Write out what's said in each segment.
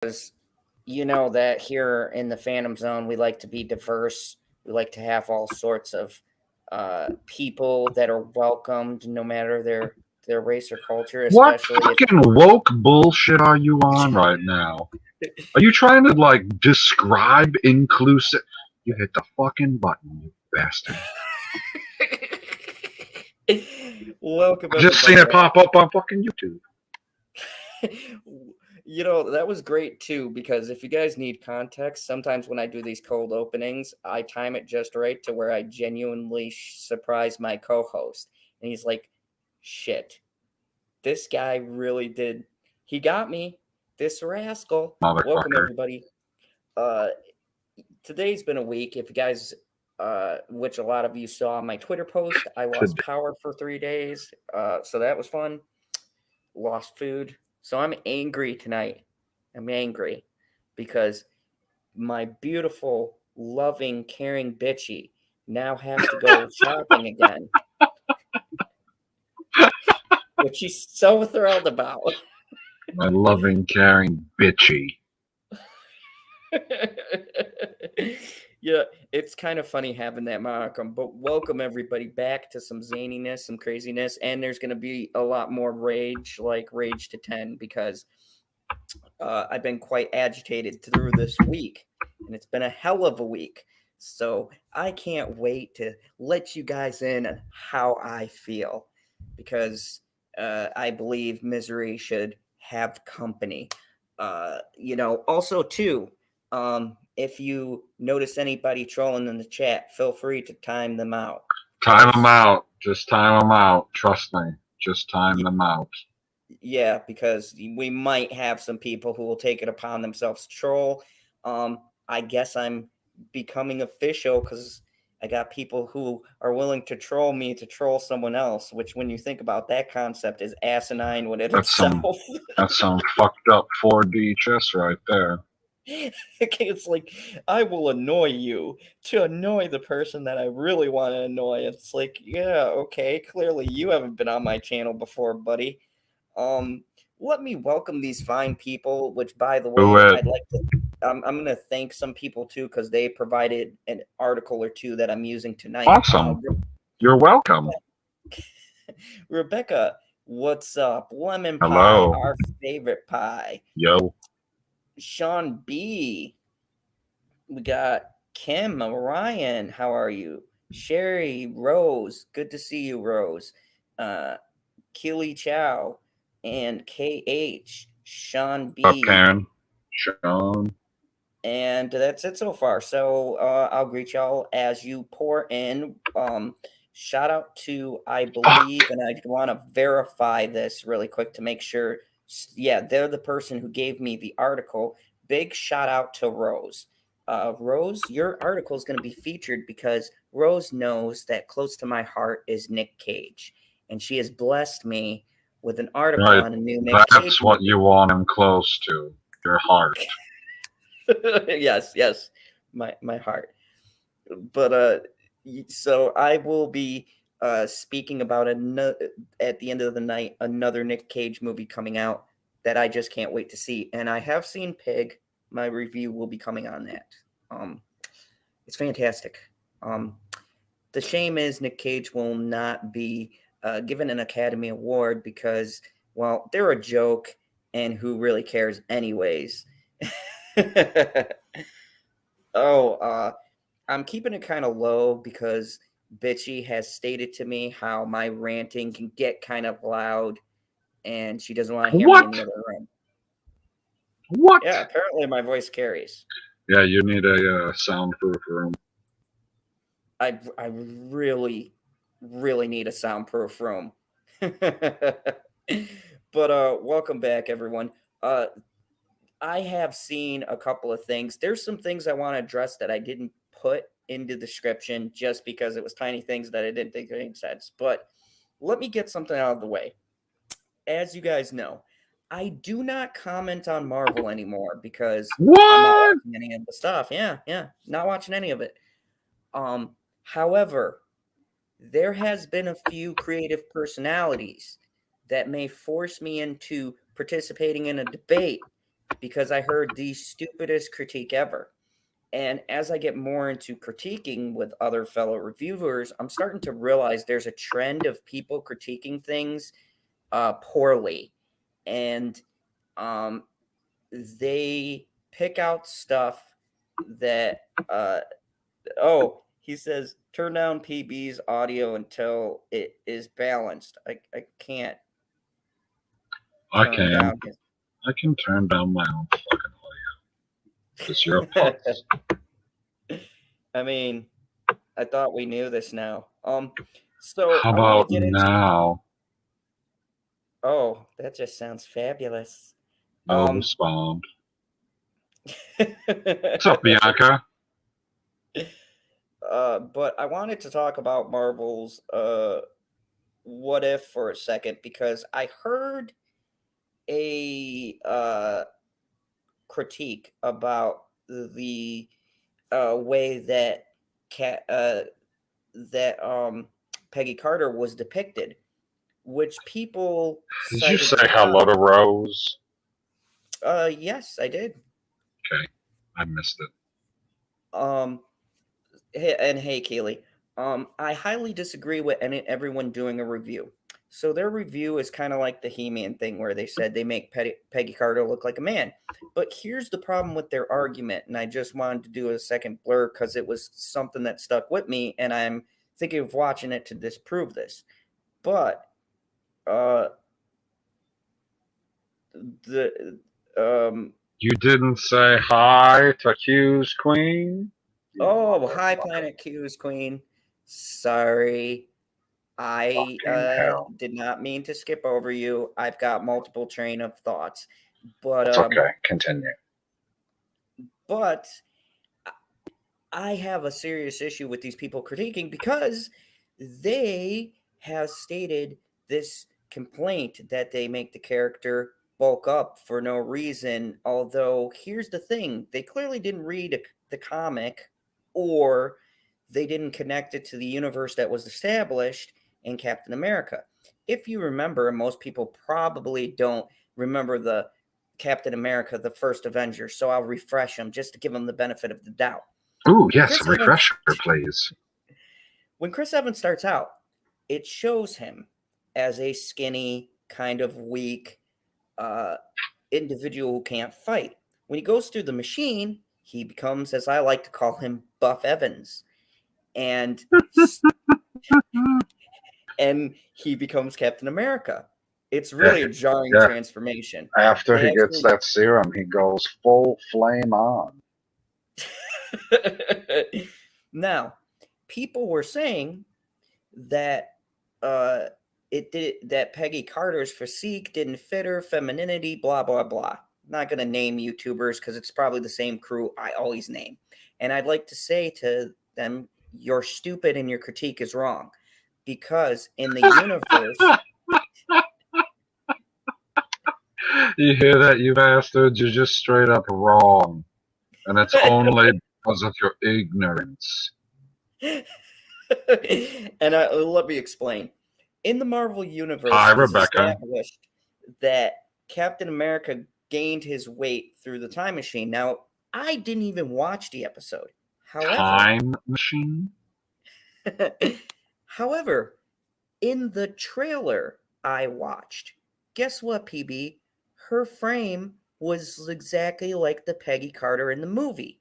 because you know that here in the Phantom Zone, we like to be diverse. We like to have all sorts of people that are welcomed, no matter their race or culture, What especially if fucking woke bullshit are you on right now? Are you trying to like describe inclusive? You hit the fucking button, you bastard. welcome I just seen everybody it back. pop up on fucking YouTube. You know, that was great too, because if you guys need context, sometimes when I do these cold openings, I time it just right to where I genuinely surprise my co host. And he's like, shit, this guy really did. He got me. This rascal. Welcome, Motherfucker. everybody. Uh, Today's been a week. If you guys, which a lot of you saw my Twitter post, I lost Today. power for 3 days. So that was fun. Lost food. So I'm angry tonight. I'm angry because my beautiful, loving, caring bitchy now has to go shopping again, which she's so thrilled about. My loving, caring, bitchy. Yeah, it's kind of funny having that monochrome, but welcome everybody back to some zaniness, some craziness, and there's going to be a lot more rage, like Rage to 10, because I've been quite agitated through this week, and it's been a hell of a week. So I can't wait to let you guys in on how I feel, because I believe misery should have company. Also, too, if you notice anybody trolling in the chat, feel free to time them out. Time them Because out. Just time them out. Trust me. Just time them out. Yeah, because we might have some people who will take it upon themselves to troll. I guess I'm becoming official because I got people who are willing to troll me to troll someone else, which, when you think about that concept, is asinine within That's some itself. that's some fucked up 4D chess right there. It's like, I will annoy you to annoy the person that I really want to annoy. It's like, yeah, okay, clearly you haven't been on my channel before, buddy. Um, Let me welcome these fine people, which, by the Do way, it. I'd like to. I'm going to thank some people too, because they provided an article or two that I'm using tonight. Awesome. You're welcome. Rebecca, what's up? Lemon pie, Hello. our favorite pie. Yo. Sean B. We got Kim, Ryan. How are you? Sherry, Rose. Good to see you, Rose. Uh, Keely Chow and KH, Sean What's up, B. Karen? Sean. And that's it so far. So I'll greet y'all as you pour in. Shout out to, I believe, Fuck. and I want to verify this really quick to make sure. Yeah, they're the person who gave me the article. Big shout out to Rose. Rose, your article is going to be featured because Rose knows that close to my heart is Nic Cage. And she has blessed me with an article Right. on a new Nic Cage That's what movie. you want him close to. Your heart. Yes, yes, my heart. But so I will be speaking about at the end of the night another Nic Cage movie coming out that I just can't wait to see. And I have seen Pig. My review will be coming on that. Um, it's fantastic. Um, the shame is Nic Cage will not be given an Academy Award because, well, they're a joke, and who really cares, anyways? Oh, I'm keeping it kind of low because Bitchy has stated to me how my ranting can get kind of loud, and she doesn't want to hear me in What? the other room. What? Yeah, apparently my voice carries. Yeah, you need a soundproof room. I really, really need a soundproof room. But welcome back, everyone. Uh, I have seen a couple of things. There's some things I want to address that I didn't put into the description just because it was tiny things that I didn't think made sense. But let me get something out of the way. As you guys know, I do not comment on Marvel anymore because I'm not What? watching any of the stuff. Yeah, not watching any of it. However, there has been a few creative personalities that may force me into participating in a debate because I heard the stupidest critique ever. And as I get more into critiquing with other fellow reviewers, I'm starting to realize there's a trend of people critiquing things poorly. And um, they pick out stuff that, he says, turn down PB's audio until it is balanced. I can't I turn can. down his. I can turn down my own fucking audio. Because you're a puss. I mean, I thought we knew this now. So How I want to about get into. now? Oh, that just sounds fabulous. No respond. What's up, Bianca? But I wanted to talk about Marvel's What If for a second because I heard a critique about the way that Peggy Carter was depicted, which people Did you cited. say hello to Rose? Yes, I did. Okay, I missed it. Hey, Keely. I highly disagree with everyone doing a review. So their review is kind of like the He-Man thing where they said they make Peggy Carter look like a man. But here's the problem with their argument, and I just wanted to do a second blur because it was something that stuck with me, and I'm thinking of watching it to disprove this. But You didn't say hi to Q's Queen? Hi, Planet Q's Queen. Sorry. I did not mean to skip over you. I've got multiple train of thoughts. But It's okay. Continue. But I have a serious issue with these people critiquing because they have stated this complaint that they make the character bulk up for no reason. Although, here's the thing, they clearly didn't read the comic, or they didn't connect it to the universe that was established in Captain America. If you remember, and most people probably don't remember the Captain America, the first Avenger, so I'll refresh them just to give them the benefit of the doubt. Ooh, yes, a refresher, please. When Chris Evans starts out, it shows him as a skinny, kind of weak individual who can't fight. When he goes through the machine, he becomes, as I like to call him, Buff Evans. And he becomes Captain America. It's really a jarring transformation. After he gets that serum, he goes full flame on. Now, people were saying that that Peggy Carter's physique didn't fit her, femininity, blah blah blah. Not going to name YouTubers because it's probably the same crew I always name. And I'd like to say to them, you're stupid and your critique is wrong. Because in the universe... You hear that, you bastards? You're just straight up wrong. And it's only because of your ignorance. And let me explain. In the Marvel Universe, it's established that Captain America gained his weight through the time machine. Now, I didn't even watch the episode. However, time machine? However, in the trailer I watched, guess what, PB? Her frame was exactly like the Peggy Carter in the movie.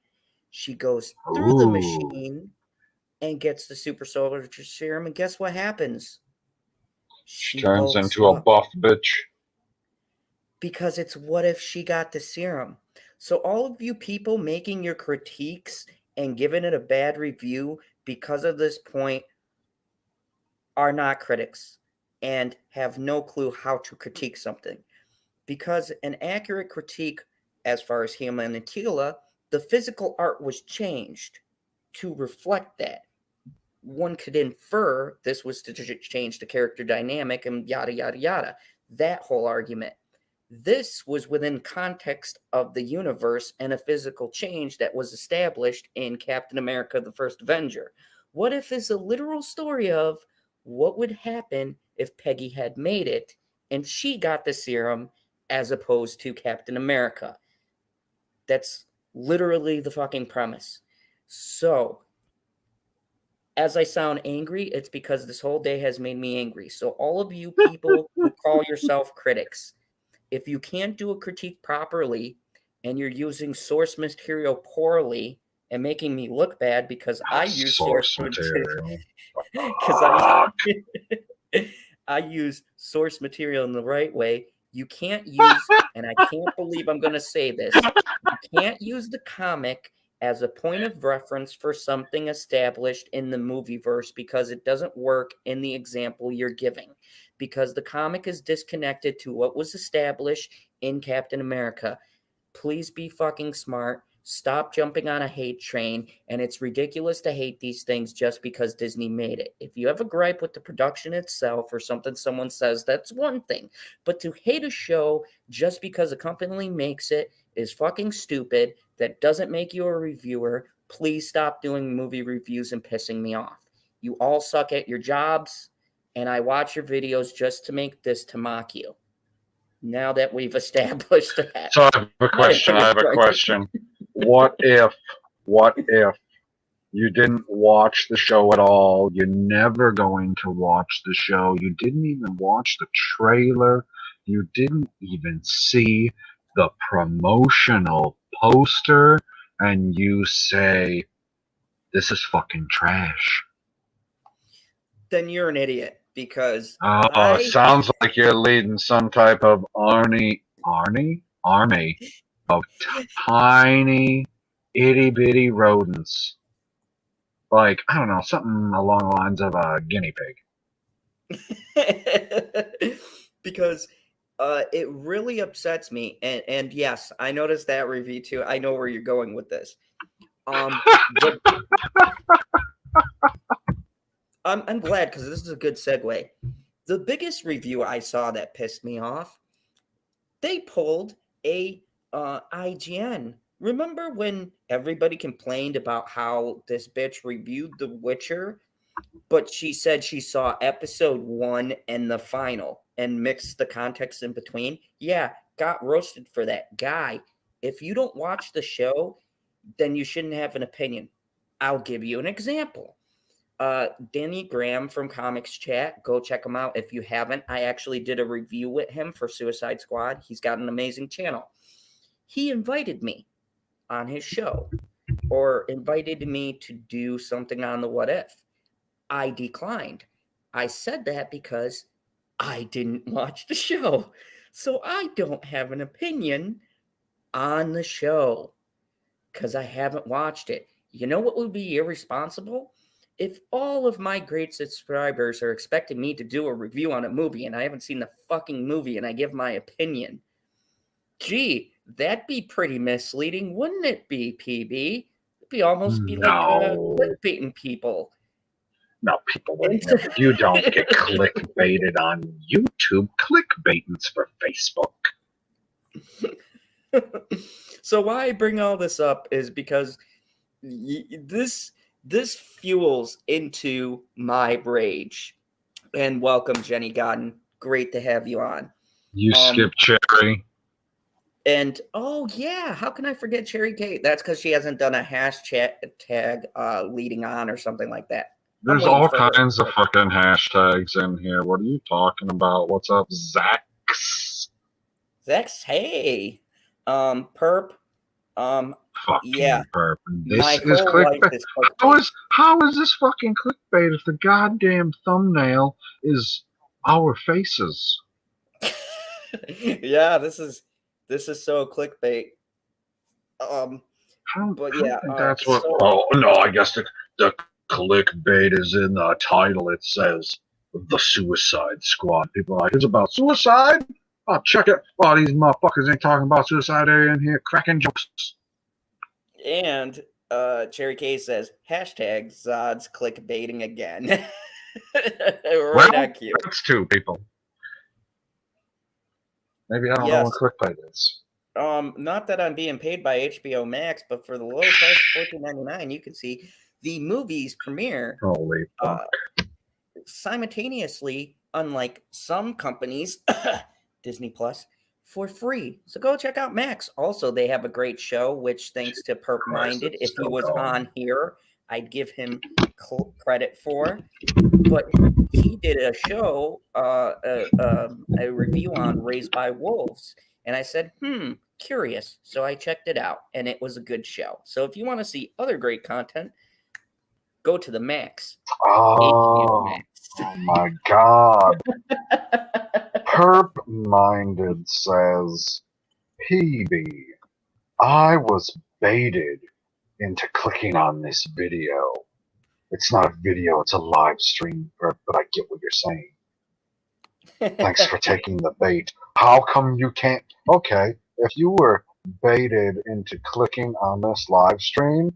She goes through the machine and gets the super soldier serum, and guess what happens? She turns into a buff bitch. Because it's what if she got the serum? So all of you people making your critiques and giving it a bad review because of this point are not critics and have no clue how to critique something. Because an accurate critique, as far as Hema and Attila, the physical art was changed to reflect that. One could infer this was to change the character dynamic and yada, yada, yada. That whole argument. This was within context of the universe and a physical change that was established in Captain America, the First Avenger. What if it's a literal story of what would happen if Peggy had made it and she got the serum as opposed to Captain America? That's literally the fucking premise. So, as I sound angry, it's because this whole day has made me angry. So, all of you people who call yourself critics, if you can't do a critique properly and you're using source material poorly and making me look bad because I use source material, because I use source material in the right way, you can't use, and I can't believe I'm going to say this, you can't use the comic as a point of reference for something established in the movieverse because it doesn't work in the example you're giving. Because the comic is disconnected to what was established in Captain America. Please be fucking smart. Stop jumping on a hate train. And it's ridiculous to hate these things just because Disney made it. If you have a gripe with the production itself or something someone says, that's one thing. But to hate a show just because a company makes it is fucking stupid. That doesn't make you a reviewer. Please stop doing movie reviews and pissing me off. You all suck at your jobs, and I watch your videos just to make this to mock you. Now that we've established that. So I have a question. What if you didn't watch the show at all? You're never going to watch the show. You didn't even watch the trailer. You didn't even see the promotional poster, and you say, this is fucking trash. Then you're an idiot because sounds like you're leading some type of army of tiny itty bitty rodents. Like, I don't know, something along the lines of a guinea pig. Because it really upsets me. And yes, I noticed that review too. I know where you're going with this. I'm glad because this is a good segue. The biggest review I saw that pissed me off, they pulled a IGN. Remember when everybody complained about how this bitch reviewed The Witcher, but she said she saw episode 1 and the final and mixed the context in between? Yeah, got roasted for that. Guy, if you don't watch the show, then you shouldn't have an opinion. I'll give you an example. Danny Graham from Comics Chat, go check him out if you haven't. I actually did a review with him for Suicide Squad. He's got an amazing channel. He invited me on his show, or invited me to do something on the What If. I declined. I said that because I didn't watch the show, so I don't have an opinion on the show because I haven't watched it. You know what would be irresponsible? If all of my great subscribers are expecting me to do a review on a movie and I haven't seen the fucking movie and I give my opinion, gee, that'd be pretty misleading, wouldn't it be, PB? It'd be almost be like clickbaiting people. No, people would never. You don't get clickbaited on YouTube. Clickbaiting's for Facebook. So why I bring all this up is because this fuels into my rage. And welcome, Jenny Godden. Great to have you on. You skip Cherry. And oh yeah, how can I forget Cherry Kate? That's because she hasn't done a hashtag leading on or something like that. There's all kinds of fucking hashtags in here. What are you talking about? What's up, Zax? Zax, hey. Perp. Yeah. Perp. This is clickbait. How is this fucking clickbait if the goddamn thumbnail is our faces? Yeah, this is so clickbait. But yeah, that's what. Oh no, I guess the clickbait is in the title. It says The Suicide Squad. People are like, it's about suicide? Oh, check it. Oh, these motherfuckers ain't talking about suicide area in here, cracking jokes. And Cherry K says, hashtag Zod's clickbaiting again. Well, that's two people. Maybe I don't know what clickbait is. Not that I'm being paid by HBO Max, but for the low price of $14.99, you can see the movie's premiere. Holy fuck. Simultaneously, unlike some companies, Disney Plus, for free. So go check out Max. Also, they have a great show, which thanks to Perp Minded, if he was on here, I'd give him credit for. But he did a show, a review on Raised by Wolves. And I said, curious. So I checked it out, and it was a good show. So if you want to see other great content, go to the Max. Oh, Max. oh my God. Perp Minded says, PB, I was baited into clicking on this video. It's not a video, it's a live stream, but I get what you're saying. Thanks for taking the bait. How come you can't? Okay, if you were baited into clicking on this live stream,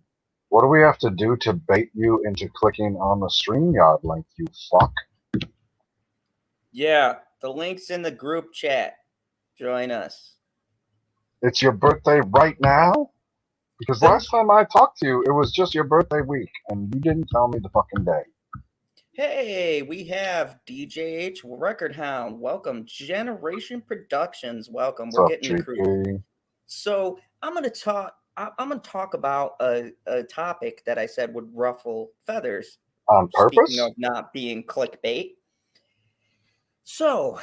what do we have to do to bait you into clicking on the StreamYard link, you fuck? Yeah, the link's in the group chat. Join us. It's your birthday right now? Because last time I talked to you, it was just your birthday week, and you didn't tell me the fucking day. Hey, we have DJH Record Hound. Welcome. Generation Productions. Welcome. We're getting the crew. So I'm gonna talk about a topic that I said would ruffle feathers. On purpose? Speaking of not being clickbait. So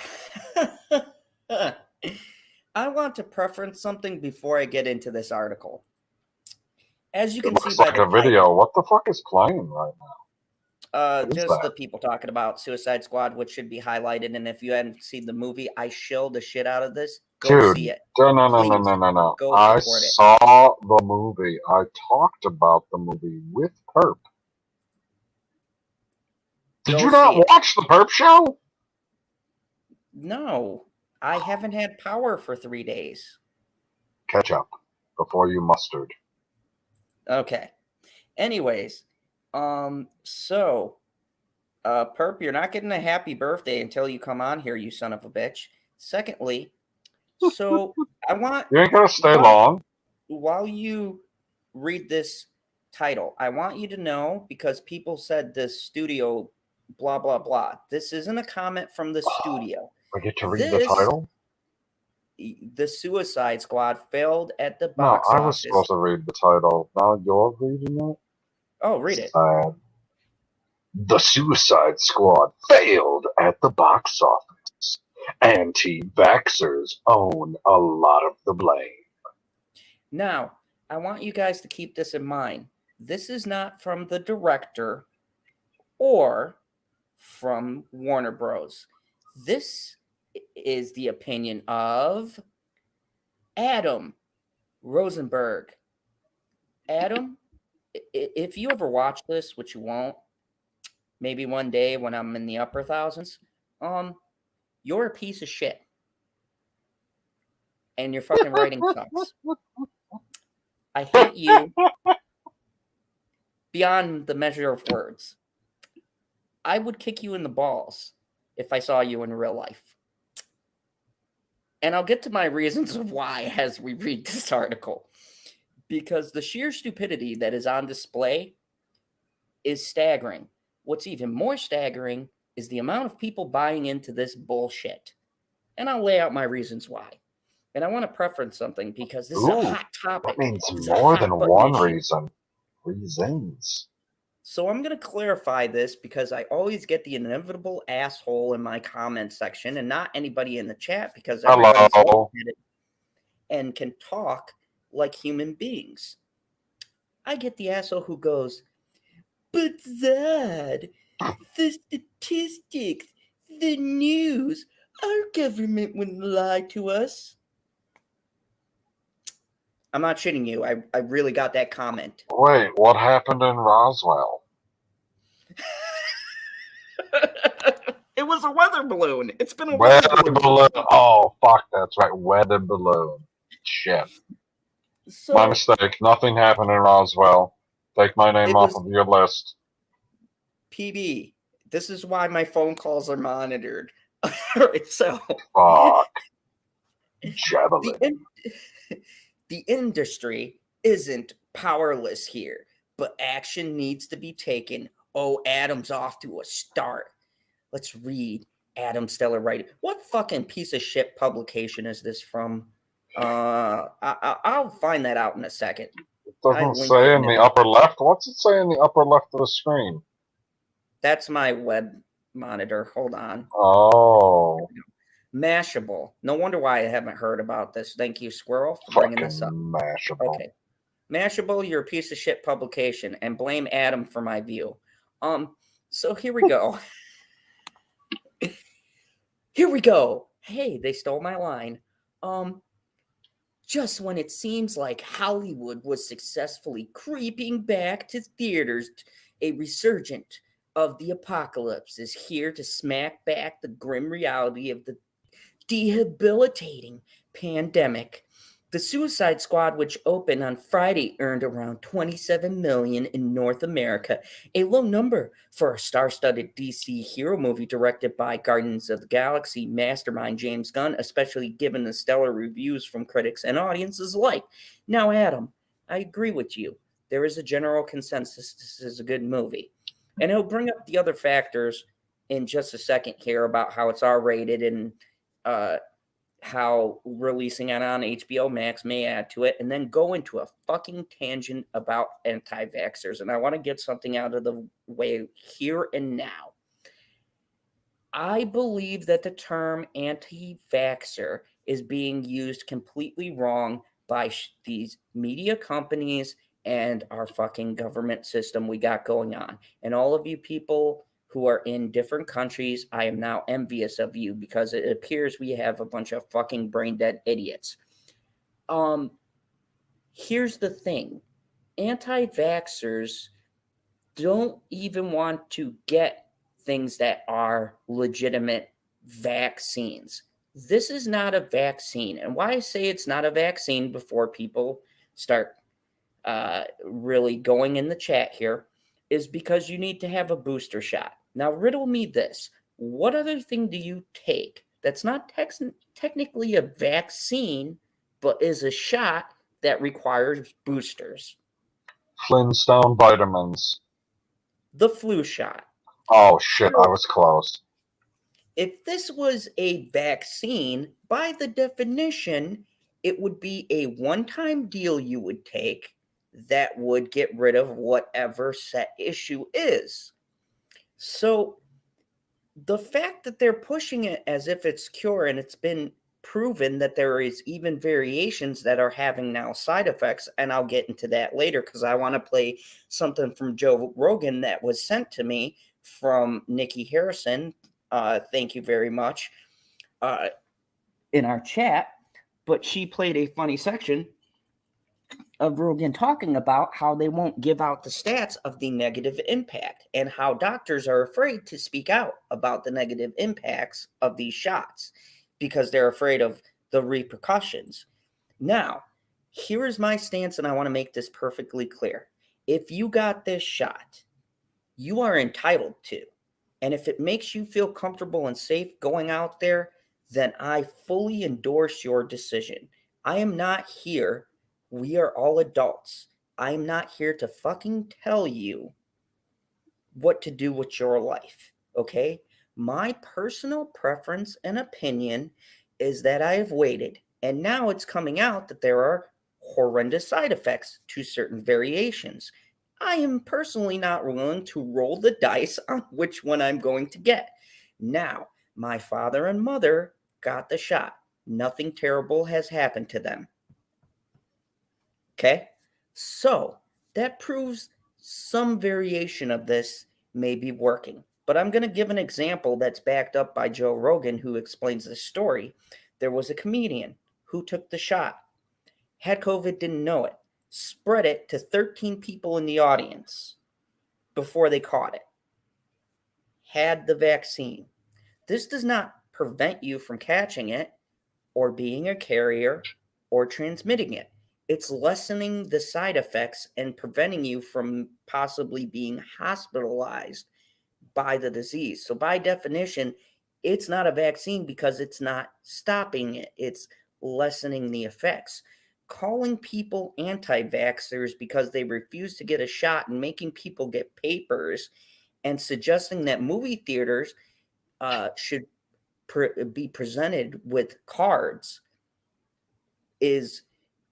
I want to preference something before I get into this article. As you can see by the video, what the fuck is playing right now? Just the people talking about Suicide Squad, which should be highlighted. And if you hadn't seen the movie, I shilled the shit out of this. Go see it. No. I saw the movie. I talked about the movie with Perp. Did you not watch the Perp show? No, I haven't had power for 3 days. Catch up before you mustard. Okay. Anyways, so Perp, you're not getting a happy birthday until you come on here, you son of a bitch. Secondly, so I want you ain't gonna stay long. While you read this title, I want you to know, because people said this studio blah blah blah. This isn't a comment from the studio. I get to read the title. The Suicide Squad failed at the box office. I was supposed to read the title. Now you're reading it? Oh, read it. The Suicide Squad failed at the box office. Anti-vaxxers own a lot of the blame. Now, I want you guys to keep this in mind. This is not from the director or from Warner Bros. This is the opinion of Adam Rosenberg. Adam, if you ever watch this, which you won't, maybe one day when I'm in the upper thousands, you're a piece of shit. And your fucking writing sucks. I hate you beyond the measure of words. I would kick you in the balls if I saw you in real life. And I'll get to my reasons of why as we read this article. Because the sheer stupidity that is on display is staggering. What's even more staggering is the amount of people buying into this bullshit. And I'll lay out my reasons why. And I want to preference something because this is a hot topic. That means more than one reason. Reasons. So I'm going to clarify this because I always get the inevitable asshole in my comment section and not anybody in the chat because everybody's looking at it and can talk like human beings. I get the asshole who goes, but Zad, the statistics, the news, our government wouldn't lie to us. I'm not shitting you. I really got that comment. Wait, what happened in Roswell? It was a weather balloon. It's been a weather balloon. Oh, fuck, that's right. Weather balloon. Shit. So, my mistake. Nothing happened in Roswell. Take my name off of your list. PB, this is why my phone calls are monitored. Alright, so. Fuck. Javelin. The industry isn't powerless here, but action needs to be taken. Oh, Adam's off to a start. Let's read Adam Stellar writing. What fucking piece of shit publication is this from? I'll find that out in a second. It I doesn't linked it say in in the upper left. What's it say in the upper left of the screen? That's my web monitor. Hold on. Oh. Mashable. No wonder why I haven't heard about this. Thank you, Squirrel, for bringing this up. Mashable. Okay. Mashable, you're a piece of shit publication, and blame Adam for my view. So here we go. Here we go. Hey, they stole my line. Just when it seems like Hollywood was successfully creeping back to theaters, a resurgent of the apocalypse is here to smack back the grim reality of the debilitating pandemic. The Suicide Squad, which opened on Friday, earned around $27 million in North America, a low number for a star-studded DC hero movie directed by Guardians of the Galaxy mastermind James Gunn, especially given the stellar reviews from critics and audiences alike. Now, Adam, I agree with you. There is a general consensus this is a good movie. And he'll bring up the other factors in just a second here about how it's R-rated and how releasing it on HBO Max may add to it, and then go into a fucking tangent about anti-vaxxers. And I want to get something out of the way here and now. I believe that the term anti-vaxxer is being used completely wrong by these media companies and our fucking government system we got going on. And all of you people who are in different countries, I am now envious of you because it appears we have a bunch of fucking brain dead idiots. Here's the thing. Anti-vaxxers don't even want to get things that are legitimate vaccines. This is not a vaccine. And why I say it's not a vaccine before people start really going in the chat here is because you need to have a booster shot. Now, riddle me this. What other thing do you take that's not technically a vaccine, but is a shot that requires boosters? Flintstone vitamins. The flu shot. Oh, shit, I was close. If this was a vaccine, by the definition, it would be a one-time deal you would take that would get rid of whatever set issue is. So the fact that they're pushing it as if it's cure, and it's been proven that there is even variations that are having now side effects, and I'll get into that later because I want to play something from Joe Rogan that was sent to me from Nikki Harrison. Thank you very much in our chat. But she played a funny section of Rogan talking about how they won't give out the stats of the negative impact and how doctors are afraid to speak out about the negative impacts of these shots because they're afraid of the repercussions. Now, here is my stance, and I want to make this perfectly clear. If you got this shot, you are entitled to. And if it makes you feel comfortable and safe going out there, then I fully endorse your decision. I am not here. We are all adults. I am not here to fucking tell you what to do with your life, okay? My personal preference and opinion is that I have waited, and now it's coming out that there are horrendous side effects to certain variations. I am personally not willing to roll the dice on which one I'm going to get. Now, my father and mother got the shot. Nothing terrible has happened to them. Okay? So, that proves some variation of this may be working. But I'm going to give an example that's backed up by Joe Rogan, who explains this story. There was a comedian who took the shot, had COVID, didn't know it, spread it to 13 people in the audience before they caught it, had the vaccine. This does not prevent you from catching it or being a carrier or transmitting it. It's lessening the side effects and preventing you from possibly being hospitalized by the disease. So by definition, it's not a vaccine because it's not stopping it. It's lessening the effects. Calling people anti-vaxxers because they refuse to get a shot and making people get papers and suggesting that movie theaters should be presented with cards is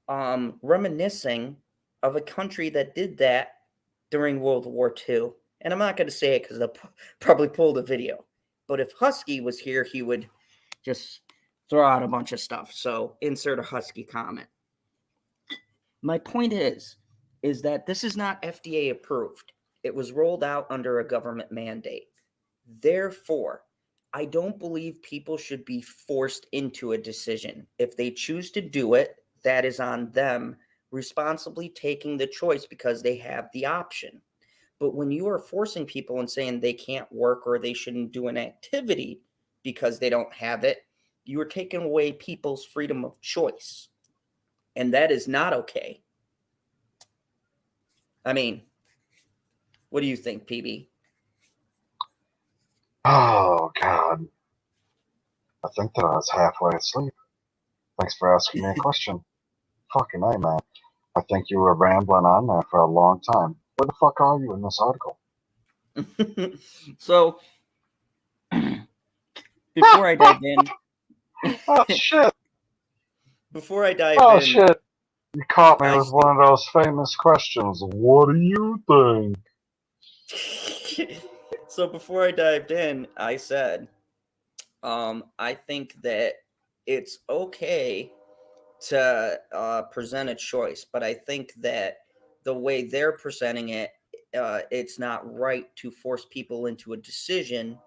reminiscing of a country that did that during World War II. And I'm not going to say it because they'll probably pull the video. But if Husky was here, he would just throw out a bunch of stuff. So insert a Husky comment. My point is that this is not FDA approved. It was rolled out under a government mandate. Therefore, I don't believe people should be forced into a decision. If they choose to do it, that is on them responsibly taking the choice because they have the option. But when you are forcing people and saying they can't work or they shouldn't do an activity because they don't have it, you are taking away people's freedom of choice. And that is not okay. I mean, what do you think, PB? Oh, God. I think that I was halfway asleep. Thanks for asking me a question. Fucking A, man. I think you were rambling on there for a long time. Where the fuck are you in this article? So, before I dive in... Oh, shit. Before I dive Oh, in... shit. You caught me with one of those famous questions. What do you think? So before I dived in, I said, I think that it's okay to present a choice, but I think that the way they're presenting it, it's not right to force people into a decision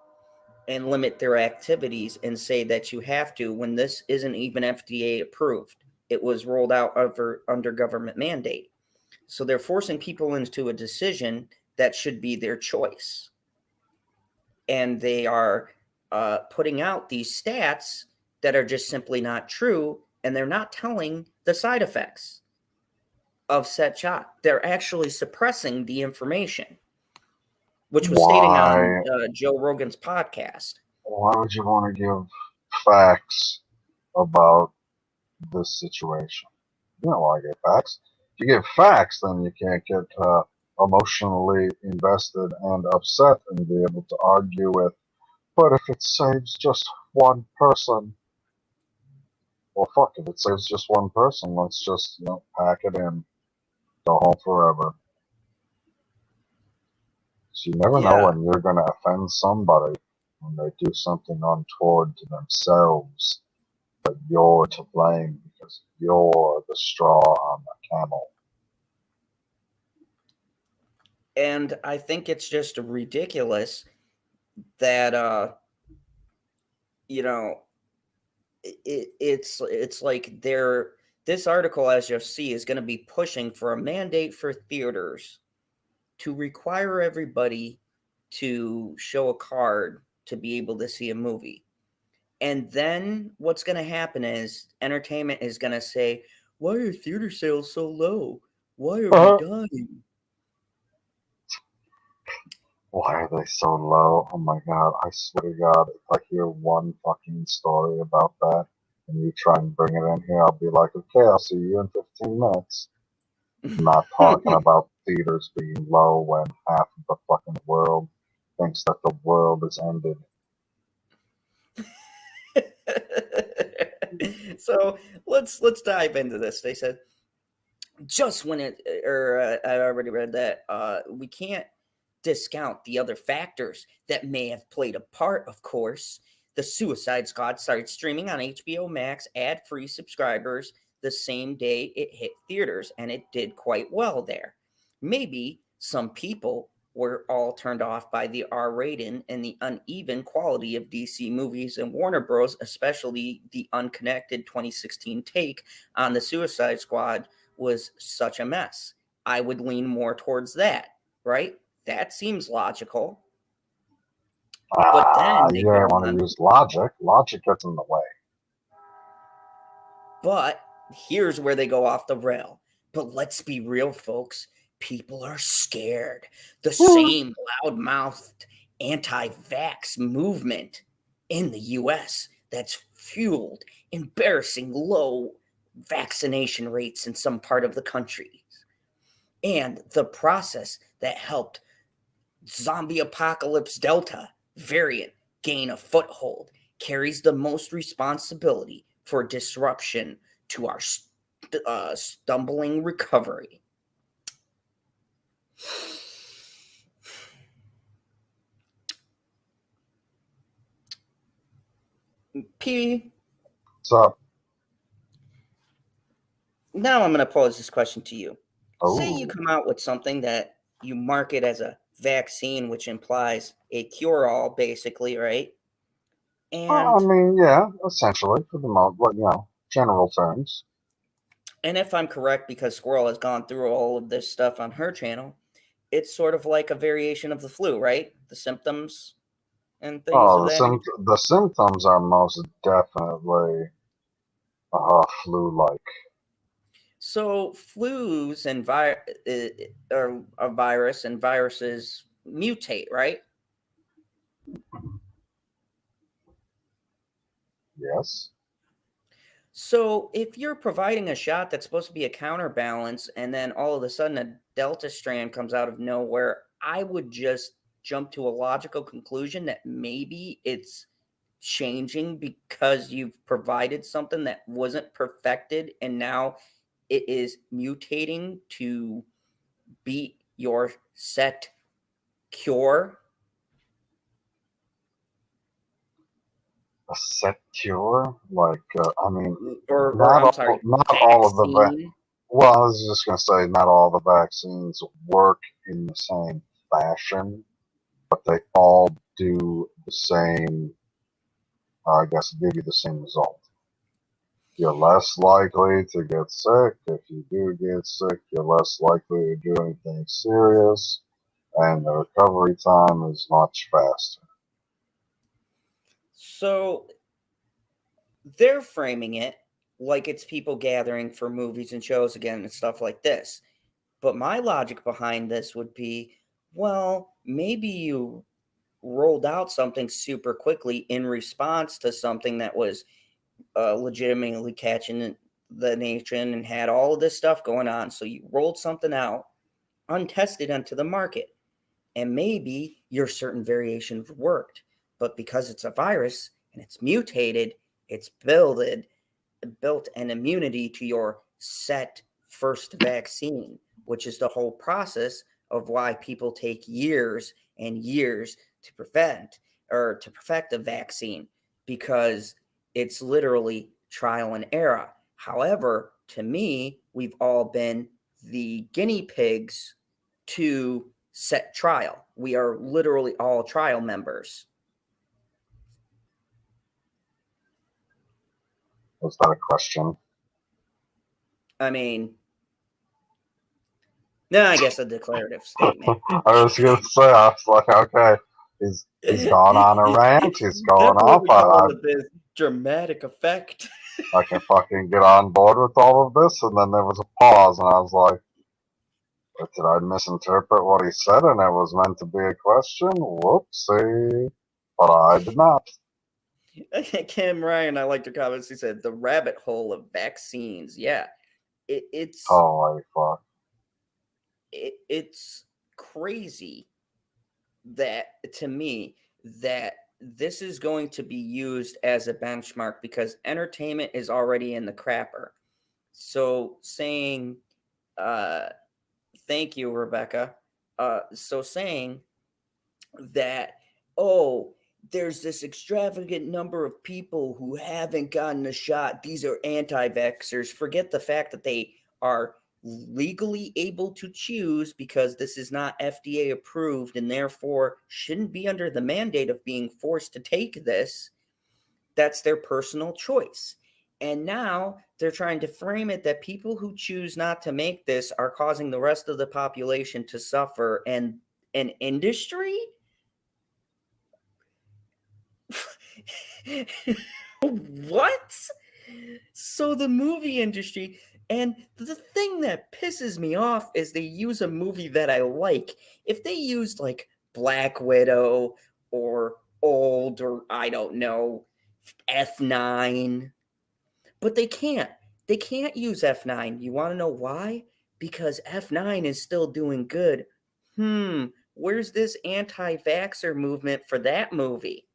and limit their activities and say that you have to when this isn't even FDA approved. It was rolled out under government mandate. So they're forcing people into a decision that should be their choice. And they are putting out these stats that are just simply not true, and they're not telling the side effects of said shot. They're actually suppressing the information, which was stating on Joe Rogan's podcast. Why would you want to give facts about this situation? You don't want to give facts. If you give facts, then you can't get emotionally invested and upset and be able to argue with, but if it saves just one person, well, fuck, if it saves just one person, let's just, pack it in, go home forever. So you never know when you're going to offend somebody when they do something untoward to themselves, but you're to blame because you're the straw on the camel. And I think it's just ridiculous that, it's like this article, as you'll see, is going to be pushing for a mandate for theaters to require everybody to show a card to be able to see a movie. And then what's going to happen is entertainment is going to say, why are theater sales so low? Why are we dying? Why are they so low? Oh my god, I swear to god, if I hear one fucking story about that and you try and bring it in here, I'll be like, okay, I'll see you in 15 minutes. I'm not talking about theaters being low when half of the fucking world thinks that the world is ended. So let's dive into this. They said just when I already read that we can't discount the other factors that may have played a part. Of course, the Suicide Squad started streaming on HBO Max ad-free subscribers the same day it hit theaters, and it did quite well there. Maybe some people were all turned off by the R rating and the uneven quality of DC movies, and Warner Bros., especially the unconnected 2016 take on the Suicide Squad, was such a mess. I would lean more towards that, right? That seems logical. But then you don't want to use logic. Logic gets in the way. But here's where they go off the rail. But let's be real, folks. People are scared. The same loud-mouthed anti-vax movement in the U.S. that's fueled embarrassing low vaccination rates in some part of the country. And the process that helped zombie apocalypse Delta variant gain a foothold carries the most responsibility for disruption to our stumbling recovery. P. What's up? Now I'm going to pose this question to you. Say you Oh, come out with something that you market as a vaccine, which implies a cure-all, basically, right? I And mean, yeah, essentially, for the most, general terms. and if I'm correct, because Squirrel has gone through all of this stuff on her channel, it's sort of like a variation of the flu, right? The symptoms and things Oh, of that nature. the symptoms are most definitely flu-like. So flus and or a virus and viruses mutate, right? Yes. So if you're providing a shot that's supposed to be a counterbalance and then all of a sudden a delta strand comes out of nowhere, I would just jump to a logical conclusion that maybe it's changing because you've provided something that wasn't perfected and now it is mutating to beat your set cure. A set cure? Like, I mean, Or I'm sorry, not all of the vaccine. well, I was just gonna say, not all the vaccines work in the same fashion, but they all do the same. I guess give you the same result. You're less likely to get sick. If you do get sick, you're less likely to do anything serious, and the recovery time is much faster. So they're framing it like it's people gathering for movies and shows again and stuff like this. But my logic behind this would be, well, maybe you rolled out something super quickly in response to something that was legitimately catching the nation and had all of this stuff going on. So you rolled something out untested onto the market. And maybe your certain variation worked. But because it's a virus and it's mutated, it's built an immunity to your set first vaccine, which is the whole process of why people take years and years to prevent or to perfect a vaccine, because it's literally trial and error. However, to me, we've all been the guinea pigs to set trial. We are literally all trial members. Was that a question? I mean, no, I guess a declarative statement. I was gonna say, I was like, okay, he's gone on a rant. He's going That's what off. we call this dramatic effect. I can fucking get on board with all of this, and then there was a pause, and I was like, did I misinterpret what he said, and it was meant to be a question? Whoopsie. But I did not. Kim Ryan, I liked her comments. He said, the rabbit hole of vaccines. Yeah, it's Holy fuck. it's crazy that, to me, that this is going to be used as a benchmark because entertainment is already in the crapper. So saying, thank you, Rebecca. So saying that, oh, there's this extravagant number of people who haven't gotten a shot. These are anti-vaxxers. Forget the fact that they are legally able to choose because this is not FDA approved and therefore shouldn't be under the mandate of being forced to take this. That's their personal choice. And now they're trying to frame it that people who choose not to make this are causing the rest of the population to suffer, and an industry. What? So the movie industry, and the thing that pisses me off is they use a movie that I like. If they used like Black Widow or Old, or I don't know, F9, but they can't. They can't use F9. You want to know why? Because F9 is still doing good. Where's this anti-vaxxer movement for that movie?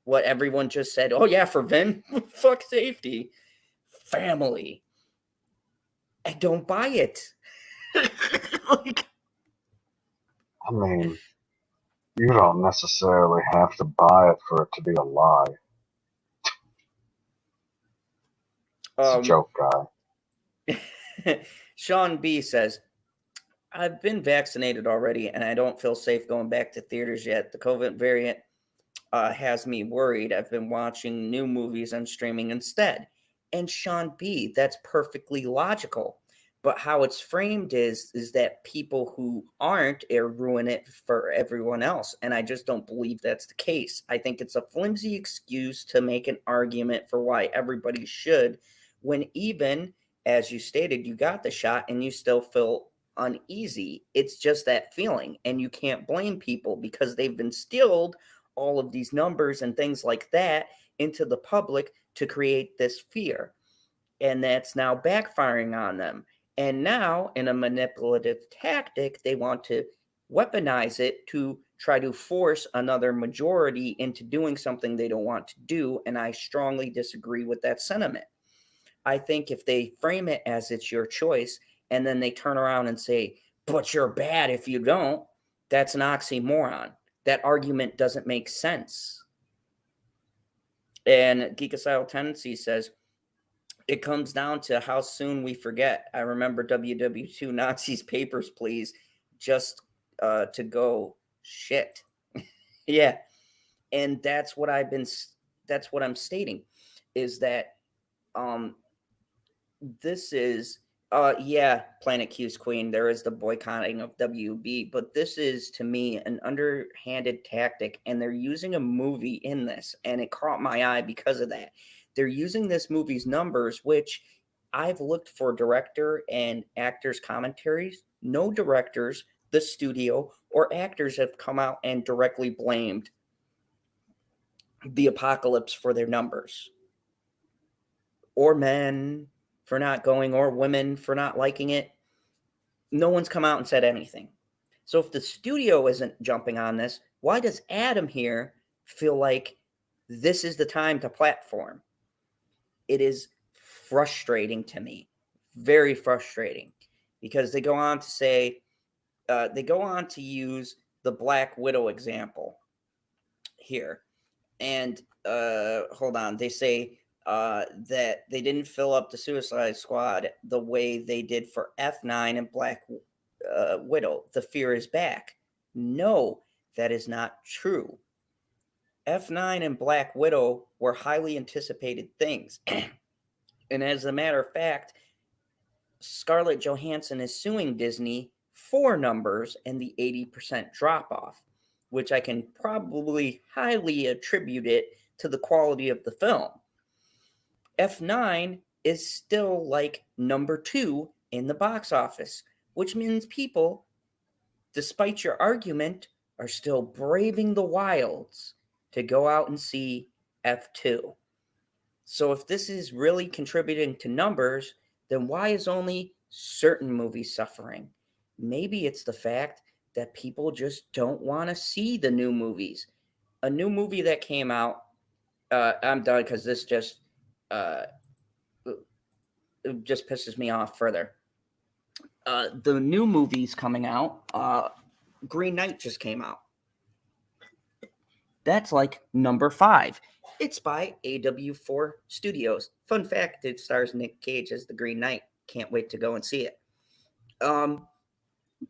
what everyone just said. Oh yeah, for Vin, fuck safety, family. I don't buy it. Like, I mean, you don't necessarily have to buy it for it to be a lie. It's a joke, guy. Sean B says, I've been vaccinated already and I don't feel safe going back to theaters yet. The COVID variant has me worried. I've been watching new movies on streaming instead. And Sean B, that's perfectly logical. But how it's framed is that people who aren't are ruin it for everyone else. And I just don't believe that's the case. I think it's a flimsy excuse to make an argument for why everybody should, when even, as you stated, you got the shot and you still feel uneasy. It's just that feeling. And you can't blame people because they've instilled all of these numbers and things like that into the public to create this fear. And that's now backfiring on them. And now, in a manipulative tactic, they want to weaponize it to try to force another majority into doing something they don't want to do. And I strongly disagree with that sentiment. I think if they frame it as it's your choice, and then they turn around and say, but you're bad if you don't, that's an oxymoron. That argument doesn't make sense. And Geekocidal Tendency says, it comes down to how soon we forget. I remember WW2 Nazis Papers, Please, just to go shit. Yeah. And that's what I'm stating, is that this is, yeah, Planet Q's Queen, there is the boycotting of WB, but this is, to me, an underhanded tactic, and they're using a movie in this, and it caught my eye because of that. They're using this movie's numbers, which I've looked for director and actors' commentaries. No directors, the studio, or actors have come out and directly blamed the apocalypse for their numbers. Or men for not going, or women for not liking it. No one's come out and said anything. So if the studio isn't jumping on this, why does Adam here feel like this is the time to platform? It is frustrating to me, very frustrating, because they go on to say, they go on to use the Black Widow example here. And hold on, they say that they didn't fill up the Suicide Squad the way they did for F9 and Black Widow. The fear is back. No, that is not true. F9 and Black Widow were highly anticipated things. And as a matter of fact, Scarlett Johansson is suing Disney for numbers and the 80% drop off, which I can probably highly attribute it to the quality of the film. F9 is still like number 2 in the box office, which means people, despite your argument, are still braving the wilds to go out and see F2. So if this is really contributing to numbers, then why is only certain movies suffering? Maybe it's the fact that people just don't want to see the new movies. A new movie that came out, I'm done because this just pisses me off further. The new movies coming out, Green Knight just came out. That's like number 5. It's by AW4 Studios. Fun fact, it stars Nic Cage as the Green Knight. Can't wait to go and see it.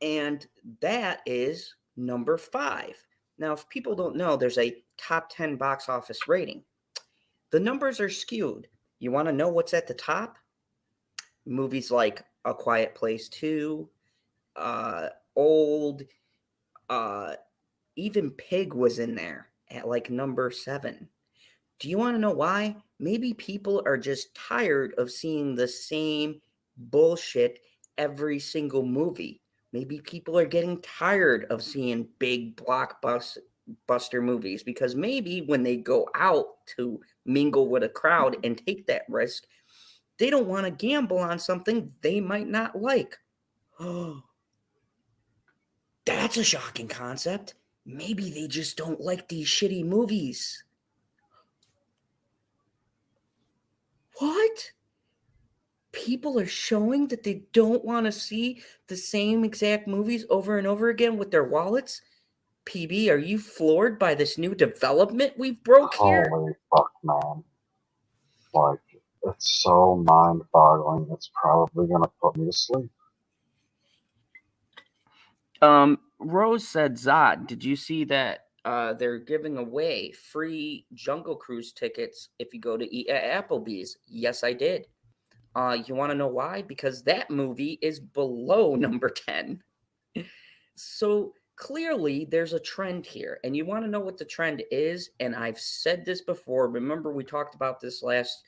And that is number 5. Now, if people don't know, there's a top 10 box office rating. The numbers are skewed. You want to know what's at the top? Movies like A Quiet Place 2, Old, even Pig was in there at like number 7. Do you want to know why? Maybe people are just tired of seeing the same bullshit every single movie. Maybe people are getting tired of seeing big blockbuster movies, because maybe when they go out to mingle with a crowd and take that risk, they don't want to gamble on something they might not like. Oh, that's a shocking concept. Maybe they just don't like these shitty movies. What? People are showing that they don't want to see the same exact movies over and over again with their wallets? PB, are you floored by this new development we've broke here? Holy fuck, man. Like, it's so mind-boggling. It's probably gonna put me to sleep. Rose said, Zod, did you see that they're giving away free Jungle Cruise tickets if you go to eat at Applebee's? Yes, I did. You want to know why? Because that movie is below number 10. So clearly there's a trend here. And you want to know what the trend is? And I've said this before. Remember, we talked about this last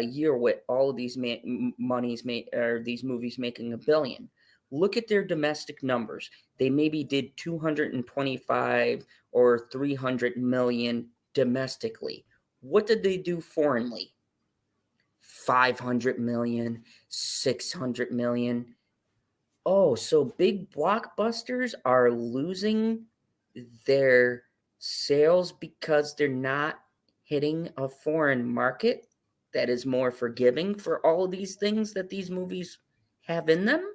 year with all of these these movies making $1 billion. Look at their domestic numbers. They maybe did 225 or 300 million domestically. What did they do foreignly? 500 million, 600 million. Oh, so big blockbusters are losing their sales because they're not hitting a foreign market that is more forgiving for all of these things that these movies have in them?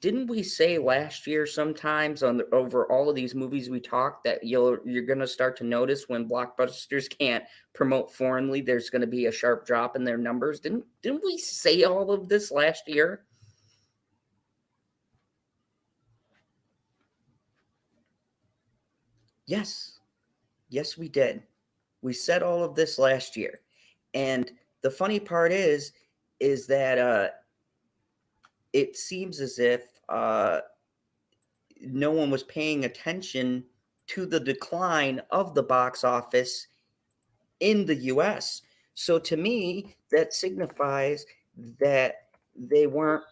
Didn't we say last year sometimes over all of these movies we talked that you're going to start to notice when blockbusters can't promote foreignly, there's going to be a sharp drop in their numbers? Didn't we say all of this last year? Yes, we did. We said all of this last year, and the funny part is that it seems as if no one was paying attention to the decline of the box office in the US. So to me, that signifies that they weren't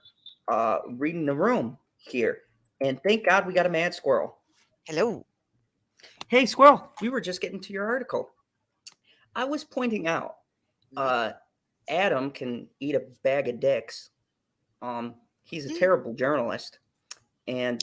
reading the room here. And thank God we got a mad squirrel. Hello. Hey, squirrel, we were just getting to your article. I was pointing out Adam can eat a bag of dicks. He's a terrible journalist. And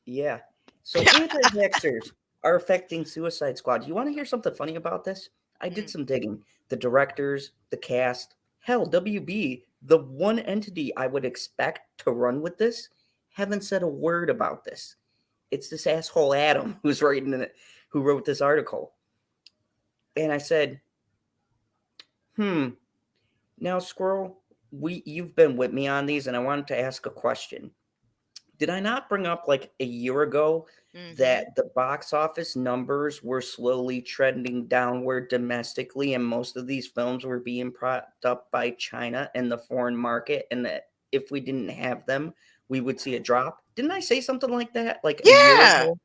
yeah. So anti-vaxxers are affecting Suicide Squad. You want to hear something funny about this? I did some digging. The directors, the cast, hell, WB, the one entity I would expect to run with this, haven't said a word about this. It's this asshole Adam who's writing it, who wrote this article. And I said, now, Squirrel, you've been with me on these, and I wanted to ask a question. Did I not bring up like a year ago that the box office numbers were slowly trending downward domestically, and most of these films were being propped up by China and the foreign market, and that if we didn't have them, we would see a drop? Didn't I say something like that like a year ago?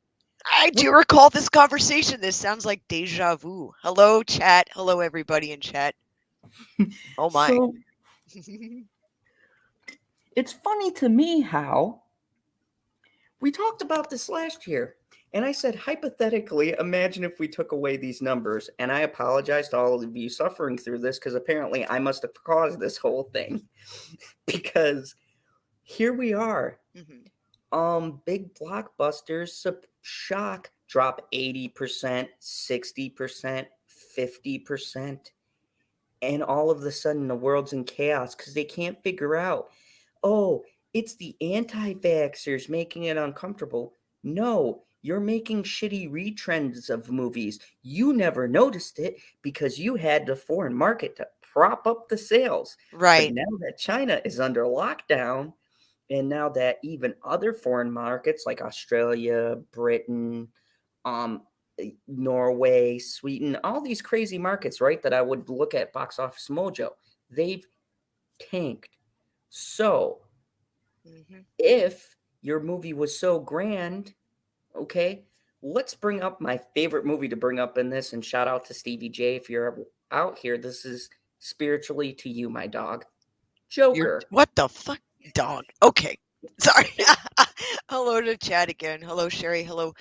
I do recall this conversation. This sounds like deja vu. Hello, chat. Hello, everybody in chat. Oh, my. So, it's funny to me how we talked about this last year, and I said, hypothetically, imagine if we took away these numbers. And I apologize to all of you suffering through this, because apparently I must have caused this whole thing. Because here we are. Big blockbusters, shock, drop 80%, 60%, 50%. And all of a sudden the world's in chaos because they can't figure out, oh, it's the anti-vaxxers making it uncomfortable. No, you're making shitty retrends of movies. You never noticed it because you had the foreign market to prop up the sales. Right. But now that China is under lockdown, and now that even other foreign markets like Australia, Britain, Norway, Sweden, all these crazy markets, right, that I would look at Box Office Mojo, they've tanked. So if your movie was so grand, okay, let's bring up my favorite movie to bring up in this, and shout out to Stevie J if you're out here. This is spiritually to you, my dog. Joker. What the fuck, dog? Okay. Sorry. Hello to chat again. Hello, Sherry. Hello,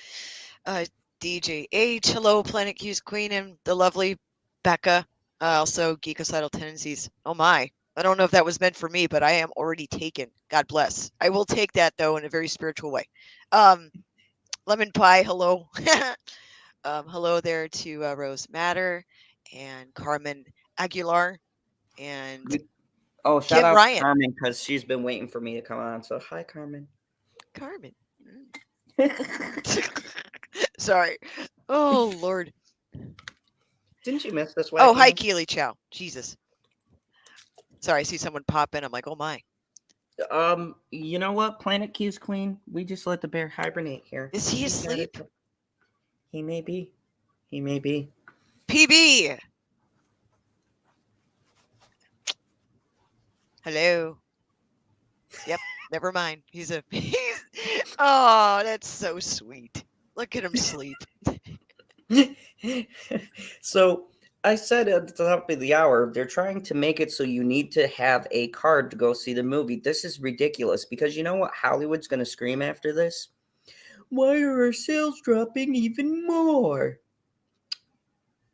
DJ H. Hello, Planet Q's Queen and the lovely Becca. Also, Geekocidal Tendencies. Oh my. I don't know if that was meant for me, but I am already taken. God bless. I will take that, though, in a very spiritual way. Lemon Pie, hello. Hello there to Rose Matter. and Carmen Aguilar and Oh, shout Kim out to Ryan. Carmen because she's been waiting for me to come on. So hi, Carmen. Carmen. Sorry. Oh, Lord. Didn't you miss this wacky? Oh, hi, Keely Chow. Jesus. Sorry, I see someone pop in. I'm like, oh, my. You know what? Planet Q's Queen. We just let the bear hibernate here. Is he He's got it. asleep? He may be. He may be. PB. Hello. Yep. Never mind. He's. Oh, that's so sweet. Look at him sleep. So I said at the top of the hour, they're trying to make it so you need to have a card to go see the movie. This is ridiculous because you know what Hollywood's going to scream after this? Why are our sales dropping even more?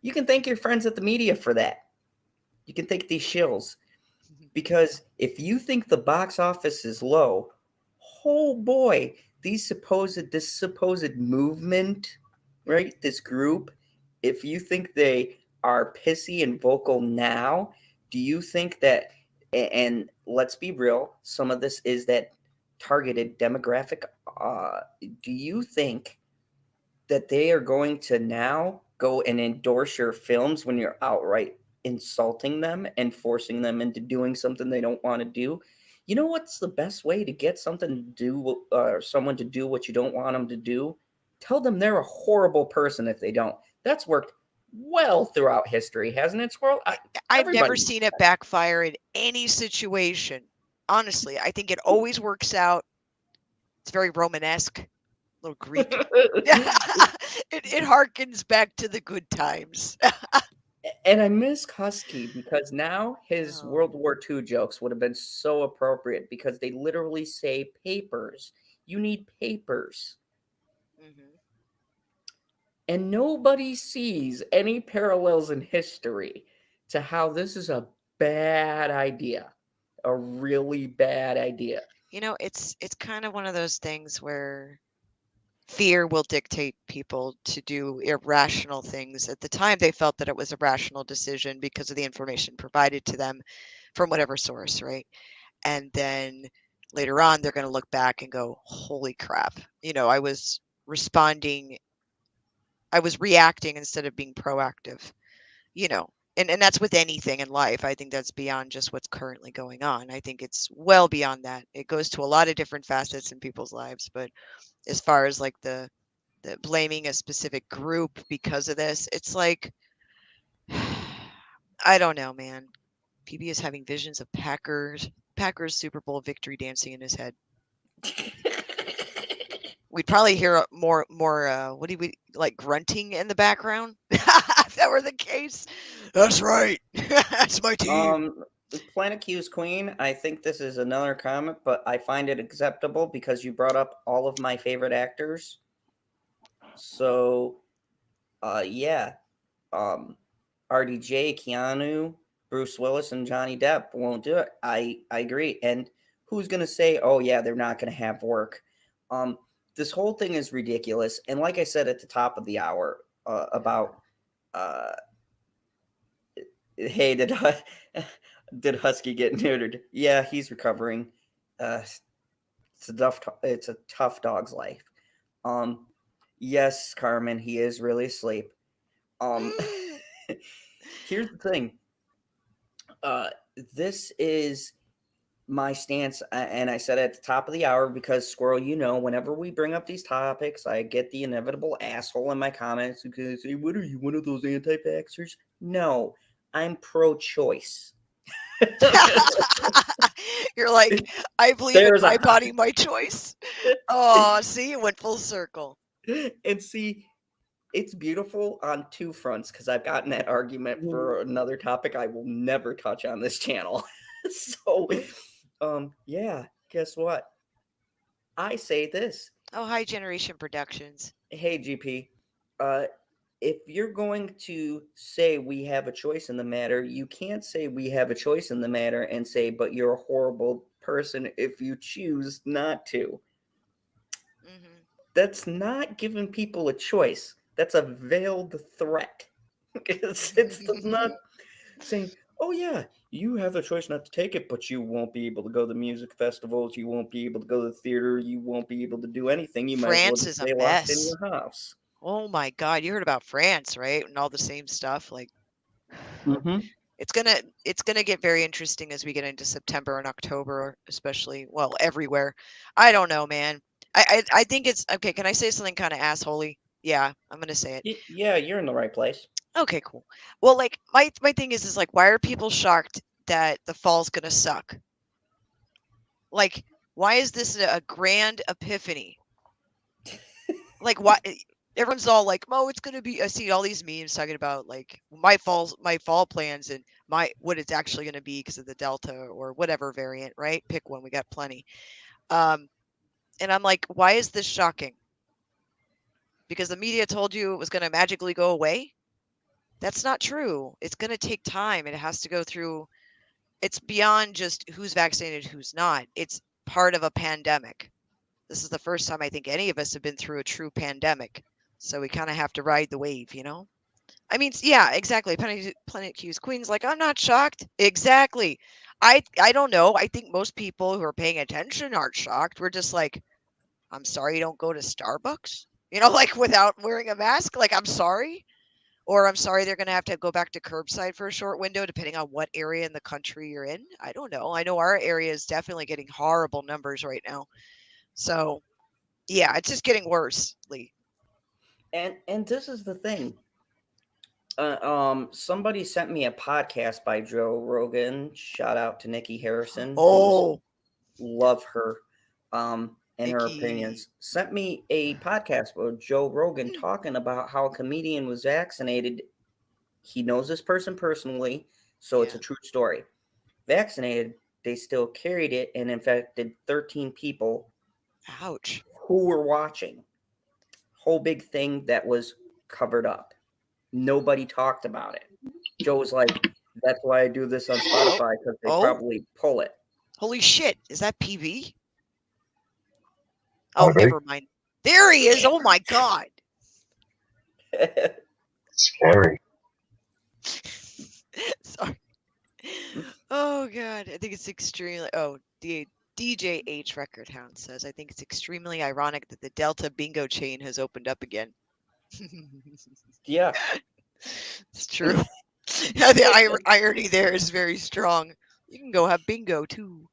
You can thank your friends at the media for that. You can thank these shills. Because if you think the box office is low, oh boy, this supposed movement, right? This group, if you think they are pissy and vocal now, do you think that, and let's be real, some of this is that targeted demographic, do you think that they are going to now go and endorse your films when you're outright insulting them and forcing them into doing something they don't want to do? You know what's the best way to get something to do, someone to do what you don't want them to do? Tell them they're a horrible person if they don't. That's worked well throughout history, hasn't it, Squirrel? I've never Everybody. seen it backfire in any situation. Honestly, I think it always works out. It's very Romanesque, a little Greek. It harkens back to the good times. And I miss Husky because now his Oh. World War II jokes would have been so appropriate because they literally say papers. You need papers. Mhm. And nobody sees any parallels in history to how this is a bad idea. A really bad idea. You know, it's kind of one of those things where fear will dictate people to do irrational things. At the time, they felt that it was a rational decision because of the information provided to them from whatever source, right? And then later on, they're going to look back and go, holy crap. You know, I was reacting instead of being proactive, you know. And that's with anything in life. I think that's beyond just what's currently going on. I think it's well beyond that. It goes to a lot of different facets in people's lives. But as far as like the blaming a specific group because of this, it's like, I don't know, man. PB is having visions of Packers Super Bowl victory dancing in his head. We'd probably hear more what do we like, grunting in the background if that were the case. That's right. That's my team. Planet Q's Queen, I think this is another comment, but I find it acceptable because you brought up all of my favorite actors. So, yeah. RDJ, Keanu, Bruce Willis, and Johnny Depp won't do it. I agree. And who's going to say, oh, yeah, they're not going to have work? This whole thing is ridiculous. And like I said at the top of the hour about, hey, did Husky get neutered? Yeah, he's recovering. It's a tough dog's life. Yes, Carmen, he is really asleep. Here's the thing. This is my stance, and I said at the top of the hour because Squirrel, you know, whenever we bring up these topics, I get the inevitable asshole in my comments who can say, "What are you, one of those anti-vaxxers?" No, I'm pro-choice. You're like, I believe in There's my a body, my choice. Oh, see, it went full circle. and see, it's beautiful on two fronts because I've gotten that argument for another topic I will never touch on this channel. So, yeah, guess what? I say this. Oh, hi, Generation Productions. Hey, GP, if you're going to say we have a choice in the matter, you can't say we have a choice in the matter and say, but you're a horrible person if you choose not to. Hmm. That's not giving people a choice. That's a veiled threat. It's not saying, "Oh yeah, you have a choice not to take it, but you won't be able to go to music festivals. You won't be able to go to the theater. You won't be able to do anything. You might as well France just is a stay locked in mess. your house." Oh my God, you heard about France, right? And all the same stuff. Like, Mm-hmm. it's gonna get very interesting as we get into September and October, especially. Well, everywhere. I don't know, man. I think it's okay. Can I say something kind of assholey? Yeah, I'm gonna say it. Yeah, you're in the right place. Okay, cool. Well, like my thing is like, why are people shocked that the fall's gonna suck? Like, why is this a grand epiphany? Like, why? Everyone's all like, "Oh, it's gonna be." I see all these memes talking about like my fall plans and what it's actually gonna be because of the Delta or whatever variant, right? Pick one. We got plenty. Um, and I'm like, why is this shocking? Because the media told you it was gonna magically go away. That's not true. It's gonna take time. It has to go through. It's beyond just who's vaccinated, who's not. It's part of a pandemic. This is the first time I think any of us have been through a true pandemic. So we kind of have to ride the wave, you know? I mean, yeah, exactly. Planet Q's Queen's like, I'm not shocked. Exactly. I don't know. I think most people who are paying attention aren't shocked. We're just like, I'm sorry you don't go to Starbucks, like without wearing a mask. Like, I'm sorry. Or I'm sorry they're going to have to go back to curbside for a short window, depending on what area in the country you're in. I don't know. I know our area is definitely getting horrible numbers right now. So, yeah, it's just getting worse, Lee. And this is the thing. Somebody sent me a podcast by Joe Rogan. Shout out to Nikki Harrison. Oh, Love her. And her Nikki. opinions. Sent me a podcast with Joe Rogan talking about how a comedian was vaccinated. He knows this person personally, so it's a Yeah. true story. Vaccinated, they still carried it and infected 13 people Ouch. who were watching. Whole big thing that was covered up. Nobody talked about it. Joe was like, "That's why I do this on Spotify, because they Oh, probably pull it." holy shit. Is that PB? Oh, Holiday. never mind. There he is. Oh my God. Scary. Sorry. Oh God. I think it's extremely. Oh, DJ H Record Hound says, I think it's extremely ironic that the Delta bingo chain has opened up again. Yeah. It's true. Yeah, the irony there is very strong. You can go have bingo too.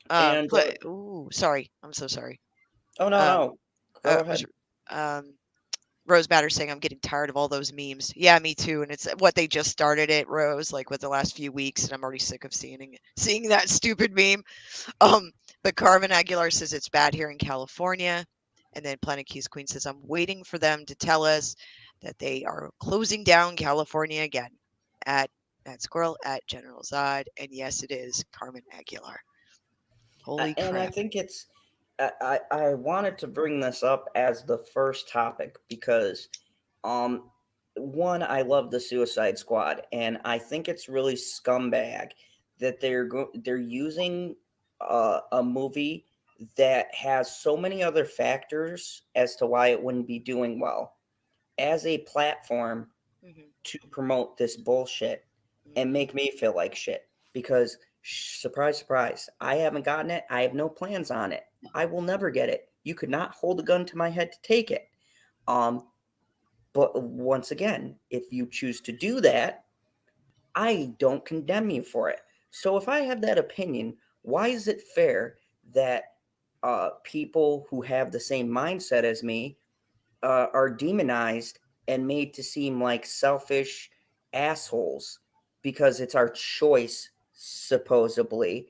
And Ooh, sorry. I'm so sorry. oh no, go ahead. Rose Batter saying I'm getting tired of all those memes. Yeah, me too. And it's what they just started it, Rose, like with the last few weeks, and I'm already sick of seeing that stupid meme. But Carmen Aguilar says it's bad here in California. And then Planet Keys Queen says, I'm waiting for them to tell us that they are closing down California again at Squirrel at General Zod. And yes, it is Carmen Aguilar. Holy crap. And I think it's I wanted to bring this up as the first topic because one, I love the Suicide Squad, and I think it's really scumbag that they're using a movie that has so many other factors as to why it wouldn't be doing well as a platform to promote this bullshit and make me feel like shit. Because surprise, surprise, I haven't gotten it. I have no plans on it. I will never get it. You could not hold a gun to my head to take it. But once again, if you choose to do that, I don't condemn you for it. So if I have that opinion, why is it fair that people who have the same mindset as me are demonized and made to seem like selfish assholes because it's our choice, supposedly,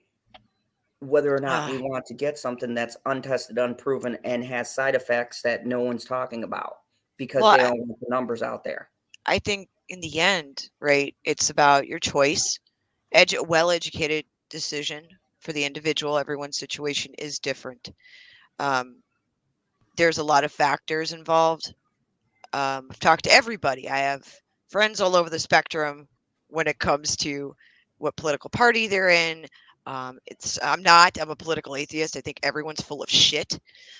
whether or not we want to get something that's untested, unproven, and has side effects that no one's talking about because they don't want the numbers out there. I think in the end, right, it's about your choice. Well-educated decision for the individual. Everyone's situation is different. There's a lot of factors involved. I've talked to everybody. I have friends all over the spectrum when it comes to what political party they're in. I'm a political atheist. I think everyone's full of shit.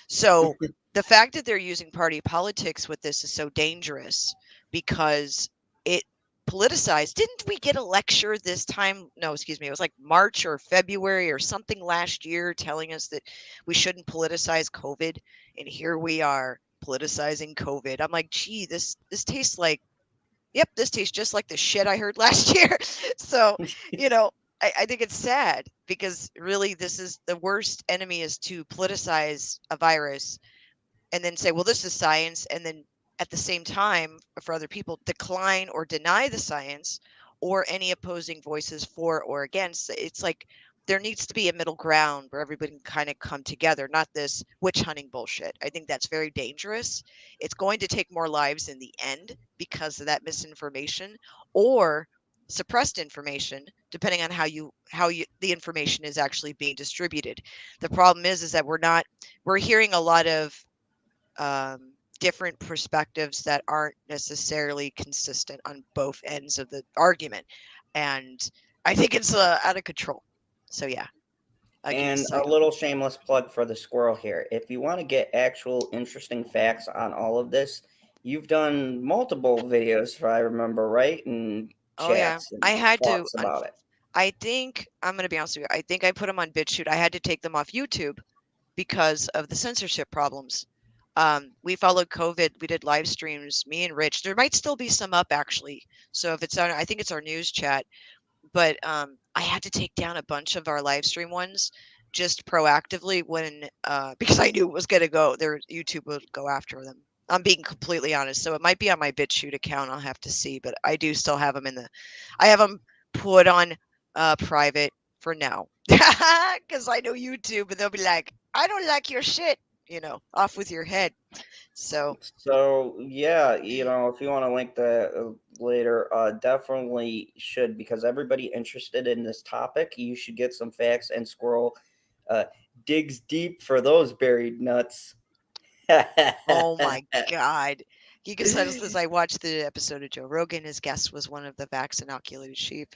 So the fact that they're using party politics with this is so dangerous because it politicized. Didn't we get a lecture this time? No, excuse me. It was like March or February or something last year telling us that we shouldn't politicize COVID. And here we are politicizing COVID. I'm like, gee, this tastes like, yep, this tastes just like the shit I heard last year. So, I think it's sad because really this is the worst enemy, is to politicize a virus and then say, well, this is science. And then at the same time, for other people, decline or deny the science or any opposing voices for or against. It's like there needs to be a middle ground where everybody can kind of come together, not this witch hunting bullshit. I think that's very dangerous. It's going to take more lives in the end because of that misinformation or suppressed information, depending on how the information is actually being distributed. The problem is that we're hearing a lot of different perspectives that aren't necessarily consistent on both ends of the argument, and I think it's out of control. So yeah, And a little shameless plug for the squirrel here. If you want to get actual interesting facts on all of this, you've done multiple videos, if I remember right, and chats and I had talks to. about it. I think I'm going to be honest with you. I think I put them on BitChute. I had to take them off YouTube because of the censorship problems. We followed COVID. We did live streams, me and Rich. There might still be some up actually. So if it's on, I think it's our news chat. But I had to take down a bunch of our live stream ones just proactively when because I knew it was going to go. YouTube would go after them. I'm being completely honest. So it might be on my BitChute account. I'll have to see, but I do still have them I have them put on private for now because I know YouTube, and they'll be like, I don't like your shit. Off with your head. So yeah, if you want to link that later, definitely should, because everybody interested in this topic, you should get some facts, and Squirrel digs deep for those buried nuts. oh my God. Giga says, I watched the episode of Joe Rogan. His guest was one of the vax inoculated sheep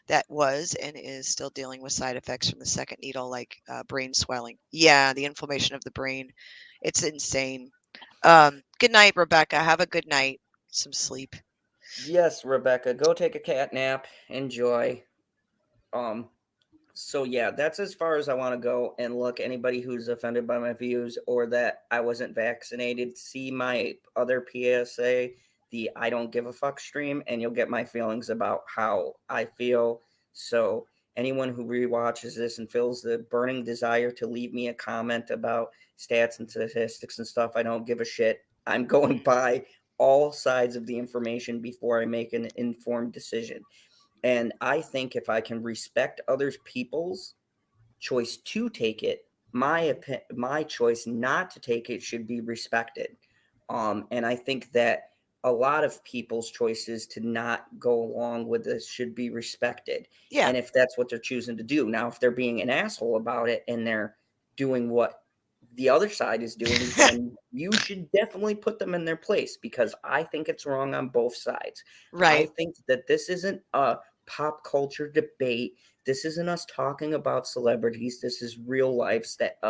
that was and is still dealing with side effects from the second needle, like brain swelling. Yeah, the inflammation of the brain. It's insane. Good night, Rebecca. Have a good night. Some sleep. Yes, Rebecca, go take a cat nap. Enjoy. So yeah, that's as far as I want to go. And look, anybody who's offended by my views or that I wasn't vaccinated, see my other PSA, the I don't give a fuck stream, and you'll get my feelings about how I feel. So anyone who rewatches this and feels the burning desire to leave me a comment about stats and statistics and stuff, I don't give a shit. I'm going by all sides of the information before I make an informed decision. And I think if I can respect others people's choice to take it, my choice not to take it should be respected. And I think that a lot of people's choices to not go along with this should be respected. Yeah. And if that's what they're choosing to do. Now, if they're being an asshole about it and they're doing what the other side is doing, then you should definitely put them in their place, because I think it's wrong on both sides. Right. I think that this isn't a pop culture debate. This isn't us talking about celebrities. This is real lives that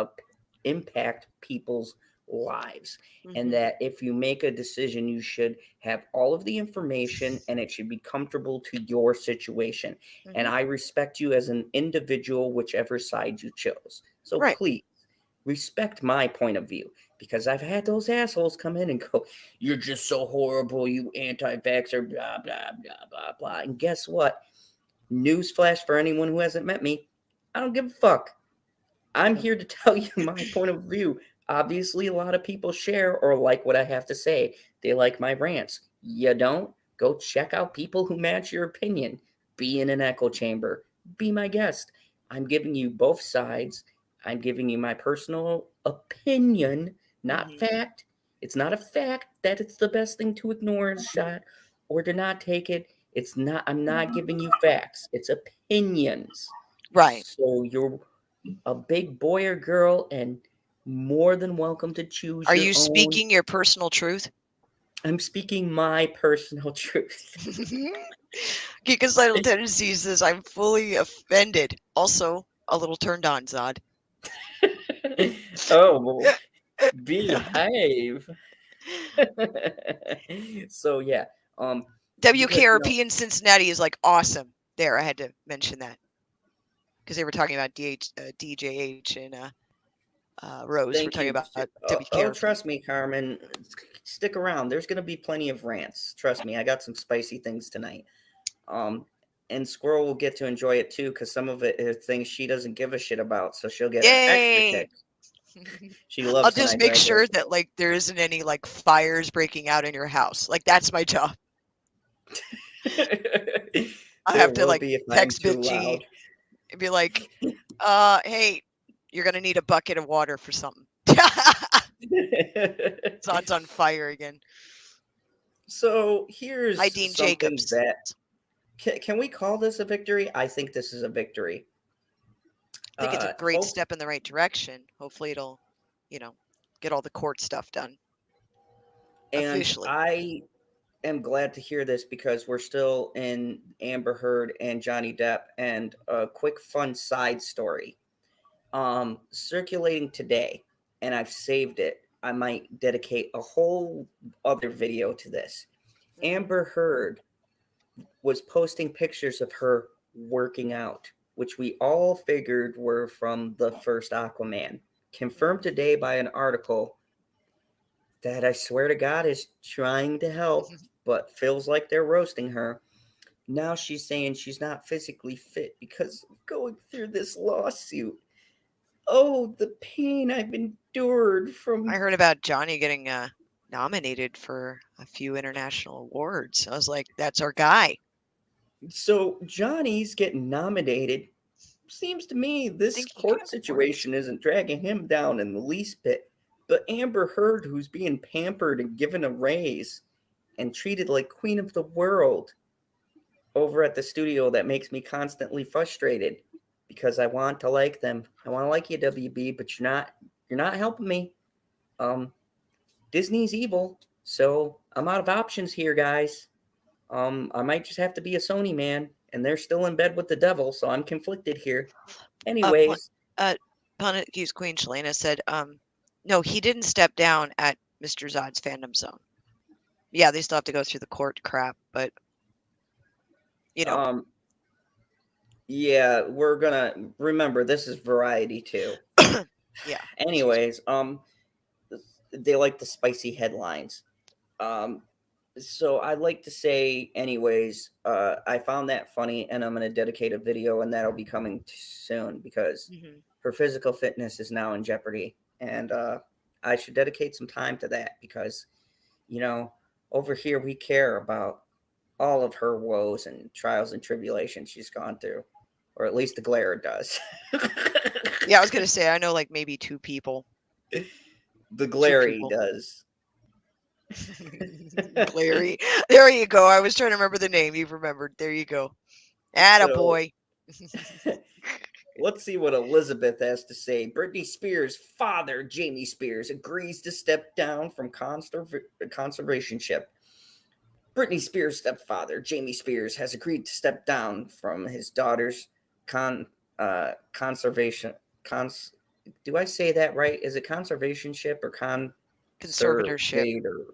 impact people's lives. And that if you make a decision, you should have all of the information and it should be comfortable to your situation. And I respect you as an individual, whichever side you chose. So please respect my point of view, because I've had those assholes come in and go, you're just so horrible, you anti-vaxxer, blah, blah, blah, blah, blah. And guess what? Newsflash for anyone who hasn't met me, I don't give a fuck. I'm here to tell you my point of view. Obviously, a lot of people share or like what I have to say. They like my rants. You don't? Go check out people who match your opinion. Be in an echo chamber. Be my guest. I'm giving you both sides. I'm giving you my personal opinion, not fact. It's not a fact that it's the best thing to ignore as shot or to not take it. It's not. I'm not giving you facts. It's opinions. Right. So you're a big boy or girl and more than welcome to choose Are your you own. speaking your personal truth? I'm speaking my personal truth. Geekocidal Tendency says, I'm fully offended. Also, a little turned on, Zod. Oh, well, behave. So yeah, WKRP in Cincinnati is like awesome. There, I had to mention that because they were talking about DJH and Rose. Thank We're talking you. about Oh, WKRP. trust me, Carmen. Stick around. There's going to be plenty of rants. Trust me. I got some spicy things tonight. And Squirrel will get to enjoy it too, because some of it are things she doesn't give a shit about, so she'll get an extra Yay! kick. She loves. I'll just make sure that like there isn't any like fires breaking out in your house. Like that's my job. I have to like text Bitchy and be like, hey, you're gonna need a bucket of water for something. It's on fire again. So here's Hi, Dean something Jacobs. that can we call this a victory? I think this is a victory. I think it's a great step in the right direction. Hopefully it'll, get all the court stuff done. And officially. I am glad to hear this because we're still in Amber Heard and Johnny Depp. And a quick fun side story circulating today, and I've saved it. I might dedicate a whole other video to this. Amber Heard was posting pictures of her working out, which we all figured were from the first Aquaman. Confirmed today by an article that I swear to God is trying to help, but feels like they're roasting her. Now she's saying she's not physically fit because of going through this lawsuit. Oh, the pain I've endured from... I heard about Johnny getting nominated for a few international awards. I was like, that's our guy. So Johnny's getting nominated. Seems to me this court situation isn't dragging him down in the least bit. But Amber Heard, who's being pampered and given a raise and treated like queen of the world over at the studio, that makes me constantly frustrated because I want to like them. I want to like you, WB, but you're not helping me. Disney's evil, so I'm out of options here, guys. I might just have to be a Sony man, and they're still in bed with the devil, so I'm conflicted here. Anyways. Planet Q's Queen Shalana said, no, he didn't step down at Mr. Zod's fandom zone. Yeah, they still have to go through the court crap, but yeah, we're gonna remember this is variety too. Yeah. Anyways, they like the spicy headlines. So I'd like to say, anyways, I found that funny, and I'm gonna dedicate a video, and that'll be coming soon because her physical fitness is now in jeopardy, and I should dedicate some time to that because, over here we care about all of her woes and trials and tribulations she's gone through, or at least the glare does. Yeah, I was gonna say I know like maybe two people. The Glary does. Glary. There you go. I was trying to remember the name. You've remembered. There you go. Attaboy. Let's see what Elizabeth has to say. Britney Spears' father, Jamie Spears, agrees to step down from conservatorship. Britney Spears' stepfather, Jamie Spears, has agreed to step down from his daughter's conservation. Do I say that right? Is it conservatorship or conservatorship?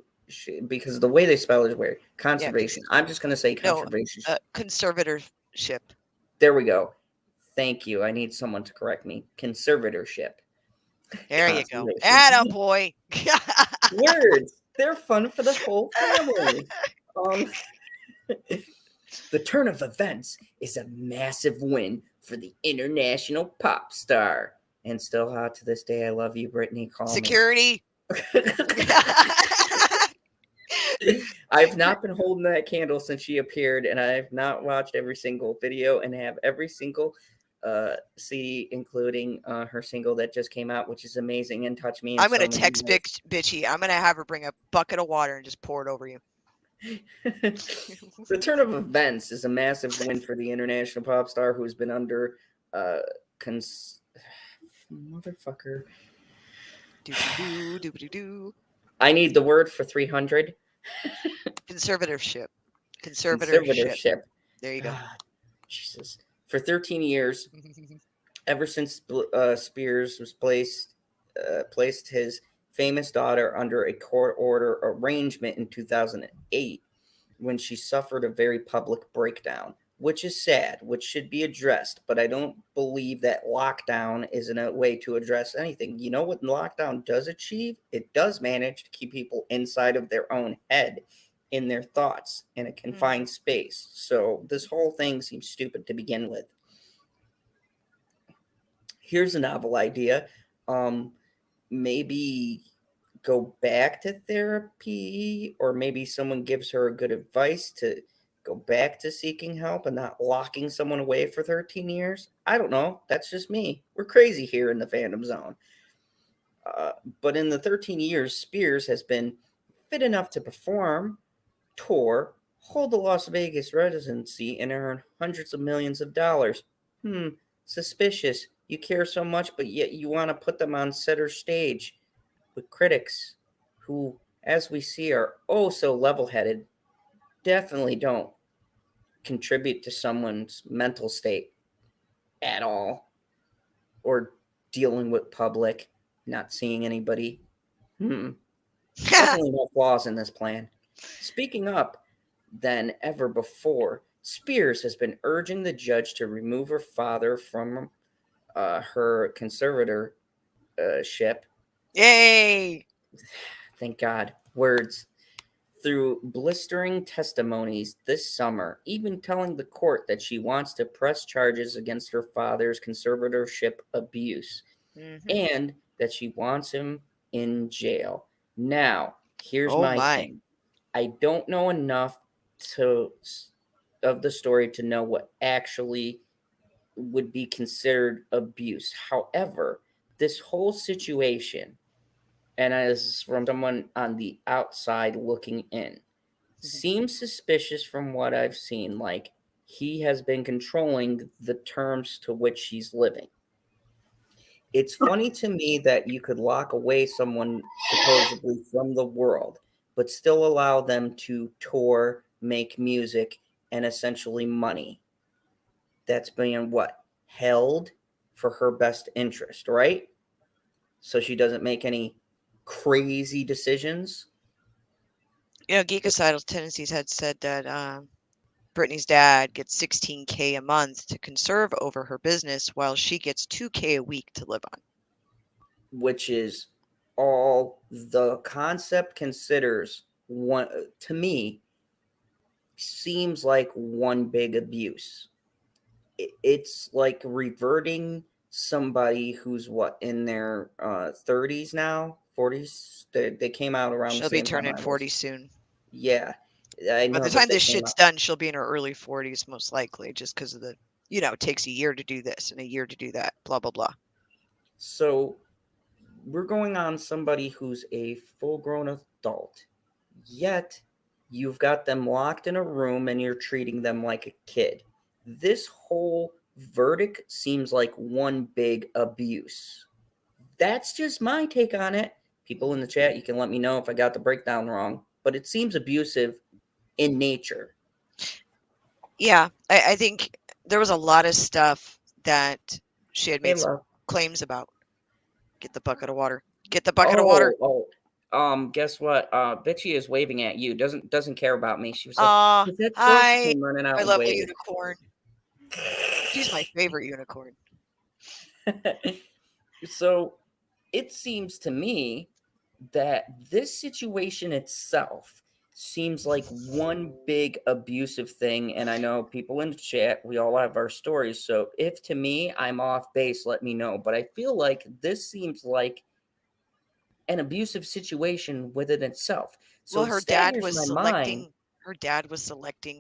Because the way they spell it is weird. Conservation. Yeah, I'm just going to say conservation. No, conservatorship. There we go. Thank you. I need someone to correct me. Conservatorship. There you go. Attaboy. Words. They're fun for the whole family. The turn of events is a massive win for the international pop star. And still hot to this day. I love you, Britney. Call Security. I've not been holding that candle since she appeared, and I've not watched every single video and have every single CD, including her single that just came out, which is amazing and touched me. I'm going to text Bitchy. I'm going to have her bring a bucket of water and just pour it over you. The turn of events is a massive win for the international pop star who's been under motherfucker. I need the word for 300. Conservatorship. There you go. Jesus. For 13 years, ever since Spears was placed his famous daughter under a court order arrangement in 2008, when she suffered a very public breakdown, which is sad, which should be addressed. But I don't believe that lockdown isn't a way to address anything. You know what lockdown does achieve? It does manage to keep people inside of their own head, in their thoughts, in a confined space. So this whole thing seems stupid to begin with. Here's a novel idea. Maybe go back to therapy, or maybe someone gives her a good advice to go back to seeking help and not locking someone away for 13 years. I don't know. That's just me. We're crazy here in the fandom zone. But in the 13 years, Spears has been fit enough to perform, tour, hold the Las Vegas residency, and earn hundreds of millions of dollars. Suspicious. You care so much, but yet you want to put them on center stage with critics who, as we see, are oh so level-headed, definitely don't contribute to someone's mental state at all, or dealing with public, not seeing anybody. Definitely no flaws in this plan. Speaking up than ever before, Spears has been urging the judge to remove her father from her conservatorship. Yay! Thank God. Words. Through blistering testimonies this summer, even telling the court that she wants to press charges against her father's conservatorship abuse, and that she wants him in jail. Now, here's my thing. I don't know enough of the story to know what actually would be considered abuse. However, this whole situation, and as from someone on the outside looking in, seems suspicious from what I've seen. Like, he has been controlling the terms to which she's living. It's funny to me that you could lock away someone supposedly from the world, but still allow them to tour, make music, and essentially money. That's being held for her best interest, right? So she doesn't make any crazy decisions. Geekocidal Tendencies had said that Britney's dad gets $16K a month to conserve over her business, while she gets $2K a week to live on. Which is all the concept considers, one to me, seems like one big abuse. It's like reverting somebody who's in their 30s now, 40s. They came out around She'll the same be time turning I was. 40 soon. Yeah, I know. By the time this shit's done, she'll be in her early 40s, most likely, just because of the, it takes a year to do this and a year to do that, blah, blah, blah. So we're going on somebody who's a full-grown adult, yet you've got them locked in a room and you're treating them like a kid. This whole verdict seems like one big abuse. That's just my take on it. People in the chat, you can let me know if I got the breakdown wrong, but it seems abusive in nature. Yeah, I think there was a lot of stuff that she had made some claims about. Get the bucket of water. Get the bucket of water. Guess what? Bitchy is waving at you. Doesn't care about me. She was like, "Is that hi, came running out my and lovely waving." unicorn. She's my favorite unicorn. So it seems to me that this situation itself seems like one big abusive thing. And I know people in the chat, we all have our stories. So if to me I'm off base, let me know. But I feel like this seems like an abusive situation within itself. So well, her dad was selecting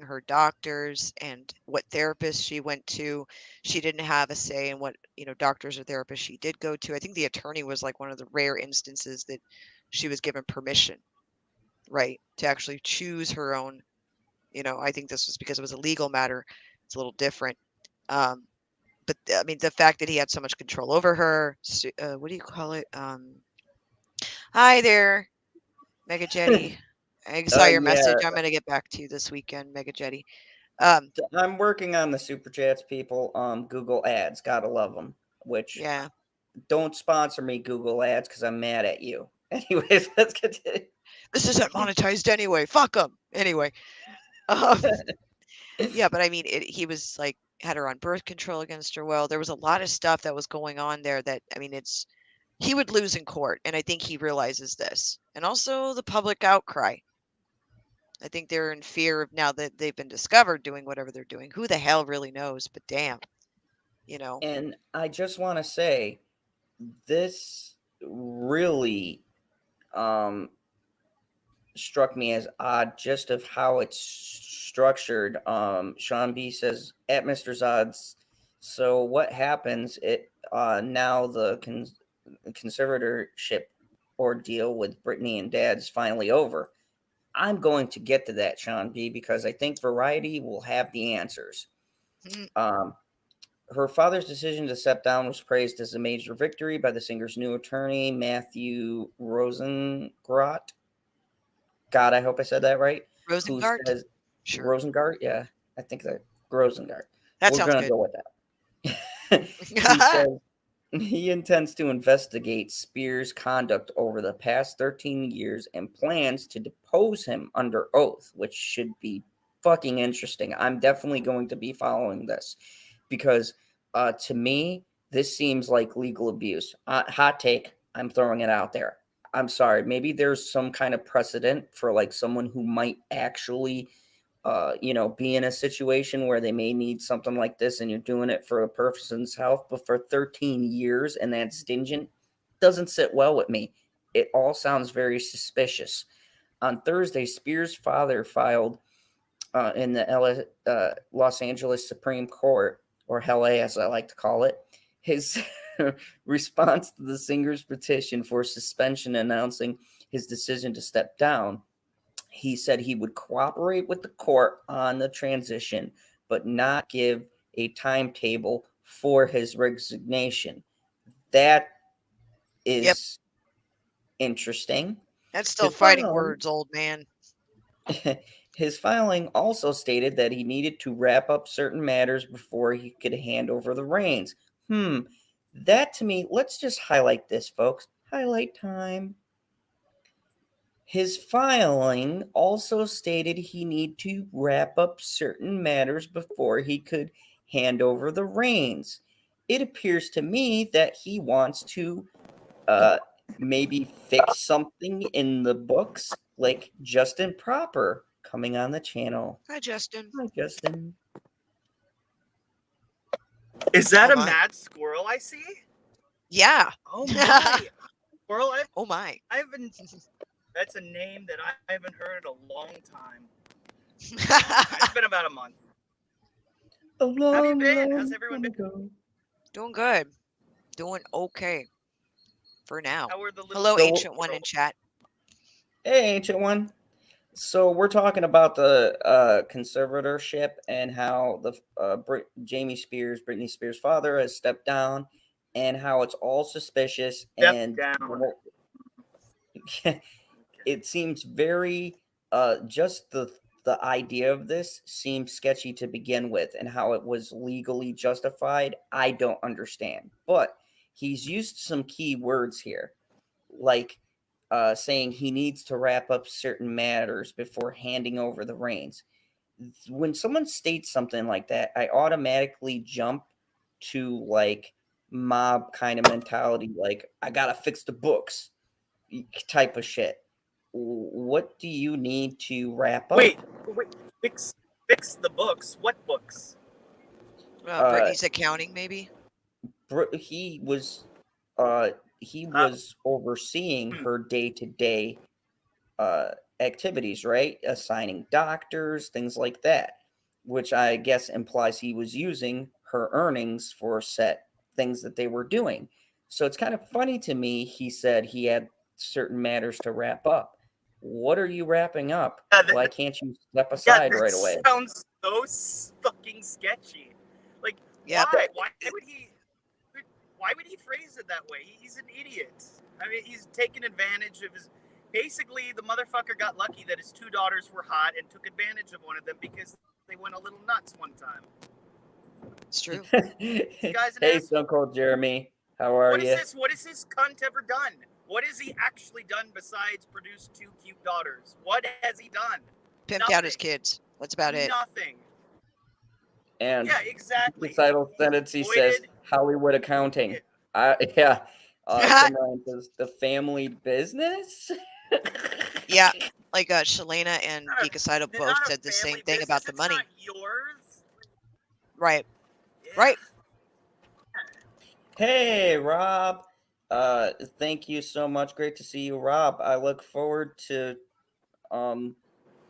her doctors and what therapists she went to. She didn't have a say in what, doctors or therapists she did go to. I think the attorney was like one of the rare instances that she was given permission, right, to actually choose her own, I think this was because it was a legal matter. It's a little different. But I mean, the fact that he had so much control over her, what do you call it? Hi there, Mega Jetty. I saw your message. I'm going to get back to you this weekend, Mega Jetty. I'm working on the super chats, people. Google ads, gotta love them. Which don't sponsor me, Google ads, because I'm mad at you. Anyways, let's continue. This isn't monetized anyway. Fuck them. Anyway, Um, yeah, but I mean, he was like had her on birth control against her will. There was a lot of stuff that was going on there that, I mean, he would lose in court, and I think he realizes this. And also the public outcry. I think they're in fear of now that they've been discovered doing whatever they're doing. Who the hell really knows? But damn, you know. And I just want to say, this really struck me as odd, just of how it's structured. Sean B says at Mr. Zod's. So what happens? Now the conservatorship ordeal with Britney and Dad is finally over. I'm going to get to that, Sean B, because I think Variety will have the answers. Mm. Her father's decision to step down was praised as a major victory by the singer's new attorney, Matthew Rosengrot. God, I hope I said that right. Who Rosengart? says Sure. Rosengart? Yeah, I think that Rosengart. That We're sounds gonna good. go with that. He says he intends to investigate Spears' conduct over the past 13 years and plans to depose him under oath, which should be fucking interesting. I'm definitely going to be following this because to me, this seems like legal abuse. Hot take. I'm throwing it out there. I'm sorry. Maybe there's some kind of precedent for like someone who might actually be in a situation where they may need something like this and you're doing it for a person's health, but for 13 years and that stingent doesn't sit well with me. It all sounds very suspicious. On Thursday, Spears' father filed in the Los Angeles Supreme Court, or LA as I like to call it, his response to the singer's petition for suspension announcing his decision to step down. He said he would cooperate with the court on the transition, but not give a timetable for his resignation. That Yep. is interesting. That's still His fighting filing, words, old man. his filing also stated that he needed to wrap up certain matters before he could hand over the reins. That to me, let's just highlight this, folks. Highlight time. His filing also stated he needed to wrap up certain matters before he could hand over the reins. It appears to me that he wants to maybe fix something in the books, like Justin Proper coming on the channel. Hi, Justin. Hi, Justin. Is that Oh a my. mad squirrel I see? Yeah. Oh my. Squirrel, Oh my. I haven't. That's a name that I haven't heard in a long time. It's been about a month. A long, How have you been? long How's everyone time been? ago. Doing good. Doing okay. For now. How are the little Hello, So- Ancient One in chat. Hey, Ancient One. So we're talking about the conservatorship and how the Britney Spears' father has stepped down, and how it's all suspicious. Step And down. it seems very just the idea of this seems sketchy to begin with, and how it was legally justified. I don't understand, but he's used some key words here, like saying he needs to wrap up certain matters before handing over the reins. When someone states something like that, I automatically jump to like mob kind of mentality, like I gotta fix the books type of shit. What do you need to wrap up? Wait. Fix the books. What books? Brittany's accounting, maybe? He was overseeing her day-to-day activities, right? Assigning doctors, things like that, which I guess implies he was using her earnings for set things that they were doing. So it's kind of funny to me. He said he had certain matters to wrap up. What are you wrapping up? Why can't you step aside right away? Sounds so fucking sketchy. Like, Yep. why? Why would he phrase it that way? He's an idiot. I mean, he's taking advantage of his. Basically, the motherfucker got lucky that his two daughters were hot and took advantage of one of them because they went a little nuts one time. It's true. guy's an Hey, asshole. Stone Cold Jeremy, how are you? What has this cunt ever done? What has he actually done besides produce two cute daughters? What has he done? pimped out his kids. That's about it. Nothing. And Yeah, exactly. the title sentence he says Exploited. Hollywood accounting. Yeah. Tim Ryan says the family business. Yeah, like Shalana and Not a- Geekasida both not a said the same family thing about the business, money. It's not yours. Right. Yeah. Right. Hey, Rob. Thank you so much. Great to see you, Rob. I look forward to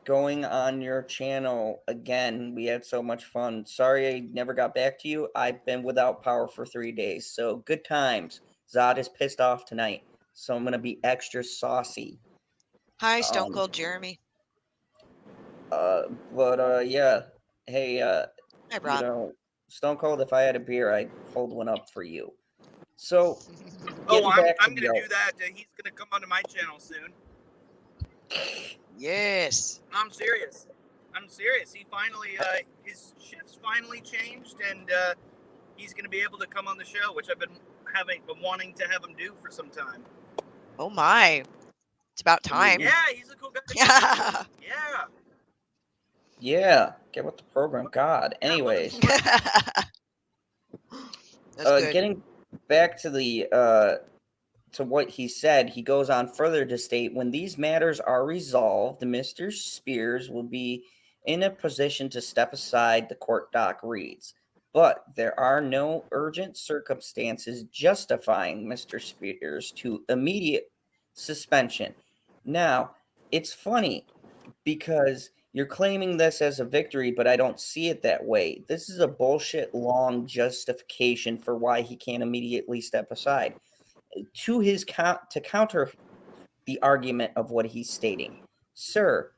going on your channel again. We had so much fun. Sorry I never got back to you. I've been without power for 3 days, so good times. Zod is pissed off tonight, so I'm gonna be extra saucy. Hi, Stone Cold Jeremy. Yeah. Hey, Hi, you Rob. know, Stone Cold, if I had a beer, I'd hold one up for you. So, Oh, getting back to I'm gonna the do that. He's gonna come onto my channel soon. Yes. I'm serious. He finally, his shift's finally changed, and he's gonna be able to come on the show, which I've been wanting to have him do for some time. Oh my. It's about time. Yeah, he's a cool guy. Yeah. Yeah. Yeah, get with the program. God. Anyways, That's good. getting back to the to what he said, he goes on further to state when these matters are resolved, Mr. Spears will be in a position to step aside, the court doc reads. But there are no urgent circumstances justifying Mr. Spears to immediate suspension. Now, it's funny because you're claiming this as a victory, but I don't see it that way. This is a bullshit long justification for why he can't immediately step aside. To counter the argument of what he's stating, sir,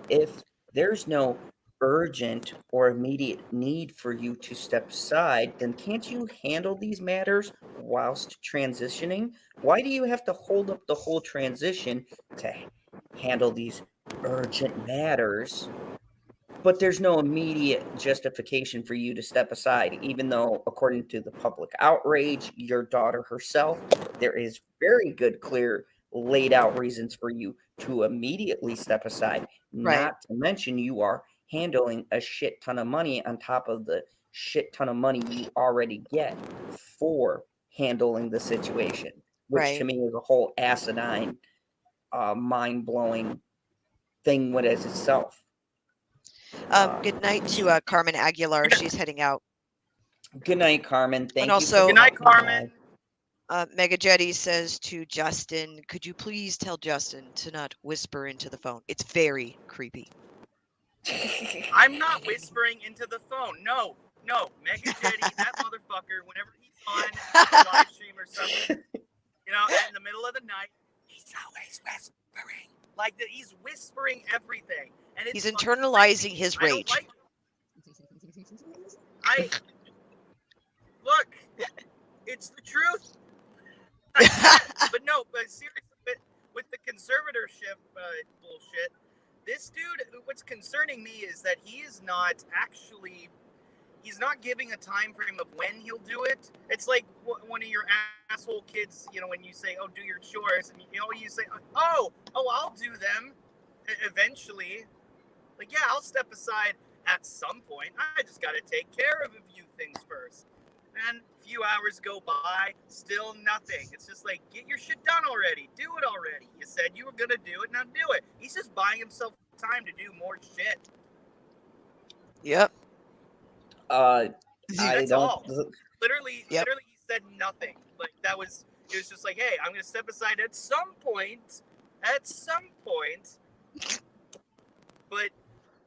if there's no urgent or immediate need for you to step aside, then can't you handle these matters whilst transitioning? Why do you have to hold up the whole transition to handle these urgent matters? But there's no immediate justification for you to step aside, even though, according to the public outrage, your daughter herself, there is very good, clear, laid out reasons for you to immediately step aside. Right. Not to mention, you are handling a shit ton of money on top of the shit ton of money you already get for handling the situation, which Right. to me is a whole asinine, mind blowing thing with as itself. Good night to Carmen Aguilar. She's heading out. Good night, Carmen. Thank you. also- Good night, Carmen. Mega Jetty says to Justin, could you please tell Justin to not whisper into the phone? It's very creepy. I'm not whispering into the phone. No. Mega Jetty, that motherfucker, whenever he's on a live stream or something, in the middle of the night, he's always whispering. Like that, he's whispering everything. And it's He's internalizing creepy. his I don't rage. like it. Look, it's the truth. But seriously, with the conservatorship bullshit, this dude, what's concerning me is that he's not giving a time frame of when he'll do it. It's like one of your asshole kids, when you say, oh, do your chores, and you say, oh, I'll do them eventually. Like, yeah, I'll step aside at some point. I just got to take care of a few things first. And a few hours go by, still nothing. It's just like, get your shit done already. Do it already. You said you were going to do it, now do it. He's just buying himself time to do more shit. Yep. That's all. Literally, Yep. literally, he said nothing. Like, it was just like, hey, I'm going to step aside at some point. But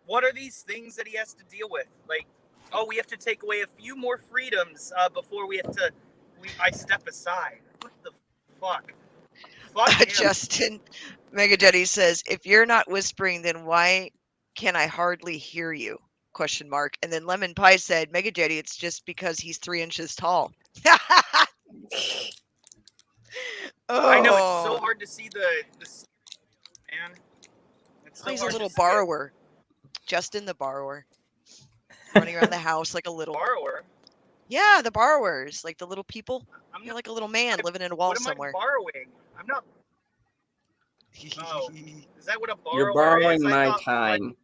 what are these things that he has to deal with? Like, oh, we have to take away a few more freedoms before I step aside. What the fuck? Fuck him. Justin Mega Jetty says, if you're not whispering, then why can I hardly hear you? ? And then Lemon Pie said, Mega Jetty, it's just because he's 3 inches tall. I know, it's so hard to see the man. It's so He's a hard little to see it. borrower. Justin the borrower. Running around the house like a little Borrower? Yeah, the borrowers, like the little people. I'm You're not, like a little man living in a wall what am somewhere. I borrowing? I'm not. Oh, is that what a borrower You're borrowing is? I my thought, time.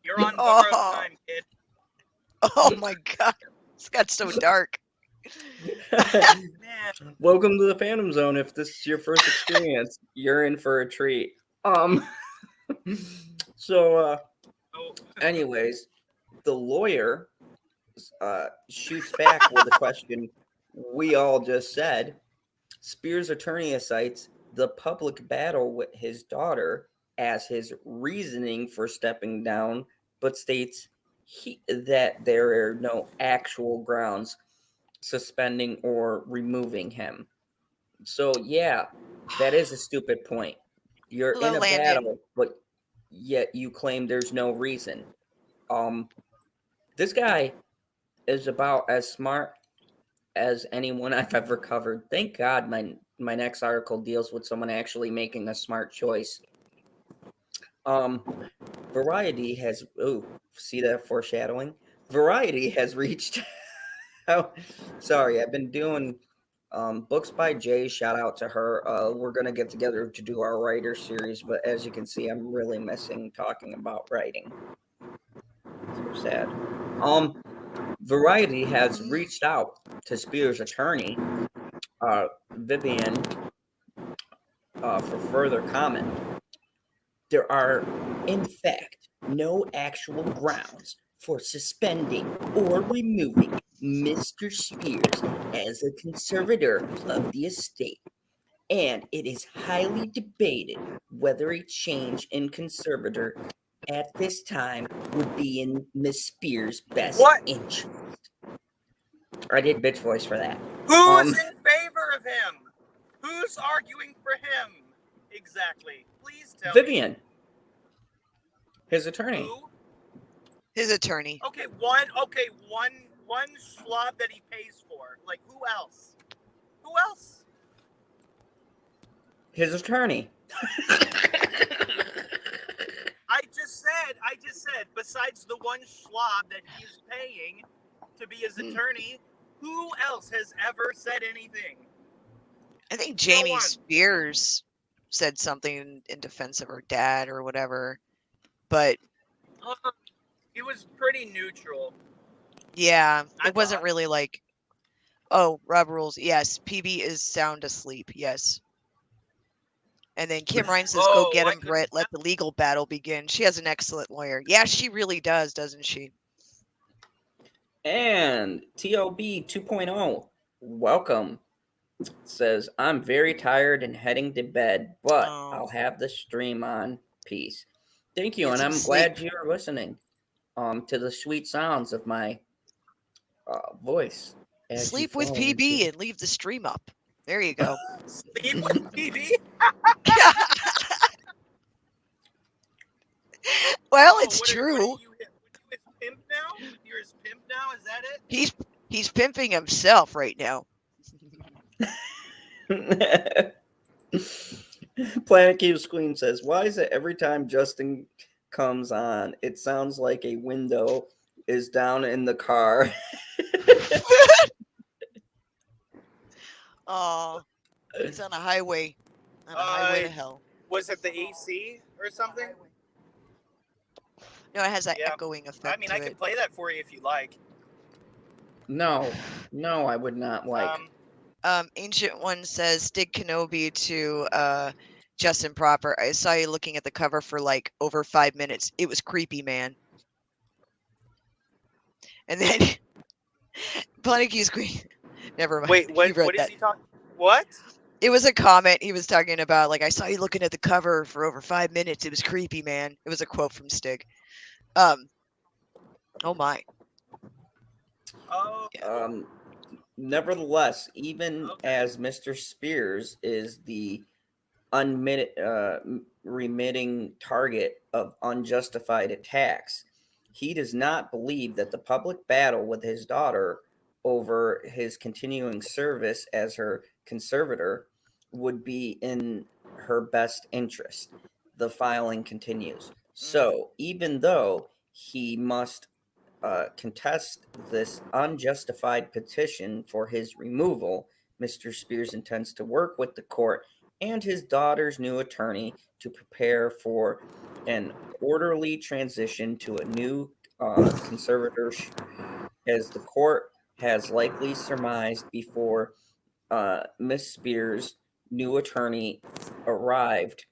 You're on borrowed time, kid. Oh my god. This got so dark. Man. Welcome to the Phantom Zone. If this is your first experience, you're in for a treat. So, Oh. anyways, the lawyer shoots back with a question we all just said. Spears' attorney cites the public battle with his daughter as his reasoning for stepping down, but states that there are no actual grounds suspending or removing him. So, yeah, that is a stupid point. You're Hello, in a Landon. battle, but yet you claim there's no reason. This guy is about as smart as anyone I've ever covered. Thank God my next article deals with someone actually making a smart choice. Variety has see that foreshadowing? Variety has reached out. Sorry, I've been doing books by Jay. Shout out to her. We're gonna get together to do our writer series, but as you can see, I'm really missing talking about writing. So sad. Variety has reached out to Spears' attorney, Vivian, for further comment. There are, in fact, no actual grounds for suspending or removing Mr. Spears as a conservator of the estate, and it is highly debated whether a change in conservator at this time would be in Miss Spears' best interest. I did bitch voice for that. Who's in favor of him? Who's arguing for him? Exactly. Please tell Vivian. me. His attorney. Who? His attorney. Okay, one schlub that he pays for. Like, who else? Who else? His attorney. I just said, besides the one slob that he's paying to be his attorney, who else has ever said anything? I think Jamie Spears said something in defense of her dad or whatever, but he was pretty neutral. Yeah, it wasn't really like, oh, Rob rules. Yes, PB is sound asleep. Yes. And then Kim Ryan says, go get him, Britt. Let the legal battle begin. She has an excellent lawyer. Yeah, she really does, doesn't she? And TOB 2.0, welcome. Says, I'm very tired and heading to bed, but I'll have the stream on. Peace. Thank you, and I'm glad you're listening to the sweet sounds of my voice. Sleep with PB and leave the stream up. There you go. Sleep with PB? Well, it's true. Are you his pimp now? You're his pimp now? Is that it? He's pimping himself right now. Planet Keeps Queen says, why is it every time Justin comes on, it sounds like a window is down in the car? Oh, he's on a highway. On a highway to hell. Was it the AC or something? No, it has that echoing effect. I mean, I can play that for you if you like. No, I would not like. Ancient One says, Stig Kenobi to Justin Proper. I saw you looking at the cover for like over 5 minutes. It was creepy, man. And then Planet Q's Queen. Never mind. Wait, what is he talking? What? It was a comment he was talking about. Like, I saw you looking at the cover for over 5 minutes. It was creepy, man. It was a quote from Stig. Oh my. Oh. Nevertheless, even as Mr. Spears is the remitting target of unjustified attacks, he does not believe that the public battle with his daughter over his continuing service as her conservator would be in her best interest. The filing continues. So, even though he must contest this unjustified petition for his removal, Mr. Spears intends to work with the court and his daughter's new attorney to prepare for an orderly transition to a new conservatorship, as the court has likely surmised before Miss Spears' new attorney arrived.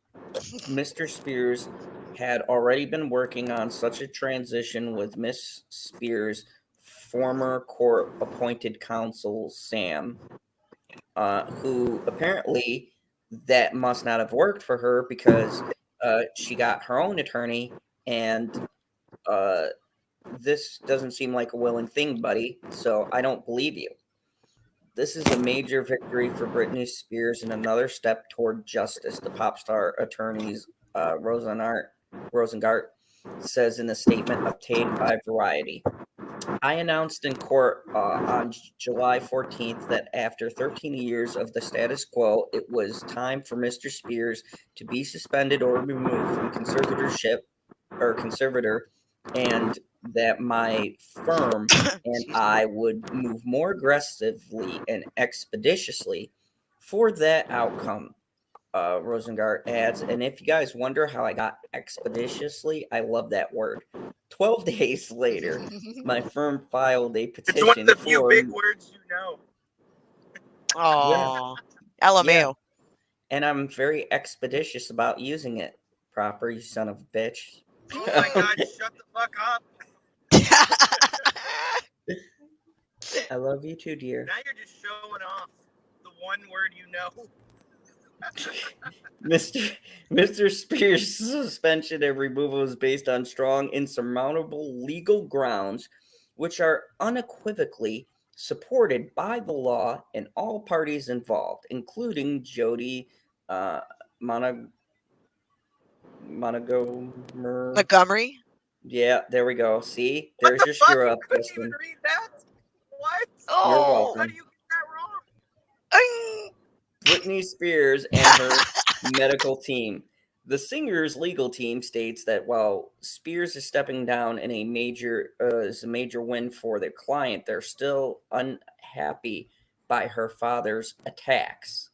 Mr. Spears had already been working on such a transition with Miss Spears' former court appointed counsel, Sam, who apparently that must not have worked for her because she got her own attorney, and this doesn't seem like a willing thing, buddy, so I don't believe you. This is a major victory for Britney Spears and another step toward justice, the pop star attorney's Rosengart says in a statement obtained by Variety. I announced in court on July 14th that after 13 years of the status quo, it was time for Mr. Spears to be suspended or removed from conservatorship or conservator, and that my firm and I would move more aggressively and expeditiously for that outcome. Rosengart adds, and if you guys wonder how I got expeditiously, I love that word. 12 days later, my firm filed a petition. It's one of the few big words you know. Oh, LMAO. Yeah. And I'm very expeditious about using it proper, you son of a bitch. Oh my god, shut the fuck up. I love you too, dear. Now you're just showing off the one word you know. Mr. Spears' suspension and removal is based on strong, insurmountable legal grounds, which are unequivocally supported by the law and all parties involved, including Jody Montgomery? Yeah, there we go. See? There's your screw up. You couldn't even read that? What? You're welcome. How do you get that wrong? Britney Spears and her medical team. The singer's legal team states that while Spears is stepping down in a major win for their client, they're still unhappy by her father's attacks.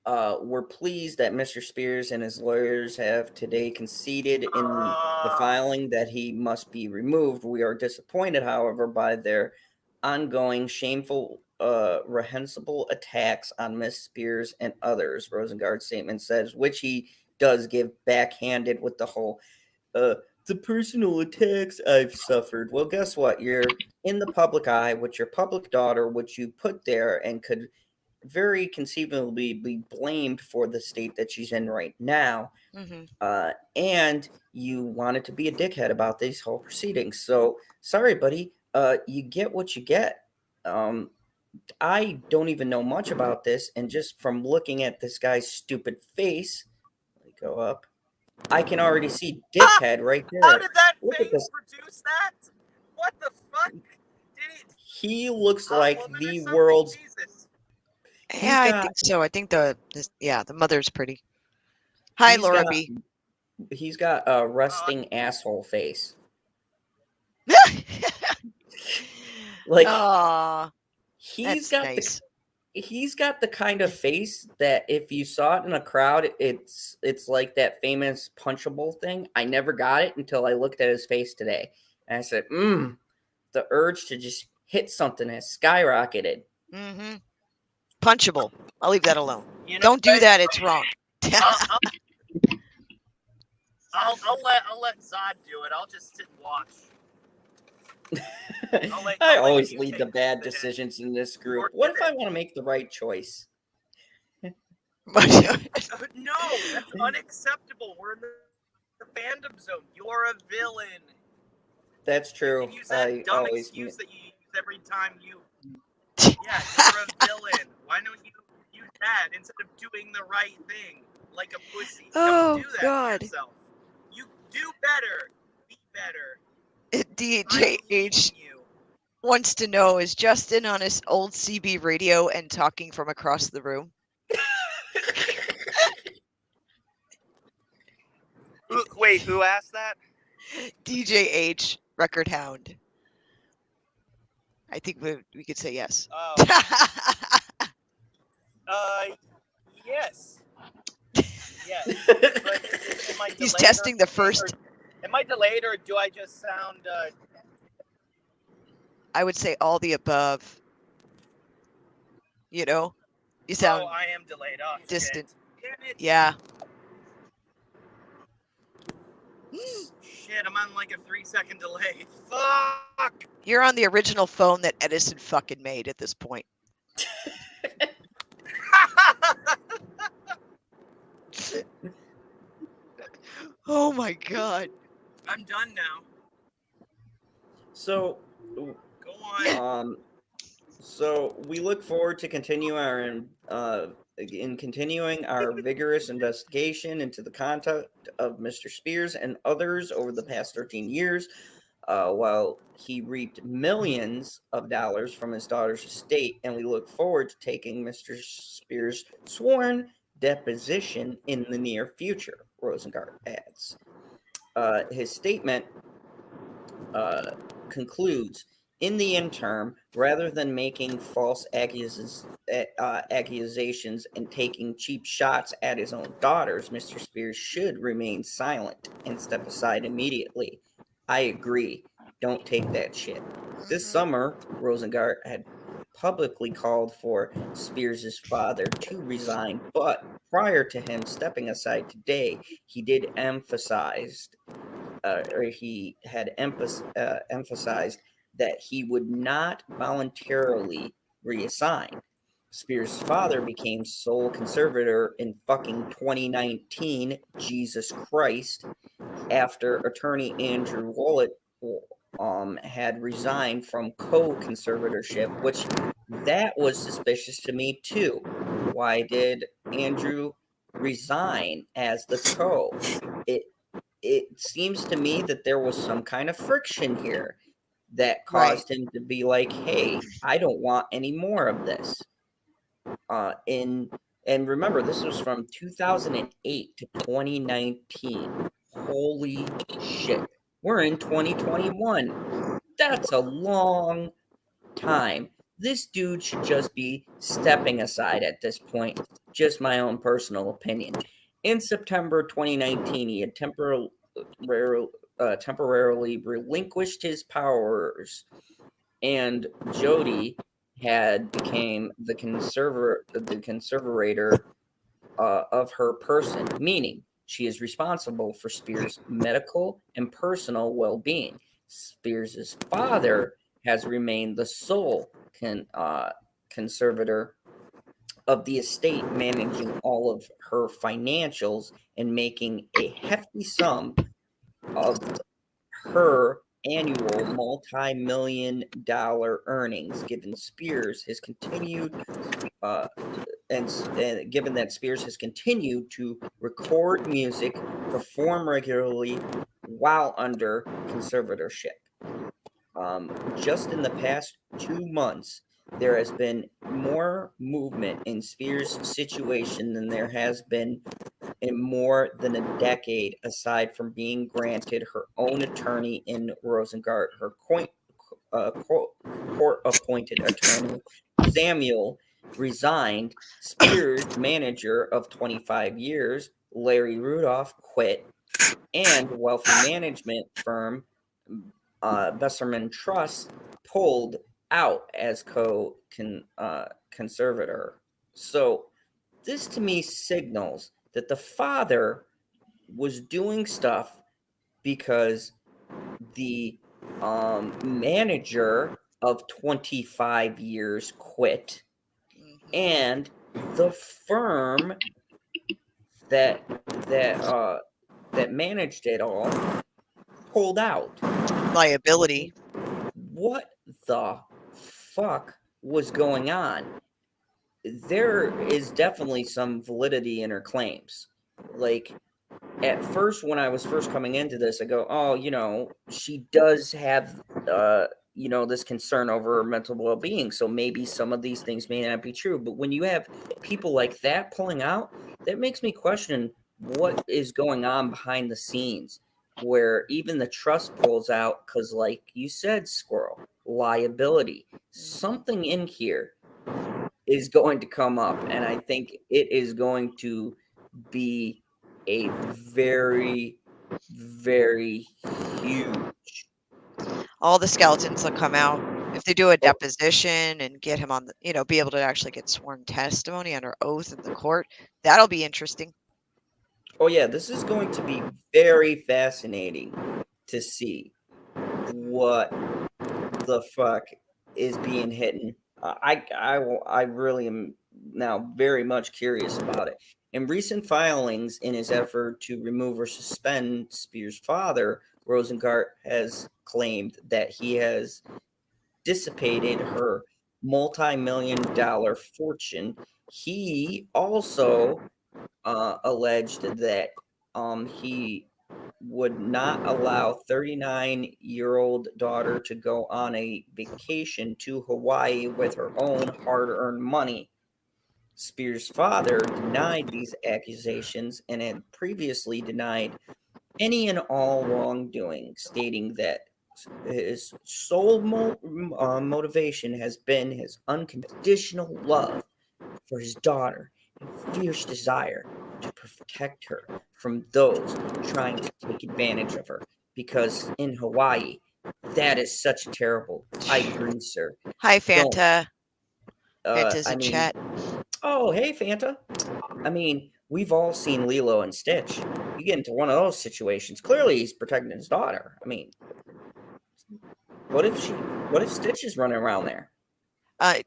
We're pleased that Mr. Spears and his lawyers have today conceded in the filing that he must be removed. We are disappointed, however, by their ongoing shameful reprehensible attacks on Miss Spears and others, Rosengart's statement says, which he does give backhanded with the whole the personal attacks I've suffered. Well, guess what? You're in the public eye with your public daughter, which you put there and could very conceivably be blamed for the state that she's in right now. Mm-hmm. And you wanted to be a dickhead about these whole proceedings. So sorry, buddy. You get what you get. I don't even know much about this, and just from looking at this guy's stupid face, let me go up, I can already see dickhead right there. How did that Look at face this. produce that? What the fuck? Did it? He looks like well, then the there's something, world's. Jesus. Yeah, I think so. I think the mother's pretty. Hi, Laura B. He's got a resting asshole face. Like, he's got nice. He's got the kind of face that if you saw it in a crowd, it's like that famous punchable thing. I never got it until I looked at his face today, and I said, the urge to just hit something has skyrocketed. Mm-hmm. Punchable. I'll leave that alone. You know, don't do that. It's wrong. I'll let Zod do it. I'll just sit and watch. I always lead the bad decisions in this group. What if I want to make the right choice? No, that's unacceptable. We're in the fandom zone. You're a villain. That's true. You use that dumb always excuse that you use every time you. Yeah, you're a villain. Why don't you use that instead of doing the right thing like a pussy? Oh, don't do that God. to yourself. You do better. Be better. DJH wants to know, is Justin on his old CB radio and talking from across the room? Wait, who asked that? DJH, Record Hound. I think we could say yes. Oh. Yes. Yes. But am I delayed? He's testing the first. Am I delayed, or do I just sound? I would say all the above. You know, you sound I am delayed. Oh, distant. Shit. Damn it. Yeah. Shit, I'm on like a 3-second delay. Fuck. You're on the original phone that Edison fucking made at this point. Oh my god. I'm done now. So, Go on. So we look forward to continuing our vigorous investigation into the conduct of Mr. Spears and others over the past 13 years, while he reaped millions of dollars from his daughter's estate, and we look forward to taking Mr. Spears' sworn deposition in the near future, Rosengart adds. His statement concludes, in the interim, rather than making false accusations and taking cheap shots at his own daughters, Mr. Spears should remain silent and step aside immediately. I agree. Don't take that shit. This summer, Rosengart had publicly called for Spears' father to resign, but prior to him stepping aside today, he did emphasize emphasized that he would not voluntarily reassign. Spears' father became sole conservator in fucking 2019, Jesus Christ, after attorney Andrew Wallet had resigned from co-conservatorship, which that was suspicious to me too. Why did Andrew resign as the co? It seems to me that there was some kind of friction here that caused him to be like, hey, I don't want any more of this. And remember, this was from 2008 to 2019. Holy shit. We're in 2021. That's a long time. This dude should just be stepping aside at this point. Just my own personal opinion. In September 2019, he had temporarily relinquished his powers, and Jody had became the conservator of her person, meaning she is responsible for Spears' medical and personal well-being. Spears' father has remained the sole conservator of the estate, managing all of her financials and making a hefty sum of her annual multi-million-dollar earnings, given Spears has continued and given that Spears has continued to record music, perform regularly while under conservatorship. Just in the past 2 months, there has been more movement in Spears' situation than there has been in more than a decade, aside from being granted her own attorney in Rosengart. Her court-appointed attorney, Samuel, resigned. Spears' manager of 25 years, Larry Rudolph, quit. And wealthy management firm Besserman Trust pulled out as conservator. So this to me signals that the father was doing stuff because the manager of 25 years quit, and the firm that managed it all pulled out. Liability. What the fuck was going on? There is definitely some validity in her claims. Like, at first, when I was first coming into this, I go, oh, she does have, this concern over her mental well-being, so maybe some of these things may not be true. But when you have people like that pulling out, that makes me question what is going on behind the scenes, where even the trust pulls out because, like you said, Squirrel, liability. Something in here is going to come up, and I think it is going to be a very, very huge. All the skeletons will come out. If they do a deposition and get him on the, be able to actually get sworn testimony under oath in the court, that'll be interesting. Oh yeah, this is going to be very fascinating to see what the fuck is being hidden. I really am now very much curious about it. In recent filings, in his effort to remove or suspend Spears' father, Rosengart has claimed that he has dissipated her multi-million-dollar fortune. He also alleged that he would not allow 39-year-old daughter to go on a vacation to Hawaii with her own hard-earned money. Spears' father denied these accusations and had previously denied any and all wrongdoing, stating that his sole motivation has been his unconditional love for his daughter and fierce desire to protect her from those trying to take advantage of her. Because in Hawaii, that is such terrible. I agree, sir. Hi, Fanta. Fanta's I in mean, chat. oh, hey, Fanta. I mean, we've all seen Lilo and Stitch. You get into one of those situations. Clearly, he's protecting his daughter. I mean, what if Stitch is running around there?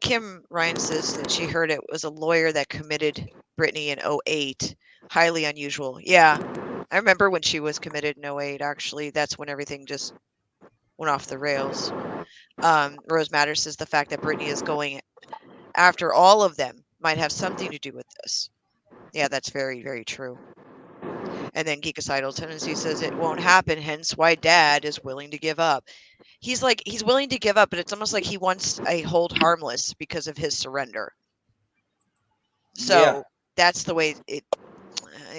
Kim Ryan says that she heard it was a lawyer that committed Britney in 2008. Highly unusual. Yeah, I remember when she was committed in 2008. Actually, that's when everything just went off the rails. Rose Matter says the fact that Britney is going after all of them might have something to do with this. Yeah, that's very, very true. And then Geekicidal Tendency says it won't happen, hence why Dad is willing to give up. He's willing to give up, but it's almost like he wants a hold harmless because of his surrender. So Yeah. that's the way it.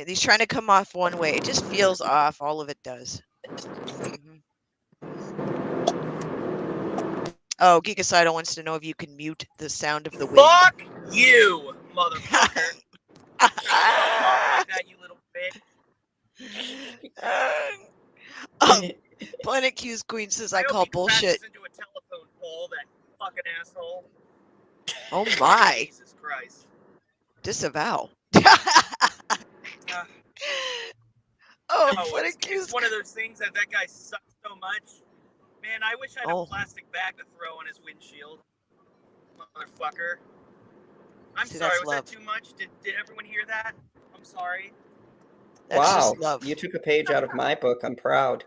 He's trying to come off one way. It just feels off. All of it does. Mm-hmm. Oh, Geekicidal wants to know if you can mute the sound of the wind. Fuck you, motherfucker. That you little bitch. Planet Q's Queen says I hope call he bullshit. crashes into a telephone pole, that fucking asshole. Oh my. Jesus Christ. Disavow. No, Planet Q's. it's one of those things that guy sucks so much. Man, I wish I had a plastic bag to throw on his windshield. Motherfucker. I'm sorry, was that too much? Did everyone hear that? I'm sorry. That's wow, just love. You took a page out of my book. I'm proud.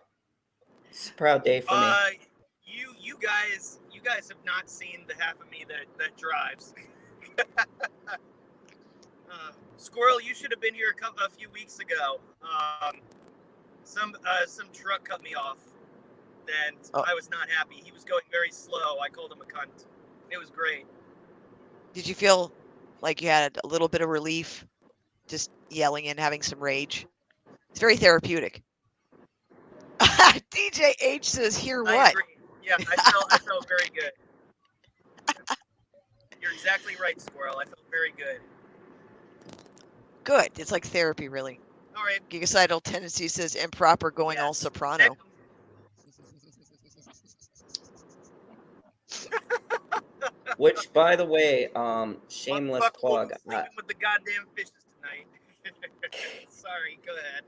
It's a proud day for me. You guys have not seen the half of me that drives. Squirrel, you should have been here a few weeks ago. Some truck cut me off, and I was not happy. He was going very slow. I called him a cunt. It was great. Did you feel like you had a little bit of relief, just yelling and having some rage? It's very therapeutic. DJ H says, "Hear what?" I agree. Yeah, I felt very good. You're exactly right, Squirrel. I felt very good. Good. It's like therapy, really. All right. Gigacidal Tendency says, improper going all soprano. Which, by the way, shameless plug. Sleeping with the goddamn fishes tonight. Sorry, go ahead.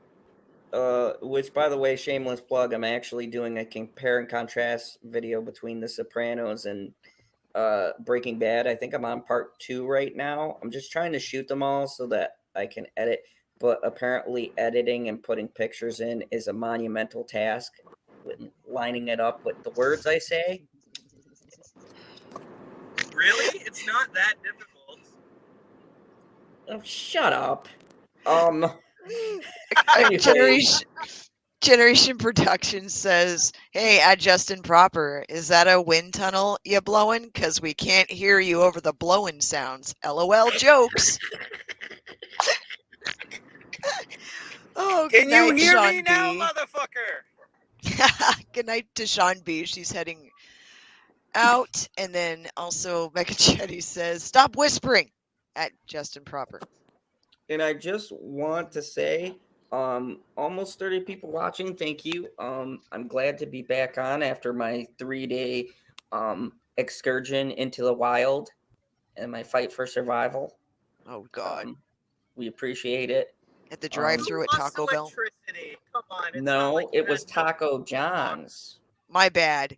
Which, by the way, shameless plug. I'm actually doing a compare and contrast video between The Sopranos and Breaking Bad. I think I'm on part 2 right now. I'm just trying to shoot them all so that I can edit. But apparently, editing and putting pictures in is a monumental task. Lining it up with the words I say. Really? It's not that difficult. Oh, shut up. Generation Production says, "Hey, add Justin Proper. Is that a wind tunnel you blowing? Cause we can't hear you over the blowing sounds. LOL jokes." Oh, can you hear Sean me now, B. motherfucker? Good night to Sean B. She's heading out. And then also Mecha Chetty says, stop whispering at Justin Proper. And I just want to say, almost 30 people watching. Thank you. I'm glad to be back on after my 3-day excursion into the wild and my fight for survival. Oh, God. We appreciate it. At the drive-thru at Taco Bell. Electricity. Come on. It's not No, like you it was had no- Taco John's. My bad.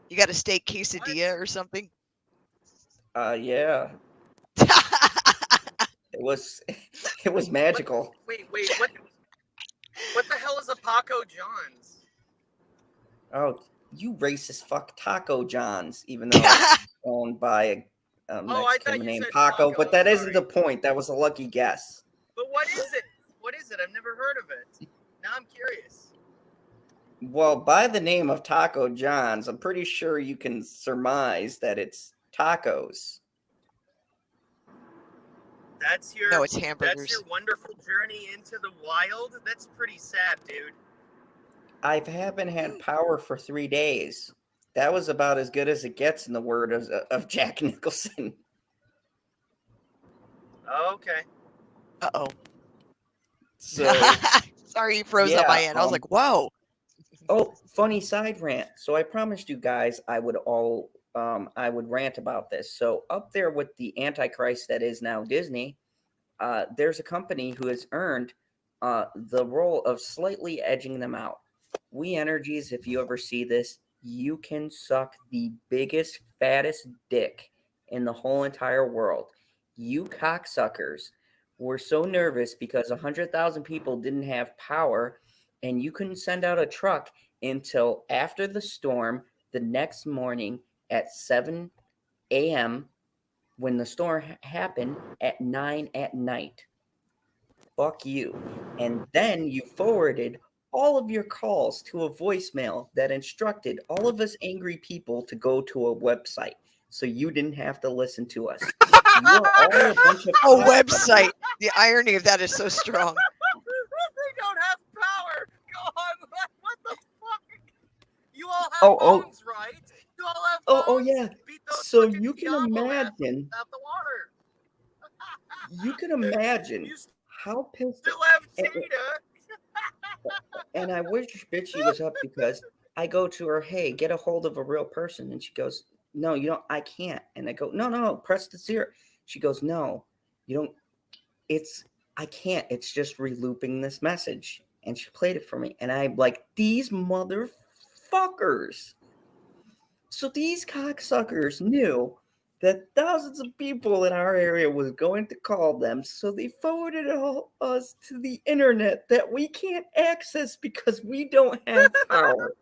You got a steak quesadilla or something? Yeah, it was magical. Wait. What the hell is a Paco John's? Oh, you racist fuck, Taco John's, even though it's owned by a I Mexican thought you named said Paco, Taco, but that I'm isn't the point. That was a lucky guess. But what is it? What is it? I've never heard of it. Now I'm curious. Well, by the name of Taco John's, I'm pretty sure you can surmise that it's tacos. That's your No, it's hamburgers. That's your wonderful journey into the wild. That's pretty sad, dude. I haven't had power for 3 days. That was about as good as it gets in the word of Jack Nicholson. Okay. Uh-oh. So, Sorry, you froze on my end. I was like, whoa. oh, funny side rant. So I promised you guys I would rant about this. So up there with the Antichrist that is now Disney, there's a company who has earned the role of slightly edging them out. We Energies, if you ever see this, you can suck the biggest, fattest dick in the whole entire world. You cocksuckers were so nervous because 100,000 people didn't have power, and you couldn't send out a truck until after the storm the next morning at 7 a.m. when the storm happened at 9 at night. Fuck you. And then you forwarded all of your calls to a voicemail that instructed all of us angry people to go to a website so you didn't have to listen to us. You are all a bunch of Oh, website. The irony of that is so strong. They don't have power. God, what the fuck? You all have phones, right? You all have phones. Oh yeah. Beat those So fucking you can Diablo imagine. out the water. You can imagine You how pissed. still have Tina. And I wish Bitchy was up because I go to her, hey, get a hold of a real person. And she goes, no, you don't, I can't. And I go, no, press the 0. She goes, no, you don't, I can't. It's just relooping this message. And she played it for me. And I'm like, these motherfuckers. So these cocksuckers knew that thousands of people in our area was going to call them, so they forwarded us to the internet that we can't access because we don't have power.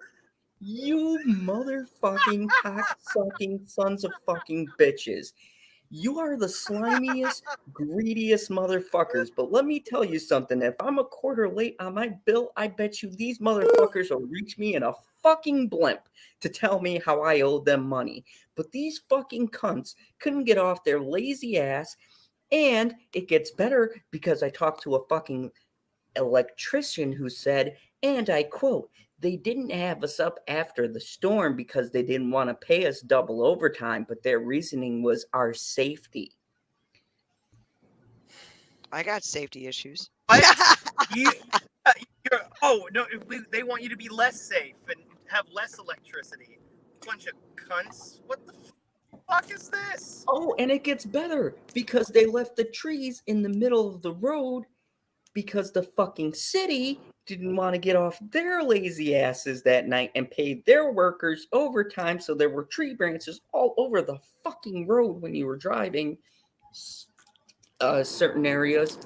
You motherfucking cocksucking sons of fucking bitches. You are the slimiest, greediest motherfuckers. But let me tell you something. If I'm a quarter late on my bill, I bet you these motherfuckers will reach me in a fucking blimp to tell me how I owe them money. But these fucking cunts couldn't get off their lazy ass. And it gets better because I talked to a fucking electrician who said, and I quote, they didn't have us up after the storm because they didn't want to pay us double overtime, but their reasoning was our safety. I got safety issues. They want you to be less safe and have less electricity. Bunch of cunts. What the fuck is this? Oh, and it gets better because they left the trees in the middle of the road because the fucking city didn't want to get off their lazy asses that night and pay their workers overtime, so there were tree branches all over the fucking road when you were driving certain areas.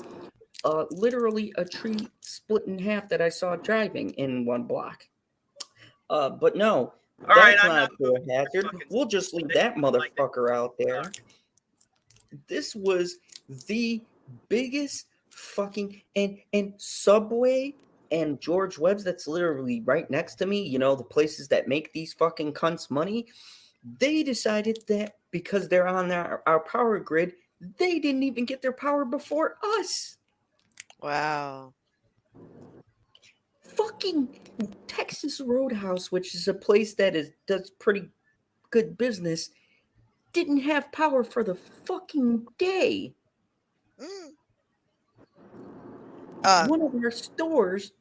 Literally a tree split in half that I saw driving in one block. But no, that's not a hazard. We'll just leave that motherfucker out there. This was the biggest fucking and Subway and George Webb's, that's literally right next to me, you know, the places that make these fucking cunts money, they decided that because they're on our power grid, they didn't even get their power before us. Wow. Fucking Texas Roadhouse, which is a place that does pretty good business didn't have power for the fucking day. One of our stores,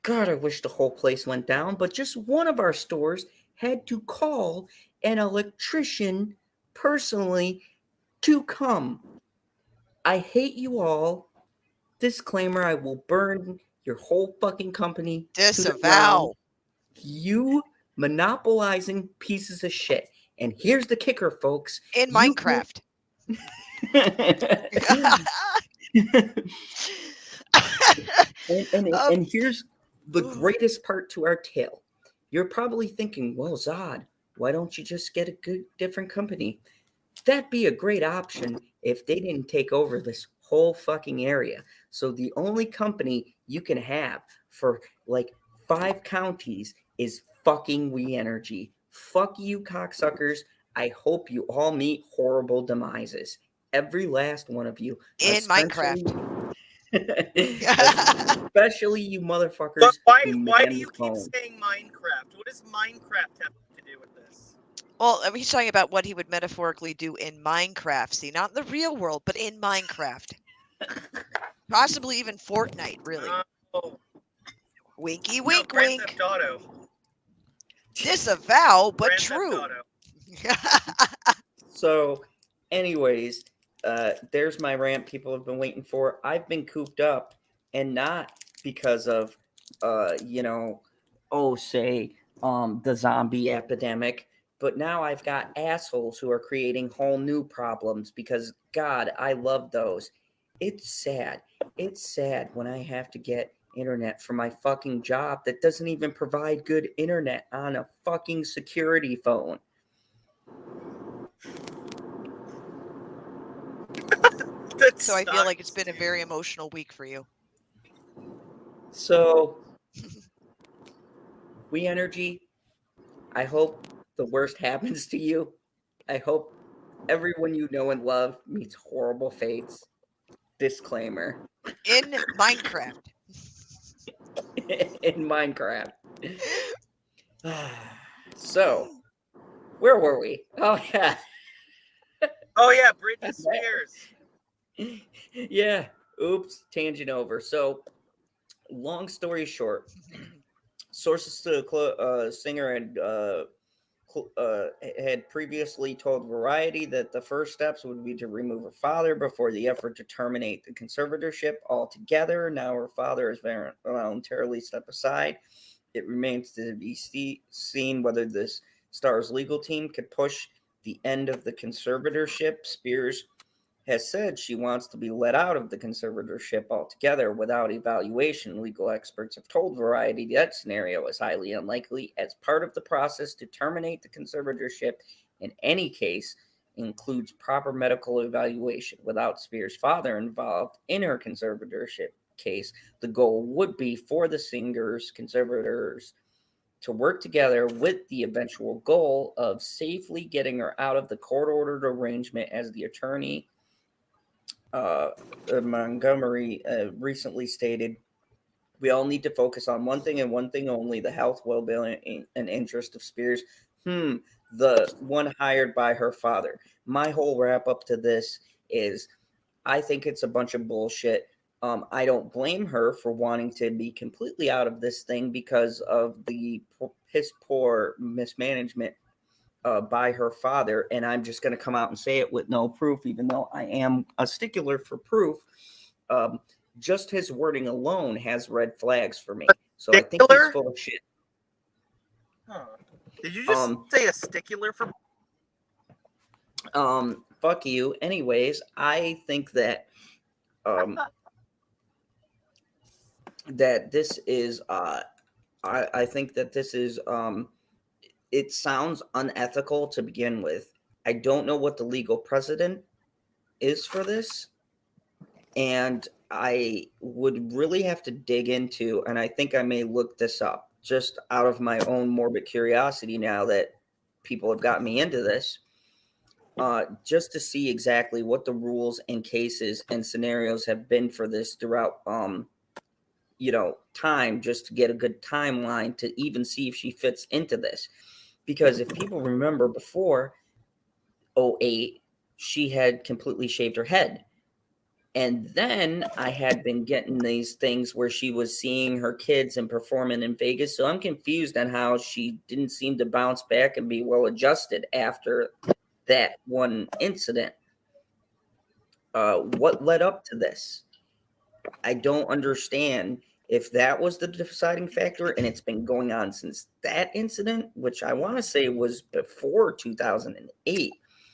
God, I wish the whole place went down, but just one of our stores had to call an electrician personally to come. I hate you all. Disclaimer, I will burn your whole fucking company to the ground. Disavow. You monopolizing pieces of shit. And here's the kicker, folks. In Minecraft. And here's the greatest part to our tale. You're probably thinking, well, Zod, why don't you just get a good different company? That'd be a great option if they didn't take over this whole fucking area. So the only company you can have for like 5 counties is fucking We Energy. Fuck you, cocksuckers. I hope you all meet horrible demises. Every last one of you. In Minecraft. Especially you motherfuckers. But why do you keep saying Minecraft? What does Minecraft have to do with this? Well, he's talking about what he would metaphorically do in Minecraft. See, not in the real world, but in Minecraft. Possibly even Fortnite, really. Winky wink Grand wink. Theft Auto. Disavow, but Grand true. So, anyways, there's my rant people have been waiting for. I've been cooped up, and not because of, the zombie epidemic, but now I've got assholes who are creating whole new problems because, God, I love those. It's sad. It's sad when I have to get internet for my fucking job that doesn't even provide good internet on a fucking security phone. So I feel like it's been a very emotional week for you. So, We Energy, I hope the worst happens to you. I hope everyone you know and love meets horrible fates. Disclaimer. In Minecraft. In Minecraft. So, where were we? Oh, yeah. Oh, yeah, Britney Spears. Yeah. Oops. Tangent over. So, long story short, sources to the singer had previously told Variety that the first steps would be to remove her father before the effort to terminate the conservatorship altogether. Now her father has voluntarily stepped aside. It remains to be seen whether this star's legal team could push the end of the conservatorship. Spears has said she wants to be let out of the conservatorship altogether without evaluation. Legal experts have told Variety that scenario is highly unlikely, as part of the process to terminate the conservatorship in any case includes proper medical evaluation. Without Spears' father involved in her conservatorship case, the goal would be for the singer's conservators to work together with the eventual goal of safely getting her out of the court-ordered arrangement. As the attorney Montgomery recently stated, we all need to focus on one thing and one thing only: the health, well-being, and interest of Spears, the one hired by her father. My whole wrap-up to this is I think it's a bunch of bullshit. I don't blame her for wanting to be completely out of this thing because of the piss poor mismanagement by her father, and I'm just going to come out and say it with no proof, even though I am a stickler for proof. Just his wording alone has red flags for me. So I think he's full of shit. Huh. Did you just say a stickler for? Fuck you. Anyways, I think that that this is I think that this is it sounds unethical to begin with. I don't know what the legal precedent is for this, and I would really have to dig into, and I think I may look this up just out of my own morbid curiosity now that people have got me into this, just to see exactly what the rules and cases and scenarios have been for this throughout time, just to get a good timeline to even see if she fits into this. Because if people remember before 2008, she had completely shaved her head. And then I had been getting these things where she was seeing her kids and performing in Vegas. So I'm confused on how she didn't seem to bounce back and be well adjusted after that one incident. What led up to this? I don't understand if that was the deciding factor, and it's been going on since that incident, which I want to say was before 2008.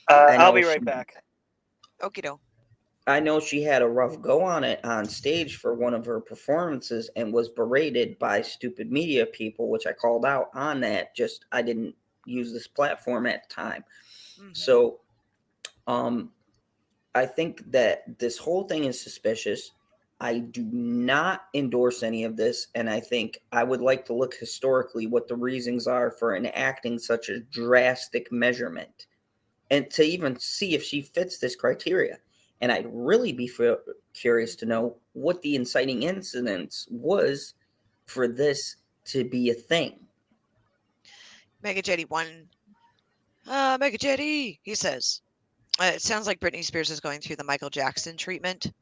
I'll be right back. Okie doke. I know she had a rough go on it on stage for one of her performances and was berated by stupid media people, which I called out on that. Just I didn't use this platform at the time. Mhm. So I think that this whole thing is suspicious. I do not endorse any of this, and I think I would like to look historically what the reasons are for enacting such a drastic measurement and to even see if she fits this criteria. And I'd really be curious to know what the inciting incidents was for this to be a thing. Mega Jetty 1. Mega Jetty, he says. It sounds like Britney Spears is going through the Michael Jackson treatment.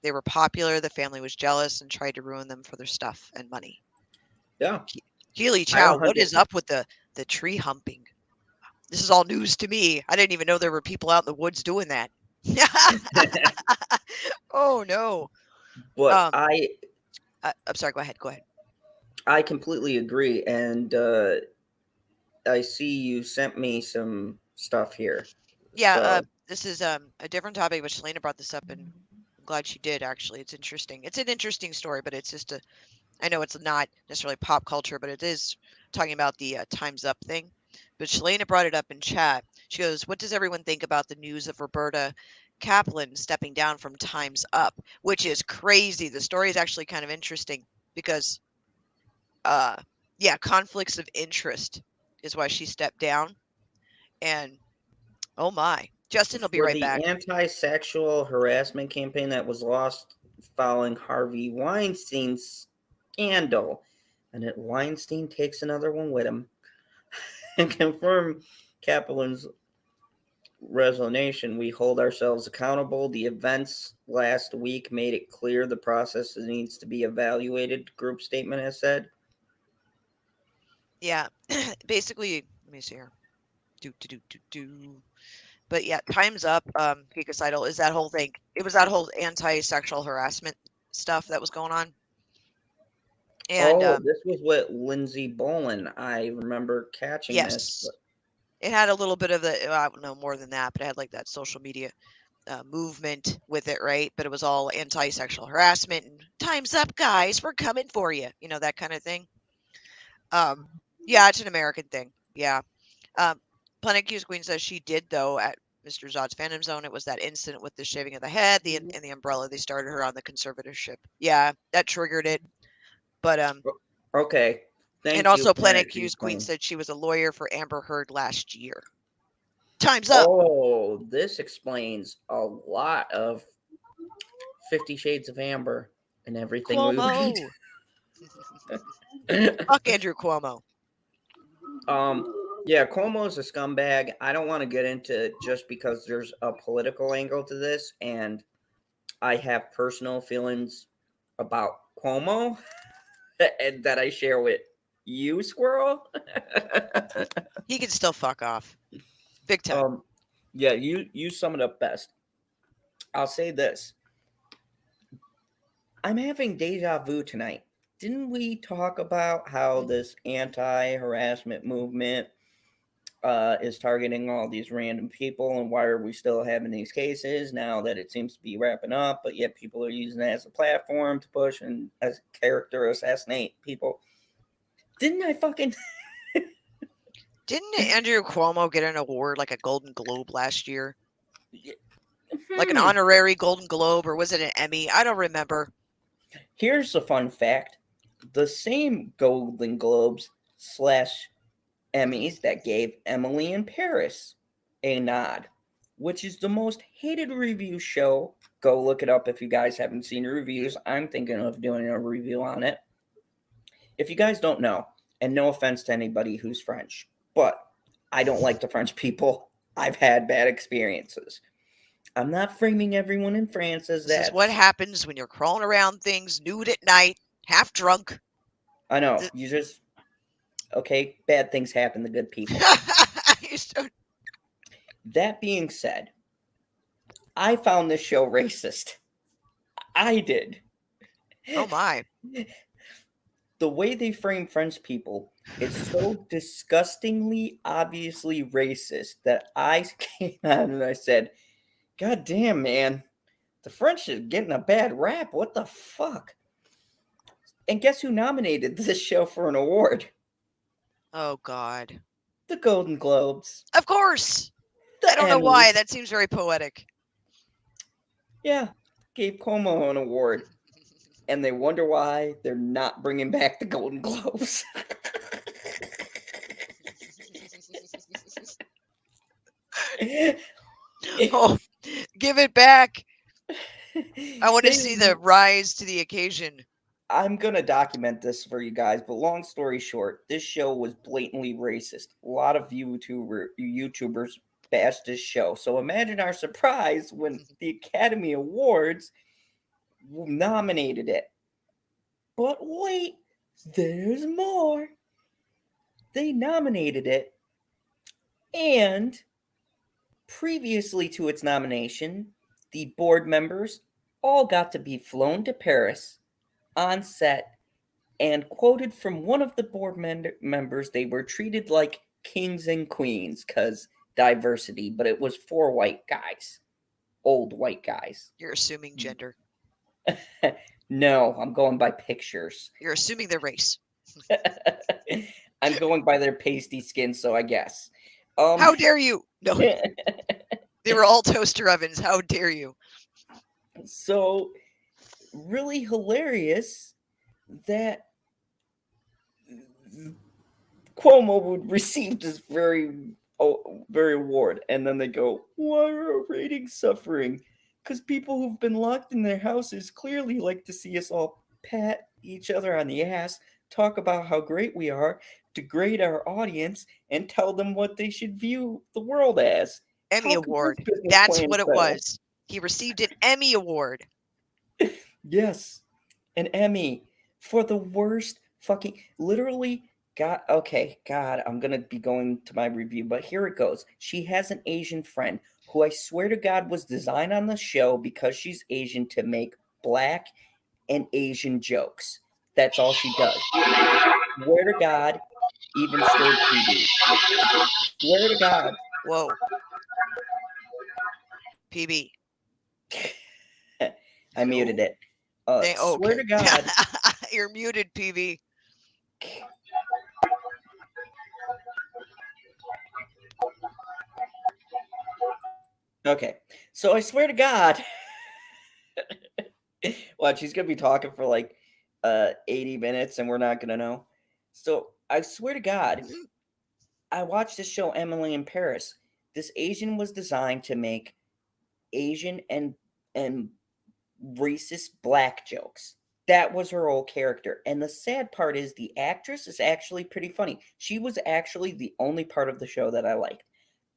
They were popular, the family was jealous, and tried to ruin them for their stuff and money. Yeah. Healy I Chow, don't what think- is up with the tree humping? This is all news to me. I didn't even know there were people out in the woods doing that. Oh, no. But I'm sorry, go ahead. I completely agree. And I see you sent me some stuff here. Yeah, So, this is a different topic, but Shalena brought this up, and I'm glad she did, actually. It's interesting. It's an interesting story, but it's just I know it's not necessarily pop culture, but it is talking about the Time's Up thing. But Shalena brought it up in chat. She goes, what does everyone think about the news of Roberta Kaplan stepping down from Time's Up? Which is crazy. The story is actually kind of interesting because, conflicts of interest is why she stepped down. And, oh my. Justin will be for right the back. anti-sexual harassment campaign that was lost following Harvey Weinstein's scandal, and that Weinstein takes another one with him, and confirm Kaplan's resignation. We hold ourselves accountable. The events last week made it clear the process needs to be evaluated, group statement has said. Yeah, basically, let me see here. But yeah, Time's Up, Geekicidal, is that whole thing. It was that whole anti-sexual harassment stuff that was going on. And This was with Lindsay Bolin. I remember catching yes, this. it had a little bit of the, I don't know more than that, but it had like that social media movement with it, right? But it was all anti-sexual harassment and Time's Up, guys, we're coming for you, that kind of thing. Yeah, it's an American thing. Yeah. Planet Q's Queen says she did, though, at Mr. Zod's Phantom Zone. It was that incident with the shaving of the head, and the umbrella. They started her on the conservatorship. Yeah, that triggered it. But Okay. Thank and also you, Planet Q's Queen said she was a lawyer for Amber Heard last year. Time's Up. Oh, this explains a lot of 50 Shades of Amber and everything we Cuomo. read. Fuck Andrew Cuomo. Yeah, Cuomo's a scumbag. I don't want to get into it just because there's a political angle to this, and I have personal feelings about Cuomo that I share with you, Squirrel. He can still fuck off. Big time. Yeah, you sum it up best. I'll say this. I'm having deja vu tonight. Didn't we talk about how this anti-harassment movement is targeting all these random people, and why are we still having these cases now that it seems to be wrapping up, but yet people are using it as a platform to push and as character assassinate people? Didn't I fucking... Didn't Andrew Cuomo get an award, like a Golden Globe last year? Like an honorary Golden Globe, or was it an Emmy? I don't remember. Here's a fun fact. The same Golden Globes / Emmys that gave Emily in Paris a nod, which is the most hated review show. Go look it up if you guys haven't seen reviews. I'm thinking of doing a review on it. If you guys don't know, and no offense to anybody who's French, but I don't like the French people. I've had bad experiences. I'm not framing everyone in France as This that. is what happens when you're crawling around things nude at night, half drunk. I know. You just okay. Bad things happen to good people. That being said, I found this show racist. I did. Oh my. The way they frame French people is so disgustingly obviously racist that I came out and I said, God damn, man. The French is getting a bad rap. What the fuck? And guess who nominated this show for an award? Oh God. The Golden Globes. Of course. The I don't know why. Emmys. That seems very poetic. Yeah, gave Cuomo an award. And they wonder why they're not bringing back the Golden Globes. Oh, give it back. I want to see the rise to the occasion. I'm going to document this for you guys, but long story short, this show was blatantly racist. A lot of YouTubers bashed this show. So imagine our surprise when the Academy Awards nominated it. But wait, there's more. They nominated it, and previously to its nomination, the board members all got to be flown to Paris on set, and quoted from one of the board members, they were treated like kings and queens because diversity, but it was 4 white guys, old white guys. You're assuming gender. No, I'm going by pictures. You're assuming their race. I'm going by their pasty skin, so I guess. How dare you? No. They were all toaster ovens. How dare you? So, really hilarious that Cuomo would receive this very award, and then they go, why are our ratings suffering? Because people who've been locked in their houses clearly like to see us all pat each other on the ass, talk about how great we are, degrade our audience, and tell them what they should view the world as. Emmy Award. That's what it was. He received an Emmy Award. Yes, an Emmy for the worst fucking, literally, God, I'm going to be going to my review, but here it goes. She has an Asian friend who I swear to God was designed on the show because she's Asian to make black and Asian jokes. That's all she does. Swear to God, even stirred PB. Swear to God. Whoa. PB. I muted it. Swear to God. You're muted, PB. Okay, so I swear to God. Watch, she's gonna be talking for like 80 minutes and we're not gonna know. So I swear to God, I watched this show, Emily in Paris. This Asian was designed to make Asian and racist black jokes. That was her whole character. And the sad part is the actress is actually pretty funny. She was actually the only part of the show that I liked.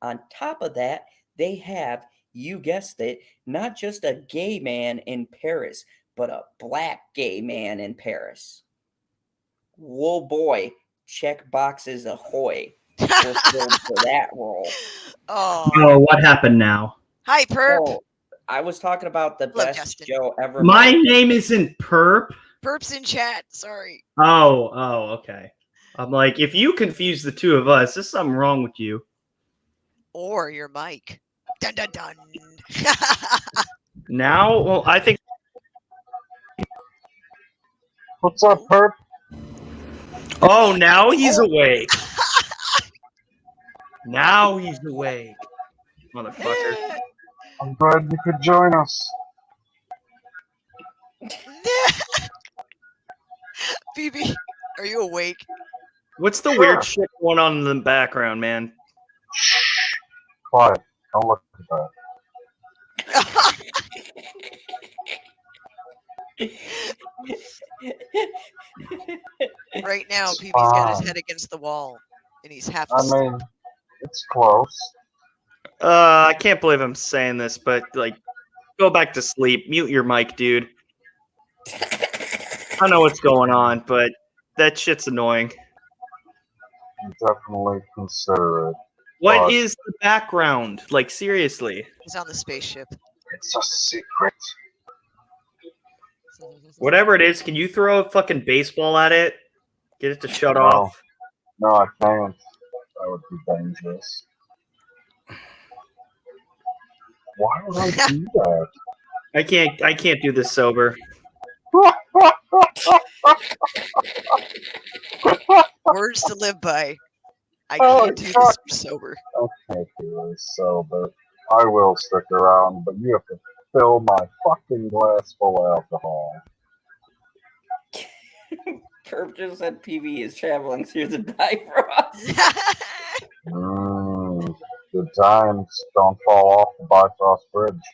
On top of that, they have, you guessed it, not just a gay man in Paris, but a black gay man in Paris. Whoa, boy. Check boxes ahoy. For that role. Oh, what happened now? Hi, Perp. Oh, I was talking about the Hello, best Justin. show ever. My made. name isn't Perp. Perp's in chat. Sorry. Oh, okay. I'm like, if you confuse the two of us, there's something wrong with you. Or your mic. Dun dun dun. Now, well, I think. What's up, Perp? Oh, now he's awake. Now he's awake, motherfucker. I'm glad you could join us. Phoebe, are you awake? What's the weird shit going on in the background, man? Shh. Quiet. Don't look at that. Right now, Phoebe's got his head against the wall, and he's half I asleep. mean, It's close. I can't believe I'm saying this, but like, go back to sleep. Mute your mic, dude. I know what's going on, but that shit's annoying. Definitely consider it. What But is the background? Like, seriously. He's on the spaceship. it's a secret. Whatever it is, can you throw a fucking baseball at it? Get it to shut No. off? No, I can't. That would be dangerous. Why would I do that? I can't do this sober. Words to live by. I Oh, can't do this fuck. sober. I can't do this sober. I will stick around, but you have to fill my fucking glass full of alcohol. Perp just said PV is traveling through the Bifrost. The dimes don't fall off the Bifrost Bridge.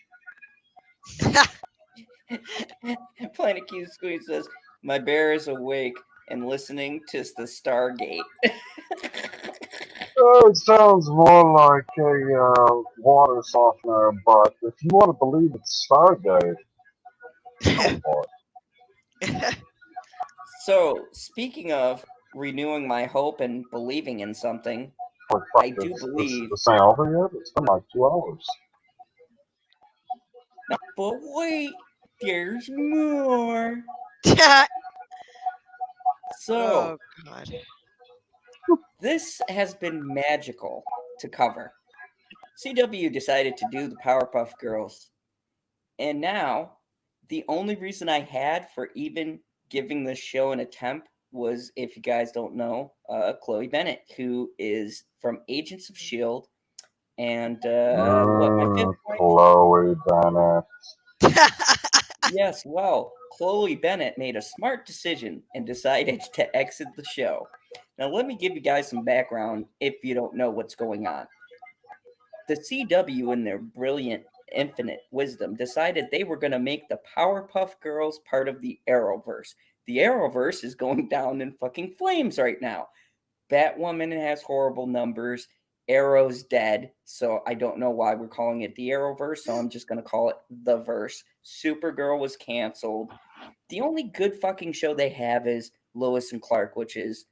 Planet Q Squeeze says, my bear is awake and listening to the Stargate. Oh, it sounds more like a water softener, but if you want to believe it's Stargate, go for it. So, speaking of renewing my hope and believing in something, Oh, fuck, I do believe. This ain't over yet? It's been like 2 hours. But wait, there's more. So, Oh God. this has been magical to cover. CW decided to do the Powerpuff Girls. And now, the only reason I had for even giving this show an attempt was, if you guys don't know, Chloe Bennet, who is from Agents of S.H.I.E.L.D. And my fifth point? Chloe Bennet. Yes, well, Chloe Bennet made a smart decision and decided to exit the show. Now, let me give you guys some background if you don't know what's going on. The CW, in their brilliant, infinite wisdom, decided they were going to make the Powerpuff Girls part of the Arrowverse. The Arrowverse is going down in fucking flames right now. Batwoman has horrible numbers. Arrow's dead, so I don't know why we're calling it the Arrowverse, so I'm just going to call it the Verse. Supergirl was canceled. The only good fucking show they have is Lois and Clark, which is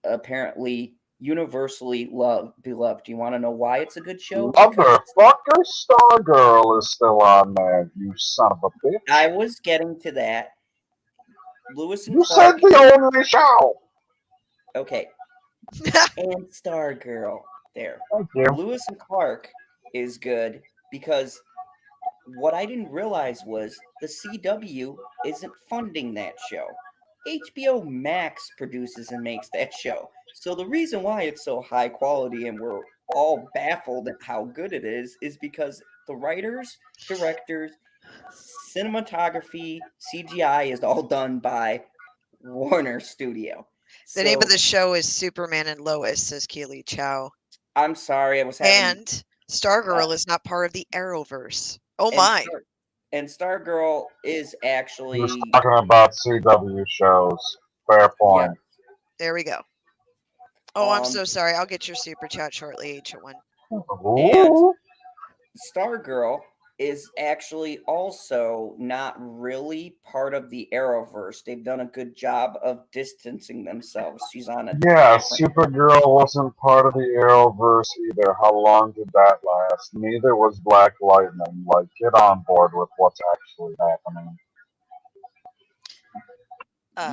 apparently universally beloved. Do you want to know why it's a good show? Motherfucker, Stargirl is still on there, you son of a bitch. I was getting to that. Lewis and You Clark. said the only show. Okay. And Stargirl. There. Thank you. Lewis and Clark is good because what I didn't realize was the CW isn't funding that show. HBO Max produces and makes that show. So the reason why it's so high quality and we're all baffled at how good it is because the writers, directors, cinematography, CGI is all done by Warner Studio. The name of the show is Superman and Lois, says Keely Chow. I'm sorry, I was having... And Stargirl is not part of the Arrowverse. Oh my. And Stargirl is actually... He was talking about CW shows. Fair point. Yeah. There we go. Oh, I'm so sorry. I'll get your super chat shortly, H1. And Stargirl is actually also not really part of the Arrowverse. They've done a good job of distancing themselves. She's on a... Yeah, Supergirl wasn't part of the Arrowverse either. How long did that last? Neither was Black Lightning. Like, get on board with what's actually happening.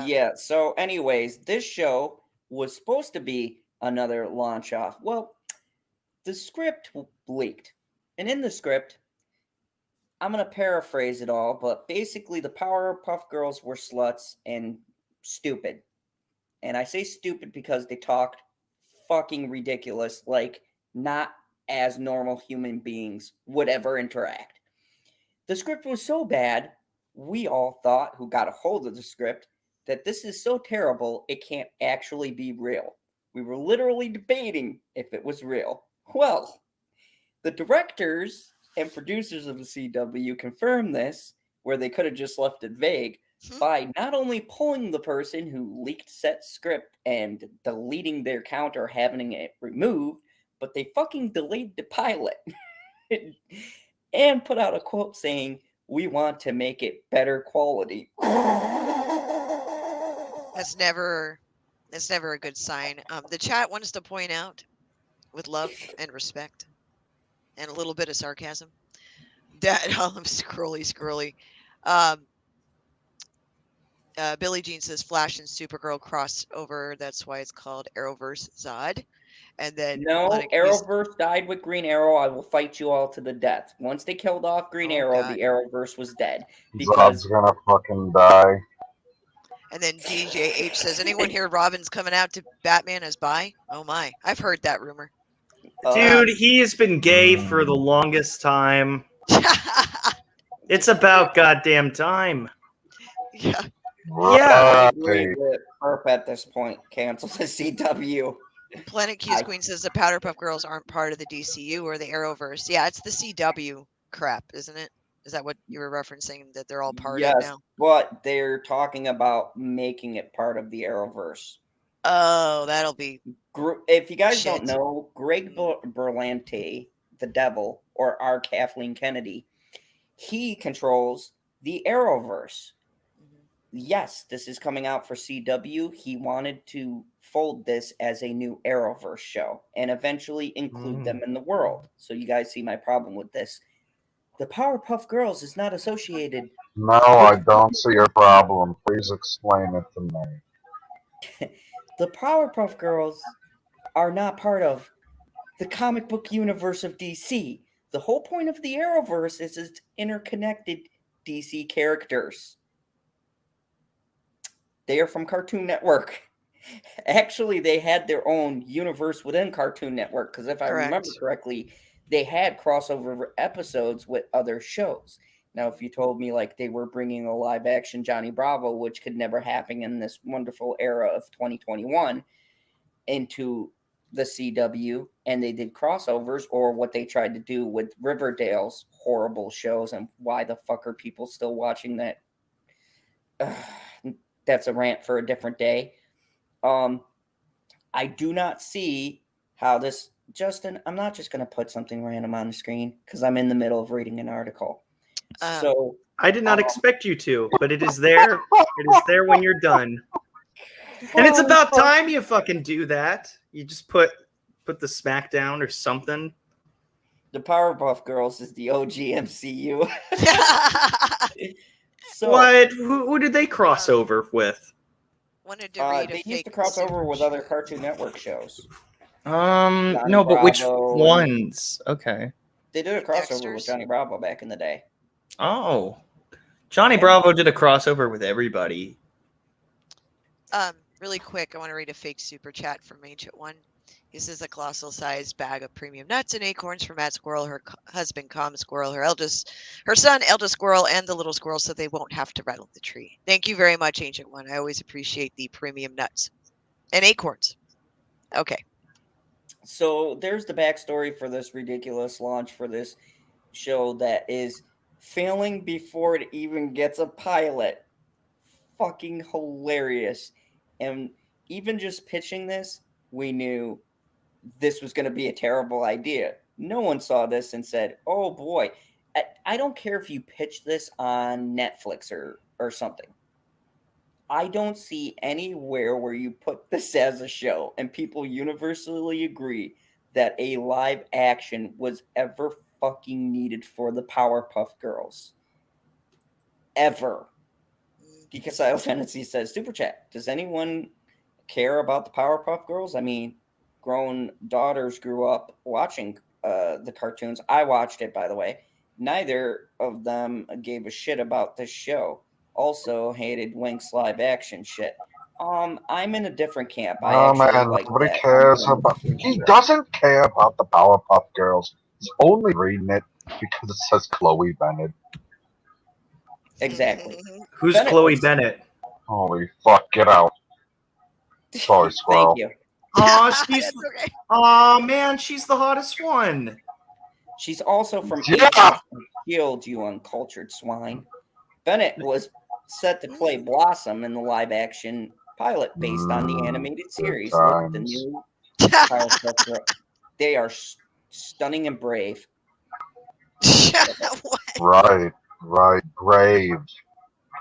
Yeah, so anyways, this show was supposed to be another launch off. Well, the script leaked. And in the script, I'm going to paraphrase it all, but basically the Powerpuff Girls were sluts and stupid. And I say stupid because they talked fucking ridiculous, like not as normal human beings would ever interact. The script was so bad, we all thought, who got a hold of the script, that this is so terrible it can't actually be real. We were literally debating if it was real. Well, the directors and producers of the CW confirmed this, where they could have just left it vague, by not only pulling the person who leaked said script and deleting their account or having it removed, but they fucking delayed the pilot and put out a quote saying, "We want to make it better quality." That's never a good sign. The chat wants to point out, with love and respect, and a little bit of sarcasm, that scrolly. Billie Jean says Flash and Supergirl crossover. That's why it's called Arrowverse Zod. And then No, Planet Arrowverse died with Green Arrow. I will fight you all to the death. Once they killed off Green Oh, Arrow, God. the Arrowverse was dead. Zod's Because gonna fucking die. And then DJH says, anyone hear Robin's coming out to Batman as bi? Oh my, I've heard that rumor. Dude, he has been gay for the longest time. It's about goddamn time. Yeah. I Right. agree that Perp at this point cancels the CW. Planet Q's Queen says the Powerpuff Girls aren't part of the DCU or the Arrowverse. Yeah, it's the CW crap, isn't it? Is that what you were referencing? That they're all part of it now? But they're talking about making it part of the Arrowverse. Oh, that'll be. If you guys Shit. don't know, Greg Berlanti, the Devil, or our Kathleen Kennedy, he controls the Arrowverse. Yes, this is coming out for CW. He wanted to fold this as a new Arrowverse show and eventually include them in the world. So you guys see my problem with this. The Powerpuff Girls is not associated. No, I don't see your problem. Please explain it to me. The Powerpuff Girls are not part of the comic book universe of DC. The whole point of the Arrowverse is it's interconnected DC characters. They are from Cartoon Network. Actually, they had their own universe within Cartoon Network, because if I remember correctly, they had crossover episodes with other shows. Now, if you told me like they were bringing a live action Johnny Bravo, which could never happen in this wonderful era of 2021, into the CW, and they did crossovers, or what they tried to do with Riverdale's horrible shows, and why the fuck are people still watching that? That's a rant for a different day. I do not see how this, Justin, I'm not just going to put something random on the screen because I'm in the middle of reading an article. So I did not expect you to, but it is there. It is there when you're done. And it's about time you fucking do that. You just put the SmackDown or something. The Powerpuff Girls is the OG MCU. So, what? Who did they cross over with? Wanted to read they used to cross over with other Cartoon Network shows. No, but which Bravo ones? Okay. They did a crossover with Dexter's. Johnny Bravo back in the day. Oh. Johnny Bravo did a crossover with everybody. Really quick, I want to read a fake super chat from Ancient One. He says a colossal sized bag of premium nuts and acorns for Matt Squirrel, her husband Com Squirrel, her son Eldest Squirrel, and the little squirrel, so they won't have to rattle the tree. Thank you very much, Ancient One. I always appreciate the premium nuts and acorns. Okay. So there's the backstory for this ridiculous launch for this show that is failing before it even gets a pilot. Fucking hilarious. And even just pitching this, we knew this was going to be a terrible idea. No one saw this and said, oh boy. I don't care if you pitch this on Netflix or something. I don't see anywhere where you put this as a show and people universally agree that a live action was ever fucking needed for the Powerpuff Girls. Ever. Because Kyle Fantasy says, Super Chat, does anyone care about the Powerpuff Girls? I mean, grown daughters grew up watching the cartoons. I watched it, by the way. Neither of them gave a shit about this show. Also hated Wink's live action shit. I'm in a different camp. Oh man, nobody cares about. He doesn't care about the Powerpuff Girls. He's only reading it because it says Chloe Bennet. Exactly. Who's Chloe Bennet? Holy fuck! Get out. Sorry, Squirrel. Thank you. Oh, she's. Okay. Oh man, she's the hottest one. She's also from Shield, you uncultured swine. Bennet was set to play Blossom in the live-action pilot based on the animated series. Look at the new Powerpuff Girls. They are stunning and brave. What? Right. Brave.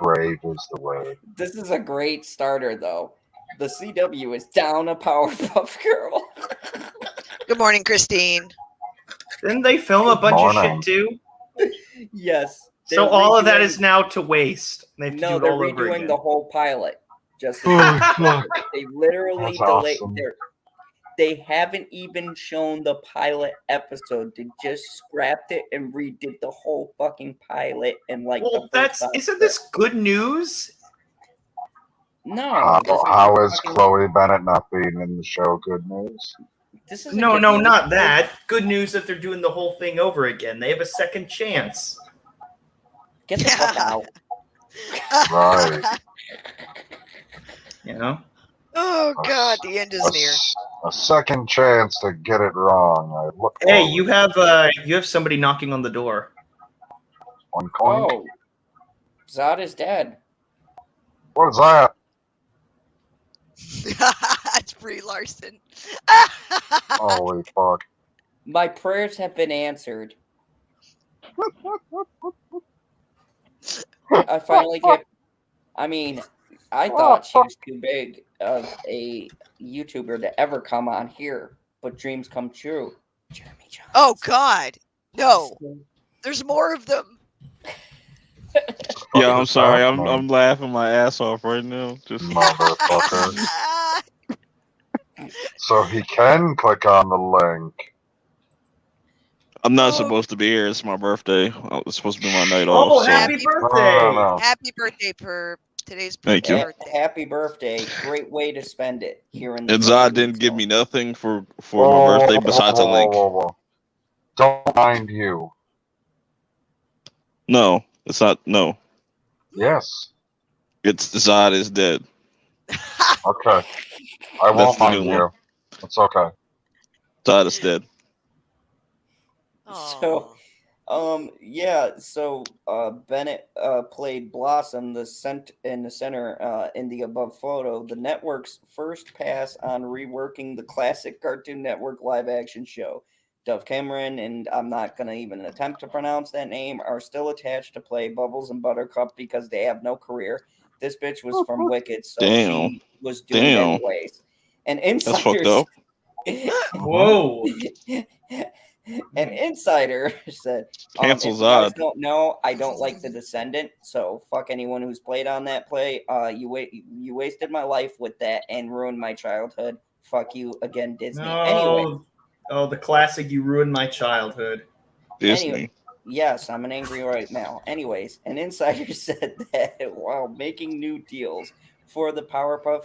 Brave is the word. This is a great starter, though. The CW is down a Powerpuff Girl. Good morning, Christine. Didn't they film a bunch of shit too? Yes. So all of that is now to waste. They have to do it they're all over redoing again. the whole pilot. Just Oh, fuck. they literally That's delayed. awesome. They haven't even shown the pilot episode. They just scrapped it and redid the whole fucking pilot and like. Well, isn't this good news? No. How is Chloe Bennet not being in the show good news? This is No, not that. Good news that they're doing the whole thing over again. They have a second chance. Get the fuck out. Right. You know? Oh God, the end is near. A second chance to get it wrong. I look. Hey, you have somebody knocking on the door. One coin. Oh, Zod is dead. What is that? It's Brie Larson. Holy fuck. My prayers have been answered. I finally get. I mean, I thought she was too big of a YouTuber to ever come on here, but dreams come true. Jeremy Johnson. Oh God, no! There's more of them. Yeah, I'm sorry. I'm laughing my ass off right now. Just motherfucker. So he can click on the link. I'm not supposed to be here. It's my birthday. It's supposed to be my night off. Oh, so. happy birthday! No. Happy birthday, Perp. Today's Thank you. birthday. Happy birthday! Great way to spend it here in the. And Zod didn't give me nothing for my birthday besides a link. Whoa. Don't mind you. No, it's not. No, Yes. it's Zod is dead. Okay. I won't the mind new you. one. It's okay. Zod is dead. So, Bennet played Blossom in the center in the above photo. The network's first pass on reworking the classic Cartoon Network live-action show. Dove Cameron, and I'm not going to even attempt to pronounce that name, are still attached to play Bubbles and Buttercup because they have no career. This bitch was from Wicked, so she was doing it anyways. And insiders... Whoa. An insider said, Cancel if you guys Zod. don't know, I don't like The Descendant, so fuck anyone who's played on that play. You wasted my life with that and ruined my childhood. Fuck you again, Disney. No. Anyway. Oh, the classic, you ruined my childhood. Disney. Anyway, yes, I'm an angry right now. Anyways, an insider said that while making new deals for the Powerpuff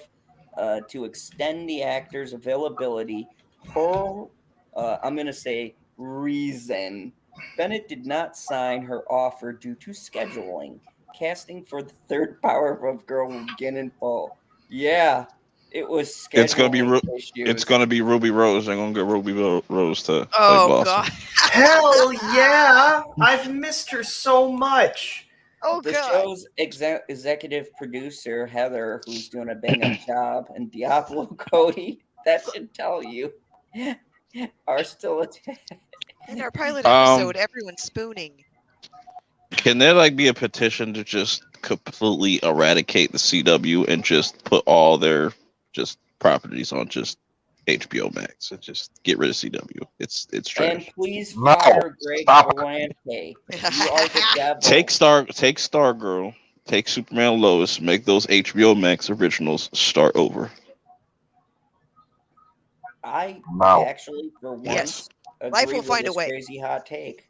to extend the actor's availability, I'm going to say reason, Bennet did not sign her offer due to scheduling. Casting for the third Powerpuff Girl will begin in fall. Yeah, it was scheduling It's gonna be issues. It's gonna be Ruby Rose. I'm gonna get Ruby Rose to play Oh Blossom. God. Hell yeah! I've missed her so much. Oh The God. show's executive producer, Heather, who's doing a bang-up job, and Diablo Cody, that should tell you, are still attached. In our pilot episode, everyone's spooning. Can there be a petition to just completely eradicate the CW and just put all their just properties on just HBO Max and just get rid of CW? It's trash. And please fire Greg Berlanti. You are the devil. Take Stargirl, take Superman Lois, make those HBO Max originals start over. I actually, for once, Life will find a way. Crazy hot take.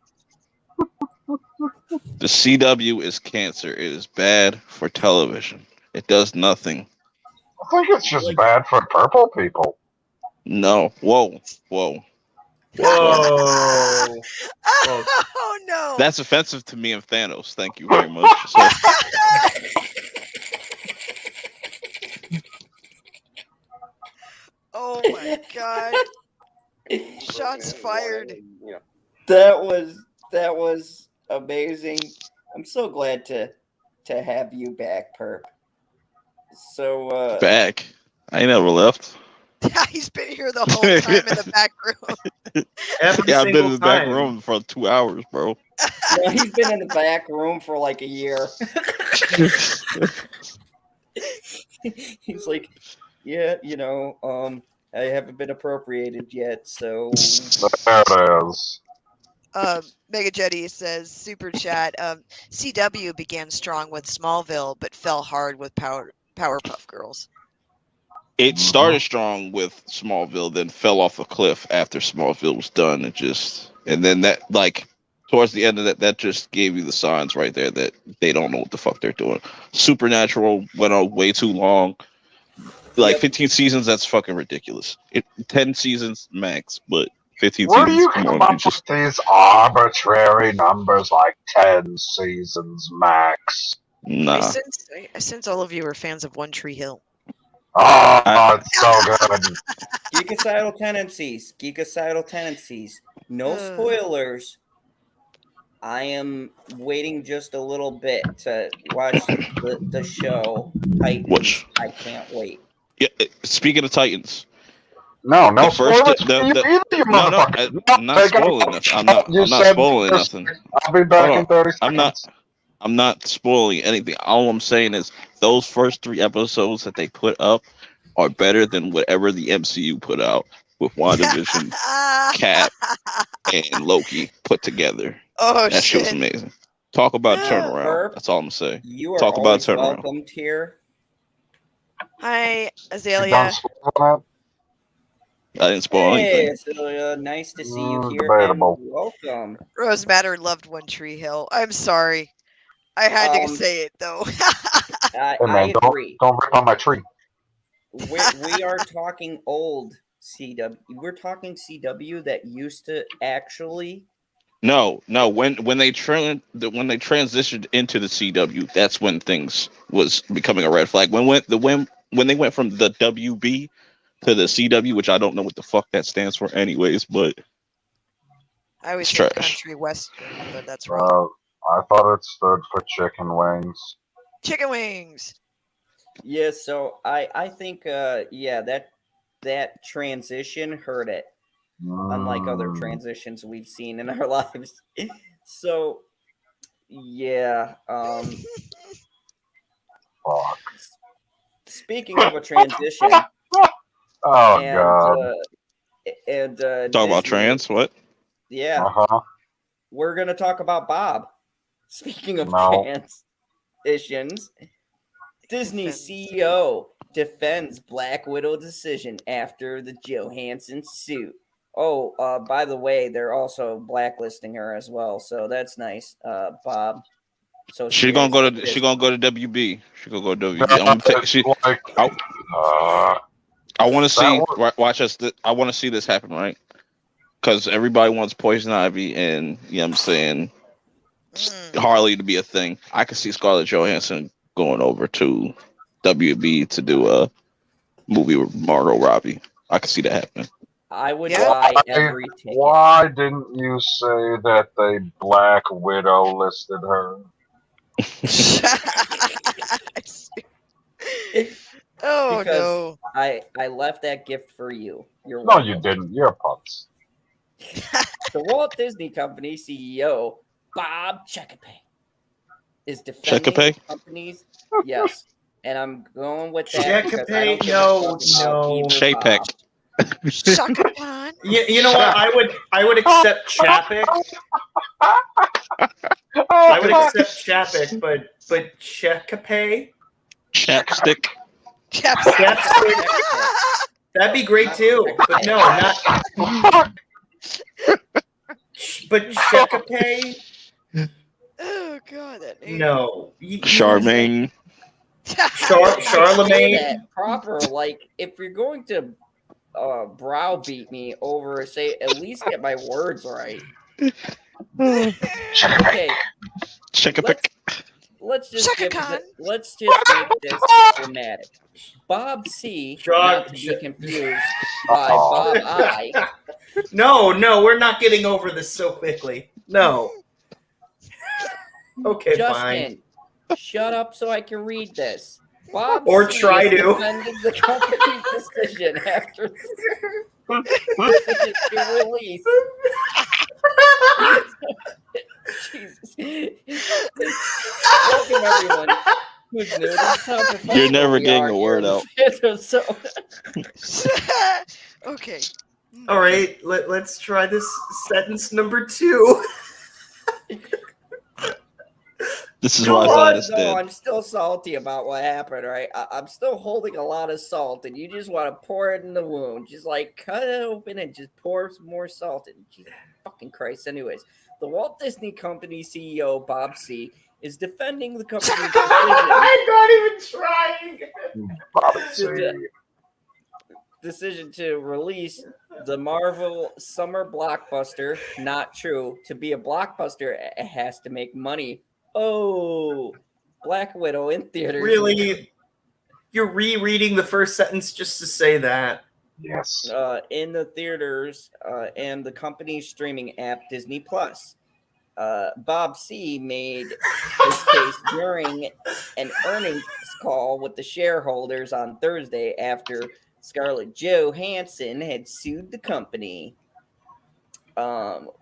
The CW is cancer. It is bad for television. It does nothing. I think it's just bad for purple people. No. Whoa. Whoa. Oh no. That's offensive to me and Thanos. Thank you very much. So, oh my God. Shots fired. That was amazing. I'm so glad to have you back, Perp. So back. I ain't never left. He's been here the whole time in the back room. Every Yeah, I've been in single the back time. room for 2 hours, bro. Yeah, he's been in the back room for like a year. He's like, yeah, I haven't been appropriated yet, so There it is. Mega Jetty says, super chat, CW began strong with Smallville, but fell hard with Powerpuff Girls. It started strong with Smallville, then fell off a cliff after Smallville was done. And then that, like, towards the end of that just gave you the signs right there that they don't know what the fuck they're doing. Supernatural went on way too long. Like, Yep. 15 seasons, that's fucking ridiculous. 10 seasons max, but 15 Where do seasons, you come come on, up with these arbitrary numbers like 10 seasons max? nah. I sense all of you are fans of One Tree Hill. Oh, it's so good. geekicidal tendencies. No spoilers. I am waiting just a little bit to watch the show Titans. Which? I can't wait. Yeah, speaking of Titans, No the first spoilers for you either, you motherfucker. I'm not spoiling nothing. I'm not spoiling nothing. I'll be back in 30 seconds. I'm not spoiling anything. All I'm saying is those first 3 episodes that they put up are better than whatever the MCU put out with WandaVision, Cap, and Loki put together. Oh, that shit was shit. amazing. Talk about turnaround. Herb, That's all I'm saying. You are Talk about always turnaround. welcomed here. Hi, You Azalea. done spoiling I didn't spoil Hey, anything. so nice to see you here Debatable. and welcome. Rose Matter loved One Tree Hill. I'm sorry. I had to say it, though. Hey, I man, agree. don't rip on my tree. We are talking old CW. We're talking CW that used to actually. No. When they transitioned into the CW, that's when things was becoming a red flag. When they went from the WB to the CW, which I don't know what the fuck that stands for, anyways, but I always it's said trash. Country Western, but that's wrong. I thought it stood for chicken wings. Chicken wings. Yeah, so I think that transition hurt it. Unlike other transitions we've seen in our lives. So yeah. Fuck. Speaking of a transition. Oh, and, God. Talk about Disney, trans, what? Yeah. Uh-huh. We're gonna talk about Bob. Speaking of transitions, Disney CEO defends Black Widow decision after the Johansson suit. Oh, by the way, they're also blacklisting her as well, so that's nice, Bob. So She gonna go to WB. She gonna go to WB. I want to see. Watch us. I want to see this happen, right? Because everybody wants Poison Ivy and I'm saying Harley to be a thing. I could see Scarlett Johansson going over to WB to do a movie with Margot Robbie. I could see that happening. I would buy every ticket. Why didn't you say that they Black Widow listed her? Oh, because no. I left that gift for you. You're No, welcome. you didn't. You're a putz. The Walt Disney Company CEO, Bob Chapek, is defending the company's. Yes. And I'm going with that. Chapek, no. Chapek. You know what? I would accept Chapek. I would accept Chapek, but Chapek? Chapstick. Chapstick. That'd be great too. But no, not. But Chapek. Oh God, that name. No. Charmaine. Charlemagne. Proper, like if you're going to browbeat me over, say at least get my words right. Okay. Let's just make this dramatic. Bob C, not to be confused by Bob I. No, we're not getting over this so quickly. No. Okay, Justin, fine. shut up so I can read this. Bob Or C try is to. defending the company's decision after decision to release. Jesus. Welcome everyone who's new. This is how professional You're never we getting are a here word in the out. Phantom Zone. Okay. All right, let's try this sentence number 2. This is Go why on, Zod is No, dead. I'm still salty about what happened, right? I'm still holding a lot of salt, and you just want to pour it in the wound. Just like cut it open and just pour some more salt in. Jesus fucking Christ. Anyways, the Walt Disney Company CEO, Bob C., is defending the company's decision I'm not even trying. Bobby to, C. decision to release the Marvel summer blockbuster. Not true. To be a blockbuster, it has to make money. Oh, Black Widow in theaters. Really? You're rereading the first sentence just to say that. Yes. In the theaters and the company's streaming app Disney Plus. Bob C. made his case during an earnings call with the shareholders on Thursday after Scarlett Johansson had sued the company.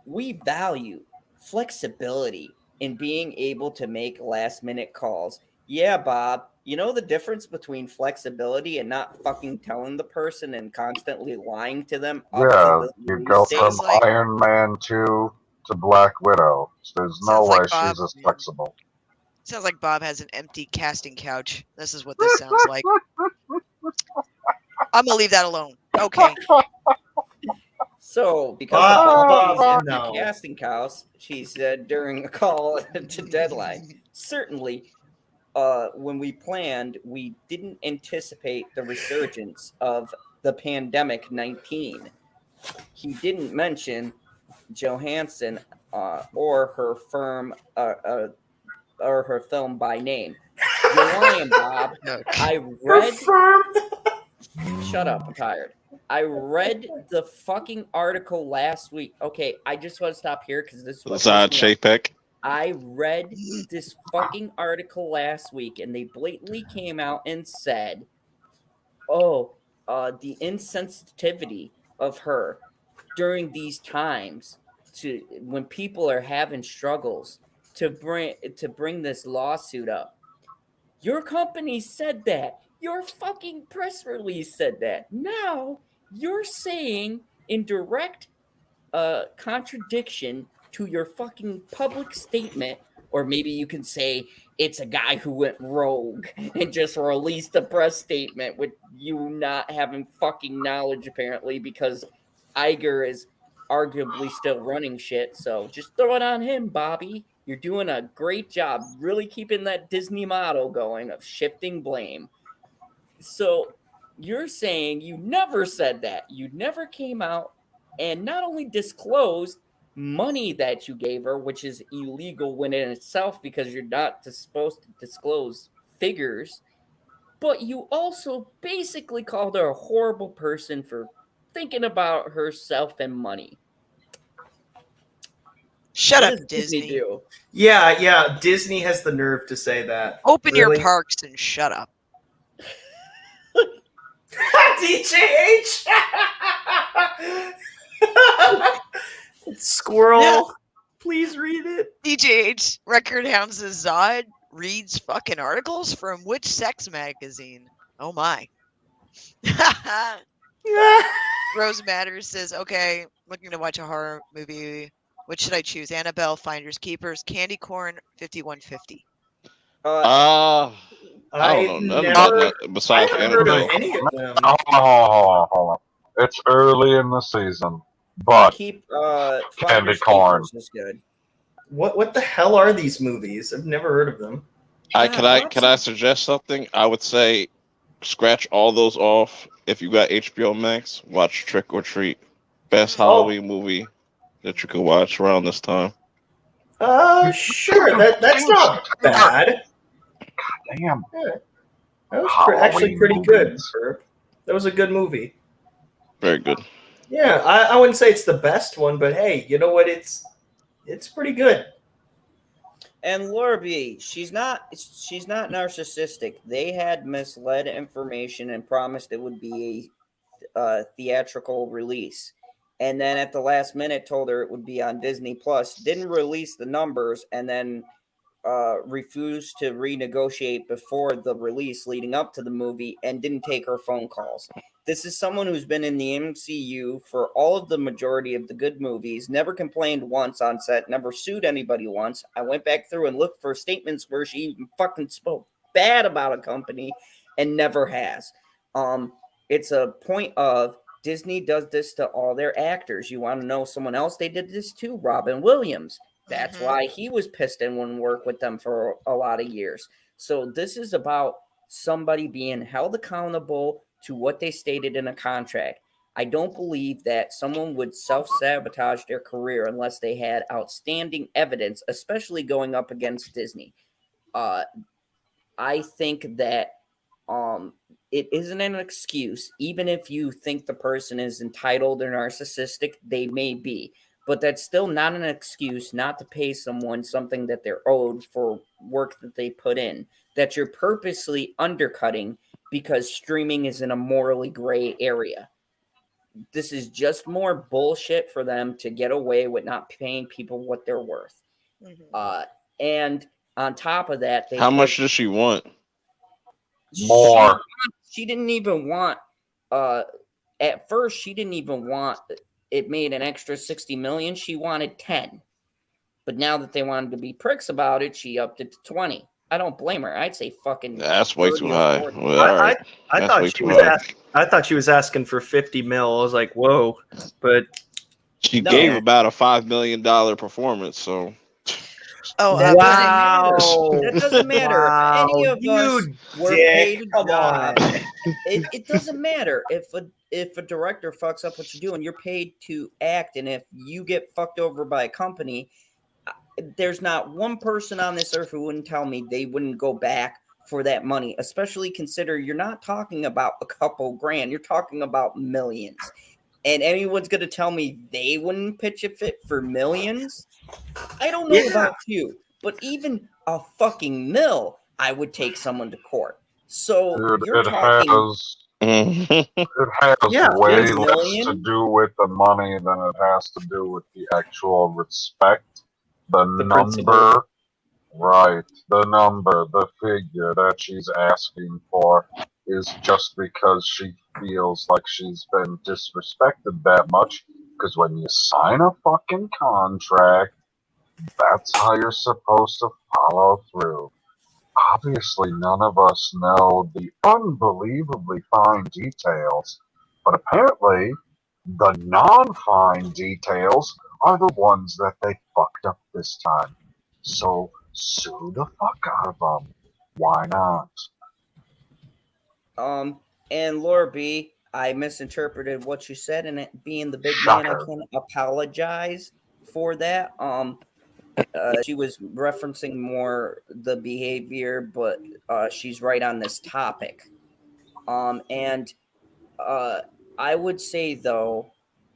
We value flexibility in being able to make last-minute calls. Yeah, Bob, you know the difference between flexibility and not fucking telling the person and constantly lying to them up Yeah, to the you release go date? from Sounds like- Iron Man 2 to Black Widow. There's no Sounds like way Bob, she's as man. flexible. Sounds like Bob has an empty casting couch. This is what this sounds like. I'm gonna leave that alone. Okay. So, because of Bob C's empty no. casting couch, she said during a call to Deadline, certainly when we planned, we didn't anticipate the resurgence of the pandemic 19. He didn't mention Johansson or her firm or her film by name. You're lying, Bob. I read. Shut up, I'm tired. I read the fucking article last week. Okay, I just want to stop here because this is what Zod pissed me off. Chapek. I read this fucking article last week, and they blatantly came out and said, "Oh, the insensitivity of her during these times to when people are having struggles to bring this lawsuit up." Your company said that. Your fucking press release said that. Now you're saying in direct contradiction to your fucking public statement, or maybe you can say it's a guy who went rogue and just released a press statement with you not having fucking knowledge apparently because Iger is arguably still running shit. So just throw it on him, Bobby. You're doing a great job really keeping that Disney model going of shifting blame. So you're saying you never said that. You never came out and not only disclosed money that you gave her, which is illegal when in itself because you're not supposed to disclose figures, but you also basically called her a horrible person for thinking about herself and money. Shut What up, does Disney. do? Yeah, Disney has the nerve to say that. Open Really? your parks and shut up. DJH! Squirrel, Yeah. please read it. DJH record hounds Zod reads fucking articles from which sex magazine? Oh my. Rose Matters says, okay, looking to watch a horror movie. What should I choose? Annabelle, Finders Keepers, Candy Corn, 5150. I don't know. I Besides haven't heard of Annabelle. any of them. Hold on. It's early in the season, but Keep Candy Finders Corn. Keepers is good. What the hell are these movies? I've never heard of them. Can I suggest something? I would say scratch all those off. If you got HBO Max, watch Trick or Treat. Best Halloween movie that you could watch around this time. Sure. That's not bad. damn, That was Halloween actually pretty good. movies. Herb. That was a good movie. Very good. Yeah, I wouldn't say it's the best one, but hey, you know what? It's pretty good. And Laura B, she's not narcissistic. They had misled information and promised it would be a theatrical release. And then at the last minute told her it would be on Disney Plus, didn't release the numbers, and then refused to renegotiate before the release leading up to the movie and didn't take her phone calls. This is someone who's been in the MCU for all of the majority of the good movies, never complained once on set, never sued anybody once. I went back through and looked for statements where she even fucking spoke bad about a company and never has. It's a point of Disney does this to all their actors. You want to know someone else they did this to? Robin Williams. That's why he was pissed and wouldn't work with them for a lot of years. So this is about somebody being held accountable to what they stated in a contract. I don't believe that someone would self-sabotage their career unless they had outstanding evidence, especially going up against Disney. I think that it isn't an excuse. Even if you think the person is entitled or narcissistic, they may be. But that's still not an excuse not to pay someone something that they're owed for work that they put in, that you're purposely undercutting because streaming is in a morally gray area. This is just more bullshit for them to get away with not paying people what they're worth. And on top of that, How much does she want? More. She didn't even want, at first, she didn't even want it made an extra 60 million. She wanted 10. But now that they wanted to be pricks about it, she upped it to 20. I don't blame her. I'd say fucking. That's way too high. Well, I thought she was asking for 50 mil. I was like, whoa. But she gave about a $5 million performance, so. Oh, wow! That doesn't matter. Wow. Any of us were paid a Come job. on. It doesn't matter if a director fucks up what you do and you're paid to act, and if you get fucked over by a company, there's not one person on this earth who wouldn't tell me they wouldn't go back for that money, especially consider you're not talking about a couple grand, you're talking about millions. And anyone's going to tell me they wouldn't pitch a fit for millions? I don't know about you, but even a fucking mill, I would take someone to court. So you're talking... It has way less to do with the money than it has to do with the actual respect. The number, principle. Right, the number, the figure that she's asking for is just because she feels like she's been disrespected that much. Because when you sign a fucking contract, that's how you're supposed to follow through. Obviously, none of us know the unbelievably fine details, but apparently, the non-fine details are the ones that they fucked up this time. So, sue the fuck out of them. Why not? And Laura B, I misinterpreted what you said, and it being the big man, I can apologize for that. She was referencing more the behavior, but she's right on this topic. And I would say, though,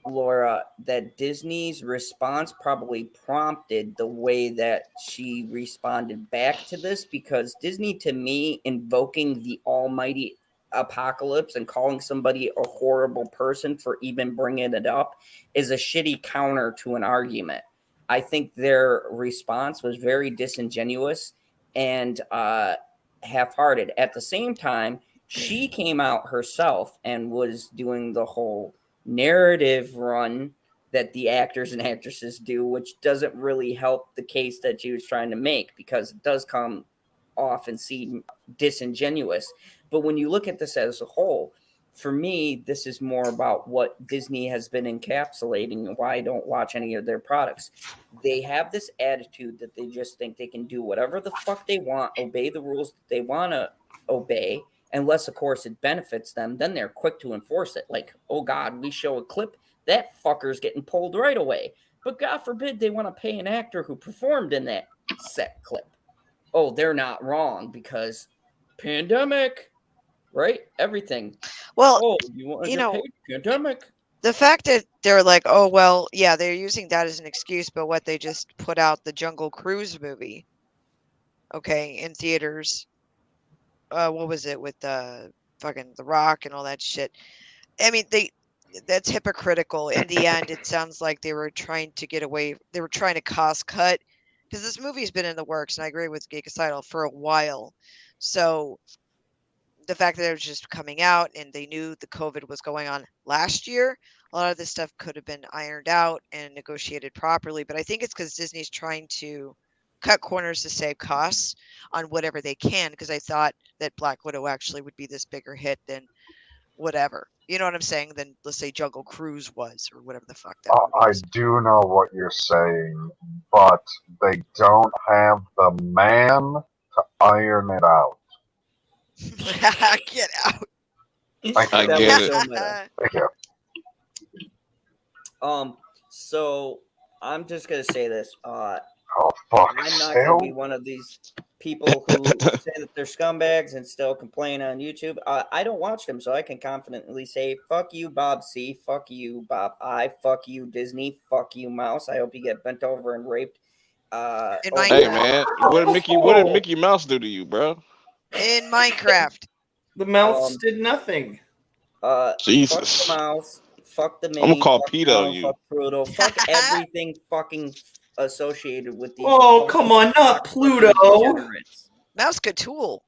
Laura, that Disney's response probably prompted the way that she responded back to this, because Disney, to me, invoking the almighty apocalypse and calling somebody a horrible person for even bringing it up is a shitty counter to an argument. I think their response was very disingenuous and half-hearted. At the same time, she came out herself and was doing the whole narrative run that the actors and actresses do, which doesn't really help the case that she was trying to make, because it does come off and seem disingenuous. But when you look at this as a whole, for me, this is more about what Disney has been encapsulating and why I don't watch any of their products. They have this attitude that they just think they can do whatever the fuck they want, obey the rules that they want to obey, unless, of course, it benefits them. Then they're quick to enforce it. Like, oh, God, we show a clip, that fucker's getting pulled right away. But God forbid they want to pay an actor who performed in that set clip. Oh, they're not wrong because pandemic, right? Everything. Well, oh, you know, paid? Pandemic. The fact that they're like, oh, well, yeah, they're using that as an excuse, but what they just put out the Jungle Cruise movie. okay, in theaters. What was it with fucking The Rock and all that shit? I mean, that's hypocritical. In the end, it sounds like they were trying to get away. They were trying to cost cut because this movie's been in the works, and I agree with Geekicidal for a while. So the fact that it was just coming out and they knew the COVID was going on last year, a lot of this stuff could have been ironed out and negotiated properly. But I think it's because Disney's trying to cut corners to save costs on whatever they can. Because I thought that Black Widow actually would be this bigger hit than whatever. You know what I'm saying? Than, let's say, Jungle Cruise was, or whatever the fuck that I was. do know what you're saying, but they don't have the man to iron it out. Get out. Thank I you. That get was it. so meta. Thank you. So I'm just gonna say this. Oh, fuck. I'm not Still? gonna be one of these people who say that they're scumbags and still complain on YouTube. I don't watch them, so I can confidently say, "Fuck you, Bob C. Fuck you, Bob I. Fuck you, Disney. Fuck you, Mouse. I hope you get bent over and raped." In over Hey Minecraft. man, what did Mickey Mouse do to you, bro? In Minecraft. The mouse did nothing. Jesus. Fuck the Mouse. Fuck the I'm Minnie. gonna call fuck Peter Donald, you. Fuck Pluto. Fuck everything fucking associated with these. Oh, fucking come on, not fucking Pluto. degenerates. Mouse Tool.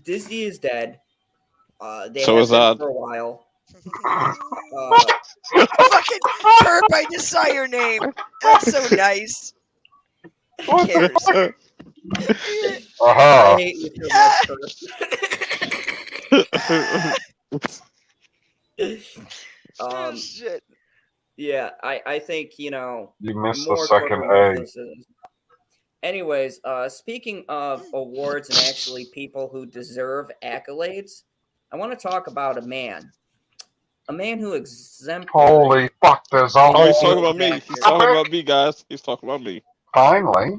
Disney is dead. They So have is been Odd. for a while. Fucking Perp, I just saw your name. That's so nice. Who cares? I Uh-huh. hate you so much. Oh, shit. Yeah, I think You missed the more second corporate A. businesses. Anyways, speaking of awards and actually people who deserve accolades, I want to talk about a man who exemplifies. Holy fuck, there's a Oh, he's whole... talking about me. He's talking about me, guys. He's talking about me. Finally.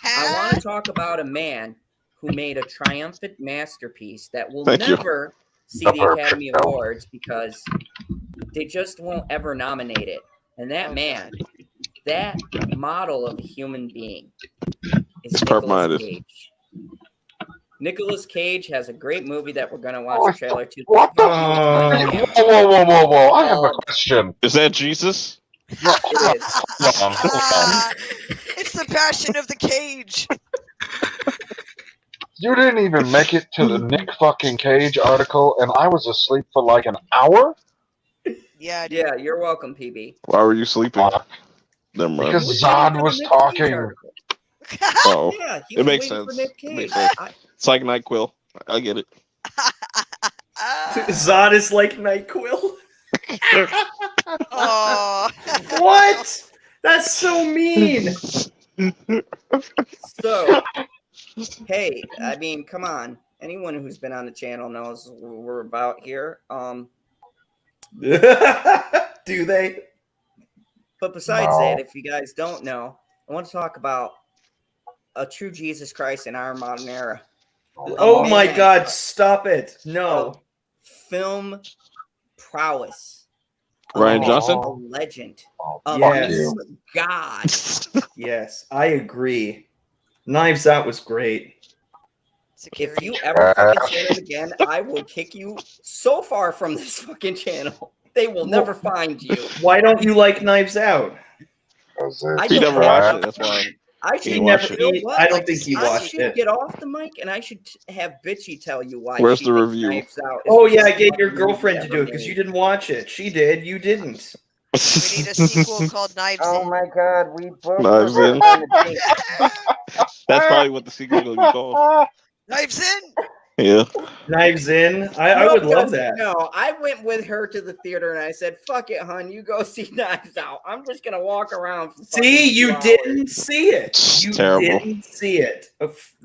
I want to talk about a man who made a triumphant masterpiece that will Thank you. never see The the perfect Academy film. Awards because they just won't ever nominate it. And that man, that model of a human being, is It's Nicolas perp-minded. Cage. Nicolas Cage has a great movie that we're going to watch a trailer to. What the... Whoa. I have a Um, question. Is that Jesus? No, It is. hold on. It's the Passion of the Cage. You didn't even make it to the Nick fucking Cage article, and I was asleep for like an hour? Yeah, dude. Yeah, you're welcome, PB. Why were you sleeping? Fuck. Never mind. Because He was Zod waiting for was the Nick Cage talking. article. Oh, Yeah, he it was makes waiting sense. for Nick It Cage. makes sense. It's like NyQuil. I get it. Zod is like NyQuil. Oh. What? That's so mean. So, hey, I mean, come on. Anyone who's been on the channel knows what we're about here. Do they? But besides No. that, if you guys don't know, I want to talk about a true Jesus Christ in our modern era. Oh A my man god, stop it. No. of film prowess. Ryan man, Johnson? a legend. Oh, A fuck Yes. you. meme god. Yes, I agree. Knives Out was great. If you Security. ever fucking say it again, I will kick you so far from this fucking channel. They will never find you. Why don't you like Knives Out? 'Cause I it's He don't never have watched to it. That's why. I He should watched never. it. You know what? I don't think he I watched should it. get off the mic and I should have Bitchy tell you why. Where's she the thinks review? Knives Out is Oh the yeah, best get your fucking movie girlfriend to ever do it because made. you didn't watch it. She did. You didn't. We need a sequel called Knives Oh In. my god, we both Knives were In. on the date. That's probably what the sequel's gonna be called. Knives In. Yeah. Knives In. I would love that. No, I went with her to the theater and I said, "Fuck it, hun, you go see Knives Out. I'm just gonna walk around." For fucking See, 2 you hours." didn't see it. It's You terrible. didn't see it.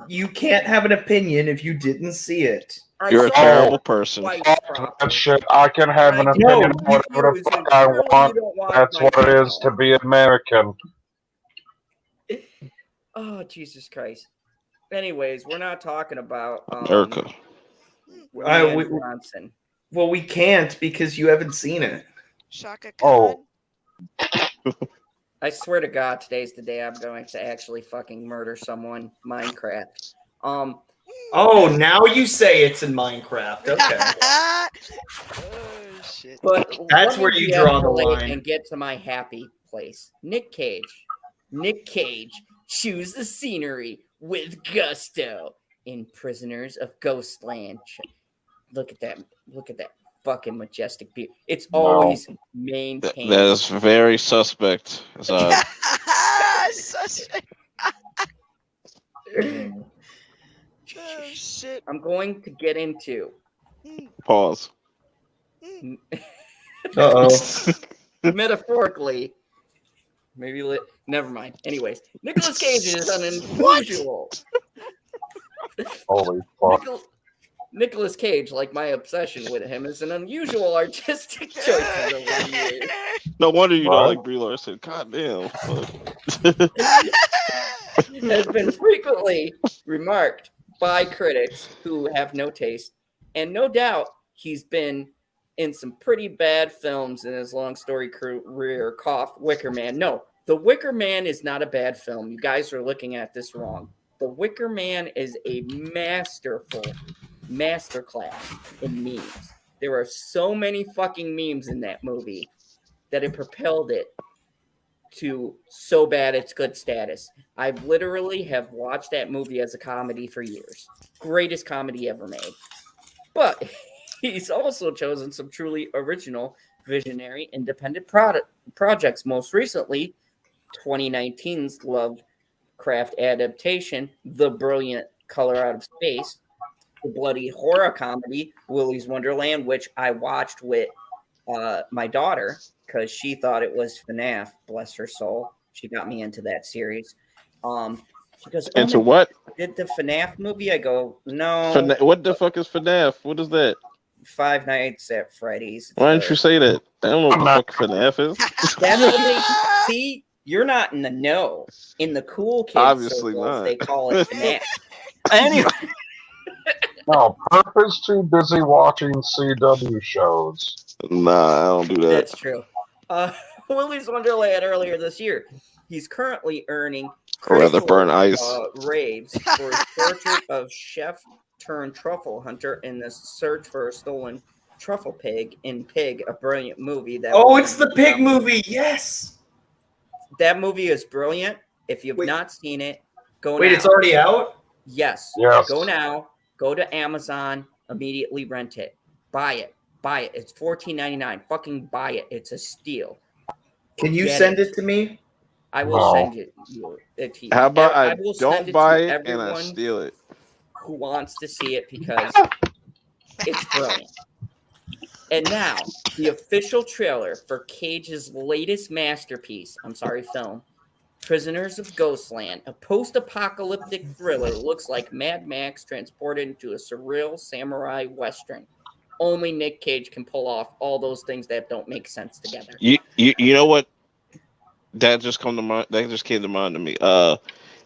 You can't have an opinion if you didn't see it. I You're a saw terrible it person. twice Fuck properly. that shit. I can have an And I No, opinion did on whatever the reviews, and fuck I clearly want. you don't watch That's my what it is channel. to be American. Oh, Jesus Christ. Anyways, we're not talking about Erica. Ryan we- Johnson. Well, we can't because you haven't seen it. Shaka Oh. Khan. I swear to God, today's the day I'm going to actually fucking murder someone. Minecraft. Oh, now you say it's in Minecraft. Okay. Oh shit. But That's let me where you de-escalate draw the line. and get to my happy place. Nic Cage. Nic Cage. Choose the scenery with gusto in Prisoners of Ghostland. Look at that. Look at that fucking majestic view. It's always maintained. That is very suspect. Such- oh shit. I'm going to get into Pause. Uh-oh. metaphorically. Maybe never mind. Anyways, Nicolas Cage is an unusual. Holy fuck. Nicolas Cage, like my obsession with him, is an unusual artistic choice over the years. No wonder you don't What? like Brie Larson. God damn. Has been frequently remarked by critics who have no taste, and no doubt he's been in some pretty bad films in his long story career. Cough, Wicker Man. No, The Wicker Man is not a bad film. You guys are looking at this wrong. The Wicker Man is a masterclass in memes. There are so many fucking memes in that movie that it propelled it to so bad it's good status. I literally have watched that movie as a comedy for years. Greatest comedy ever made. But he's also chosen some truly original, visionary, independent projects. Most recently, 2019's Lovecraft adaptation, The Brilliant Color Out of Space, the bloody horror comedy, Willy's Wonderland, which I watched with my daughter because she thought it was FNAF. Bless her soul. She got me into that series. She goes, Into what? Did the FNAF movie? I go, no. What the fuck is FNAF? What is that? Five Nights at Freddy's. Why didn't you say that? I don't know what the fuck FNAF is. That movie, see, you're not in the know. In the cool kids Obviously circles, not. they call it FNAF. Anyway. No, Perp is too busy watching CW shows. Nah, I don't do that. That's true. Willy's Wonderland earlier this year. He's currently earning Or rather critical, burn ice. raves for his portrait of chef turned truffle hunter in the search for a stolen truffle pig in Pig, a brilliant movie. It's the pig movie. Yes. That movie is brilliant. If you've not seen it, go now. It's already out? Yes. Yes. Go now. Go to Amazon. Immediately rent it. Buy it. Buy it. It's $14.99. Fucking buy it. It's a steal. Can you send it to me? I will send it to you. How about I will don't send buy to it and I everyone steal it? who wants to see it because it's brilliant. And now, the official trailer for Cage's latest masterpiece, film, Prisoners of Ghostland, a post-apocalyptic thriller, looks like Mad Max transported into a surreal samurai western. Only Nic Cage can pull off all those things that don't make sense together. You know what? That just came to mind to me.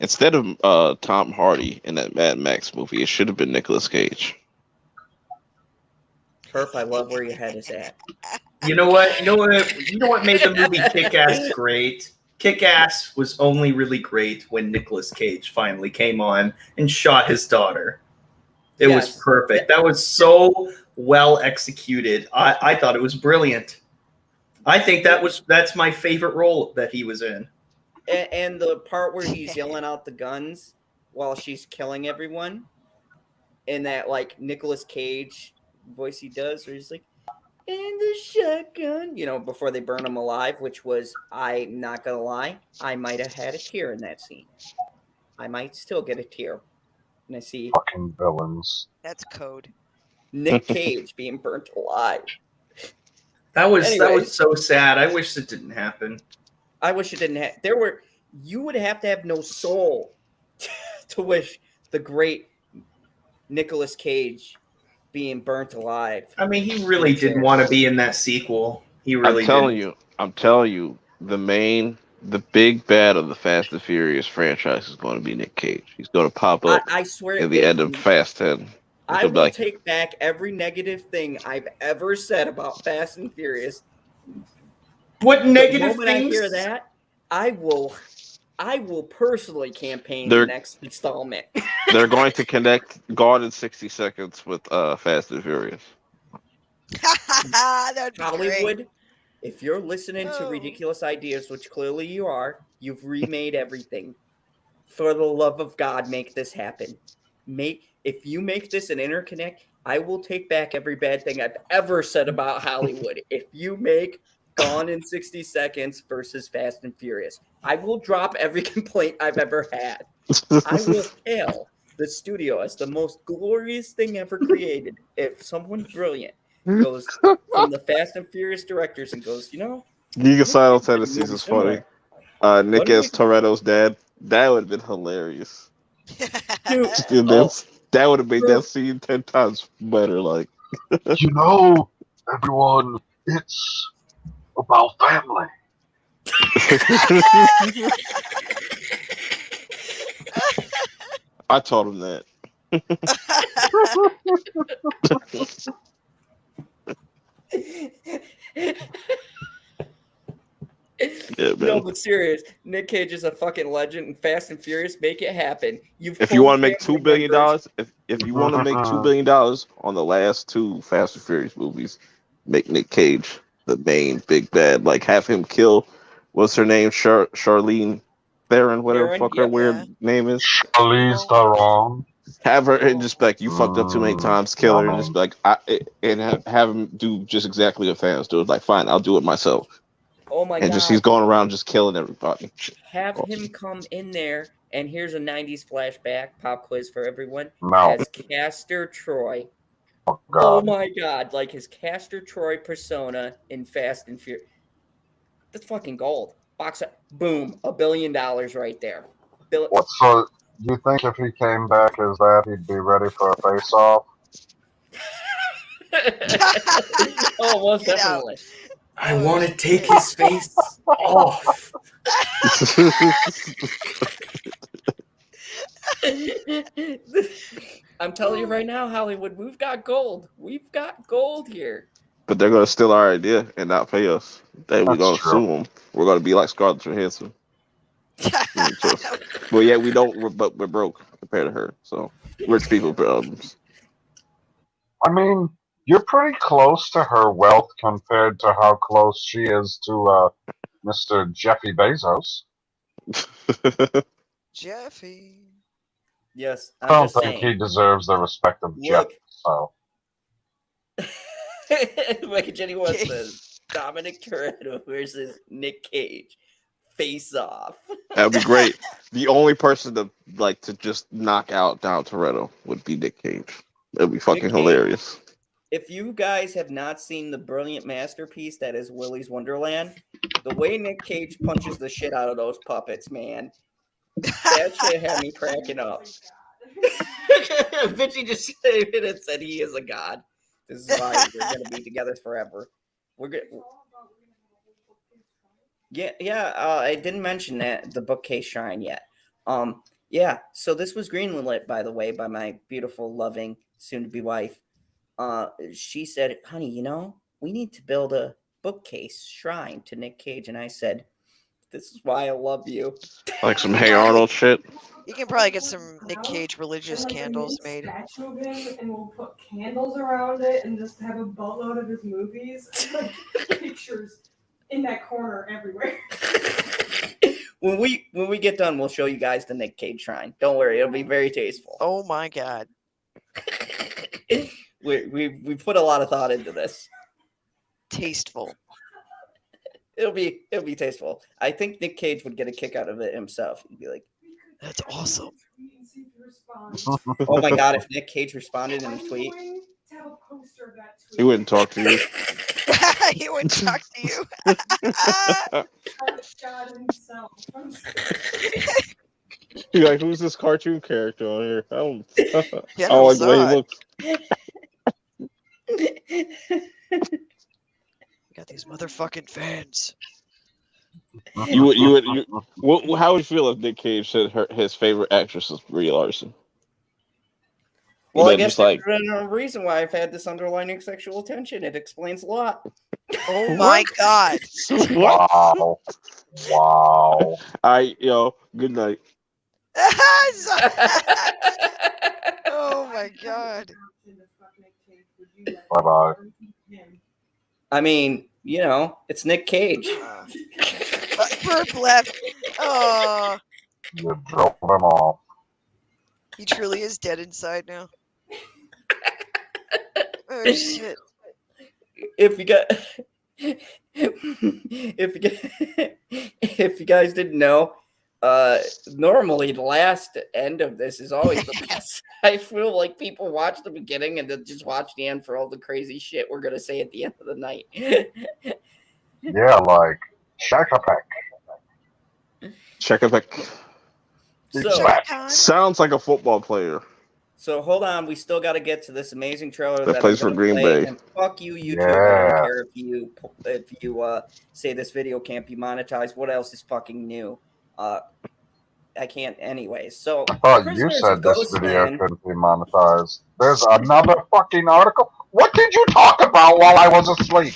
Instead of Tom Hardy in that Mad Max movie, it should have been Nicolas Cage. Perp, I love where your head is at. You know what? You know what made the movie Kick-Ass great? Kick-Ass was only really great when Nicolas Cage finally came on and shot his daughter. It was perfect. That was so well executed. I thought it was brilliant. I think that's my favorite role that he was in. And the part where he's yelling out the guns while she's killing everyone, and that like Nicolas Cage voice he does, where he's like, "And the shotgun," before they burn him alive, which was, I'm not gonna lie, I might have had a tear in that scene. I might still get a tear. And I see Fucking villains. That's code. Nic Cage being burnt alive. That was so sad. I wish it didn't happen. I wish it didn't have. You would have to have no soul to wish the great Nicolas Cage being burnt alive. I mean, he really didn't want to be in that sequel. He really I'm telling you, the big bad of the Fast and Furious franchise is going to be Nic Cage. He's going to pop up I swear at the end of Fast 10. I will take back every negative thing I've ever said about Fast and Furious. What negative The moment things? I hear that, I will personally campaign the They're next installment. they're going to connect Gone in 60 Seconds with Fast and Furious. That'd be great. Hollywood, if you're listening to Oh. ridiculous ideas, which clearly you are, you've remade everything. For the love of God, make this happen. If you make this an interconnect, I will take back every bad thing I've ever said about Hollywood. If you make Gone in 60 Seconds versus Fast and Furious, I will drop every complaint I've ever had. I will hail the studio as the most glorious thing ever created. If someone brilliant goes from the Fast and Furious directors and goes, Gigacidal what do we do Tendencies to is funny. similar? Nick What do as Toretto's dad. That would have been hilarious. Dude, That would have made that scene 10 times better. Like, You know, everyone, it's about family. I told him that. Yeah, man. No, but serious. Nick Cage is a fucking legend, and Fast and Furious, make it happen. If you want to make $2 billion, if you want to make $2 billion on the last two Fast and Furious movies, make Nick Cage the main big bad. Like, have him kill, what's her name, Charlene Theron, whatever the fuck her weird name is. Charlize Theron. Have her and just be like, you fucked up too many times, kill her, and just be like, have him do just exactly what fans do. It's like, fine, I'll do it myself. Oh my and God. just he's going around just killing everybody. Have him come in there, and here's a 90s flashback pop quiz for everyone. No. As Castor Troy. Oh, Oh God. my God, like his Castor Troy persona in Fast and Furious. That's fucking gold. Box up, boom, $1 billion right there. What, so you think if he came back as that, he'd be ready for a face-off? Oh, most Get out. definitely. I want to take his face off. I'm telling you right now, Hollywood, we've got gold. We've got gold here. But they're gonna steal our idea and not pay us. Then we're That's gonna true. sue them. We're gonna be like Scarlett Johansson. Well, yeah, we don't. But we're broke compared to her. So rich people problems. I mean, you're pretty close to her wealth compared to how close she is to Mr. Jeffy Bezos. Jeffy. Yes, I I'm don't just think saying. he deserves the respect of Jeff. Look. So Like Jenny One says, Dominic Toretto versus Nick Cage. Face off. That'd be great. The only person to just knock out Don Toretto would be Nick Cage. That'd be fucking Cage. hilarious. If you guys have not seen the brilliant masterpiece that is Willy's Wonderland, the way Nick Cage punches the shit out of those puppets, man, that shit had me cracking up. Bitchy just said he is a god. This is why we're gonna be together forever. We're good. Yeah. I didn't mention that the bookcase shrine yet. Yeah. So this was greenlit, by the way, by my beautiful, loving, soon-to-be wife. She said, "Honey, we need to build a bookcase shrine to Nick Cage," and I said, "This is why I love you." Like some Hey Arnold shit. You can probably get some Nick Cage religious candles made. Statue of him, and we'll put candles around it, and just have a boatload of his movies, and, like, pictures in that corner everywhere. When we get done, we'll show you guys the Nick Cage shrine. Don't worry, it'll be very tasteful. Oh my God. we put a lot of thought into this. Tasteful. It'll be tasteful. I think Nick Cage would get a kick out of it himself. He'd be like, That's awesome. "Oh my God, if Nick Cage responded in a tweet." He wouldn't talk to you. He wouldn't talk to you. You're like, who's this cartoon character on here? I don't Yeah, I like the way he looks. Got these motherfucking fans. How would you feel if Nick Cage said his favorite actress is Brie Larson? Well, I know, guess just like there's a reason why I've had this underlying sexual tension. It explains a lot. Oh my God. what? Wow. Wow. All right, yo, good night. Oh my God. Bye-bye. I mean, you know, it's Nic Cage. Burp left. Oh, You drove him off. he truly is dead inside now. Oh shit. If you got, if you guys didn't know, normally the last end of this is always the best. I feel like people watch the beginning and then just watch the end for all the crazy shit we're gonna say at the end of the night. Yeah, like, shack a peck. Check it back. So, Sounds like a football player. so hold on, we still got to get to this amazing trailer That I'm plays for gonna Green play, Bay. And fuck you, YouTube. I Yeah. don't care if you say this video can't be monetized. What else is fucking new? I can't anyways. So I thought you Prisoners said of this video Ghostland. couldn't be monetized. There's another fucking article. What did you talk about while I was asleep?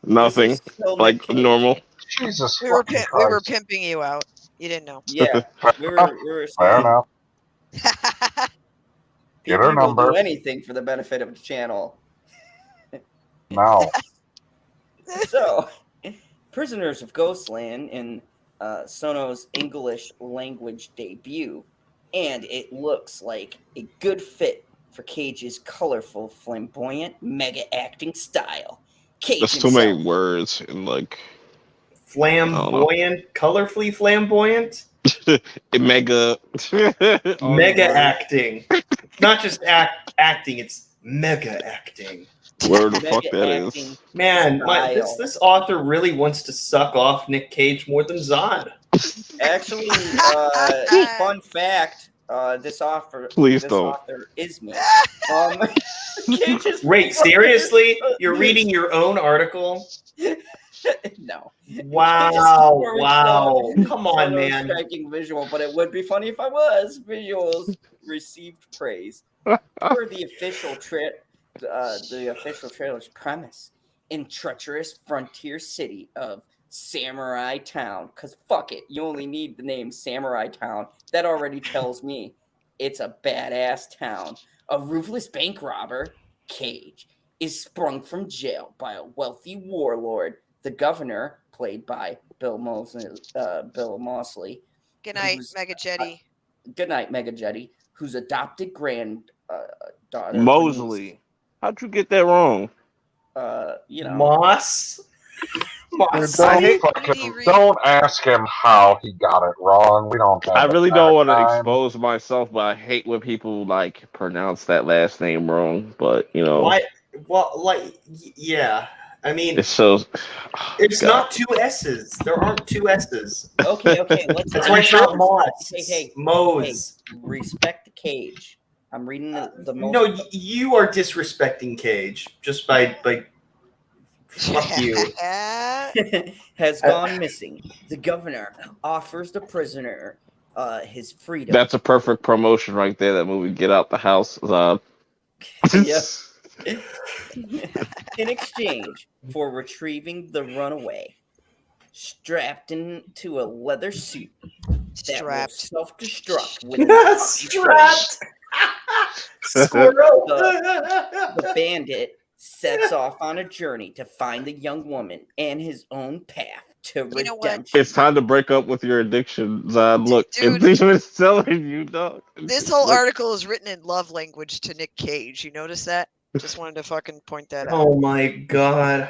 Nothing. This is still Nic Like Cage. normal. Jesus We were fucking we were Christ. pimping you out. You didn't know. Yeah, we were Fair saying enough. Get her PB will do number. anything for the benefit of the channel. No. So, Prisoners of Ghostland in Sono's English language debut, and it looks like a good fit for Cage's colorful, flamboyant, mega acting style. Cage There's too many himself. words and like Flamboyant, colorfully flamboyant, mega. mega acting. Not just acting, it's mega acting. Where the fuck Mega that acting. is? Man, Style. this author really wants to suck off Nic Cage more than Zod. Actually, fun fact: this Please don't. author is me. Cage is Wait, seriously? You're reading your own article? No. Wow, wow. Come on, No man. striking visual, but it would be funny if I was. Visuals received praise for the official trailer's premise in treacherous frontier city of Samurai Town. Cause fuck it, you only need the name Samurai Town. That already tells me it's a badass town. A ruthless bank robber, Cage, is sprung from jail by a wealthy warlord. The governor, played by Bill Mosley. Good night, who's- Mega Jetty. Good night, Mega Jetty, whose adopted daughter Mosley. How'd you get that wrong? you know, Moss? Moss. I hate- Don't ask him how he got it wrong. We don't. I have really the don't want to time. expose myself, but I hate when people like pronounce that last name wrong. But you know, Why? Well, like, yeah. I mean, it's so. it's God. not two S's. There aren't two S's. okay, let's. That's why it's not Moss. Hey, Mose. respect the Cage. I'm reading the most. No, you are disrespecting Cage just by fuck you. has gone missing. The governor offers the prisoner his freedom. That's a perfect promotion right there. That movie, Get Out the House. Yeah. In exchange for retrieving the runaway, strapped into a leather suit that will self-destruct within Strapped. Squirrel. the bandit sets off on a journey to find the young woman and his own path to redemption. It's time to break up with your addiction, Zod. Look, Dude. it's even selling you, dog. This whole article is written in love language to Nic Cage. You notice that? Just wanted to fucking point that out. Oh my god.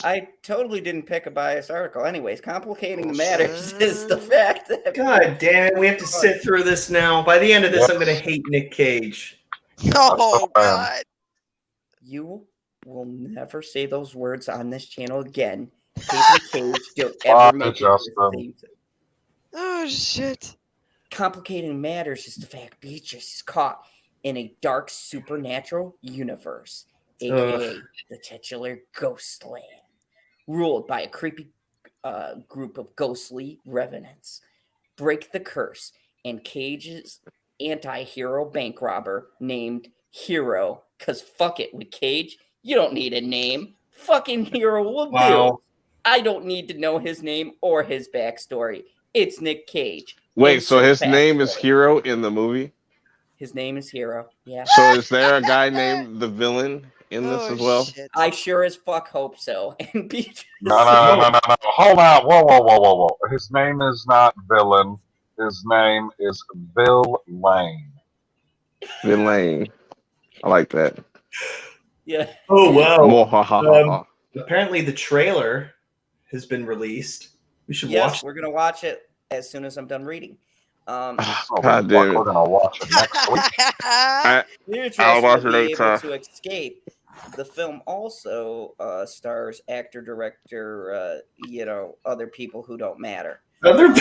I totally didn't pick a biased article. Anyways, complicating the matters is the fact that God damn it, we have to sit through this now. By the end of this, I'm gonna hate Nic Cage. Oh god. you will never say those words on this channel again. Cage, don't ever make it. Oh shit. Complicating matters is the fact Beatrice is caught in a dark supernatural universe, aka the titular Ghostland, ruled by a creepy group of ghostly revenants. Break the curse, and Cage's anti-hero bank robber named Hero. Because fuck it with Cage. You don't need a name. Fucking Hero will do. Wow. I don't need to know his name or his backstory. It's Nic Cage. Wait, so Insert his name is backstory. Hero in the movie? His name is Hero. Yeah. So is there a guy named the villain in this Oh as well? shit! I sure as fuck hope so. And be No. Hold on. Whoa. His name is not Villain. His name is Villain. Villain. I like that. Yeah. Oh wow. Mwahaha. Apparently the trailer has been released. We should Yes, watch. we're gonna watch it as soon as I'm done reading. Oh, God damn we're it. gonna watch it next week. You're I'll just watch gonna it be able later. to escape. The film also stars actor, director, other people who don't matter. Other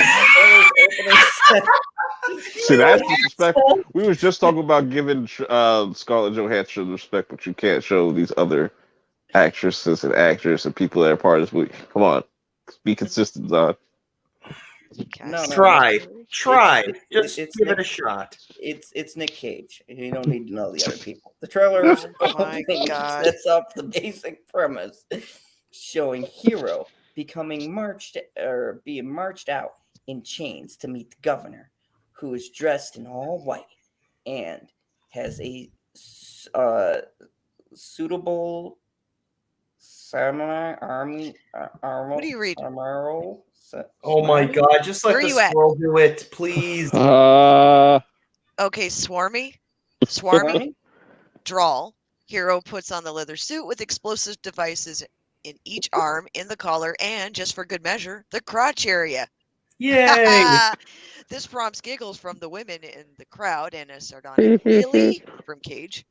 See, that's disrespectful. We was just talking about giving Scarlett Johansson respect, but you can't show these other actresses and actors and people that are part of this movie. Come on. be consistent, Zod. No, Try. It's Just give Nick, it a shot. It's Nic Cage. You don't need to know the other people. The trailer's my God. sets up the basic premise, showing Hero being marched out in chains to meet the governor, who is dressed in all white and has a suitable samurai army armor. What do you read? Oh my God! Just let Where the you at? squirrel do it, please. Okay, Swarmy. Drawl. Hero puts on the leather suit with explosive devices in each arm, in the collar, and, just for good measure, the crotch area. Yay! This prompts giggles from the women in the crowd and a sardonic "really?" from Cage.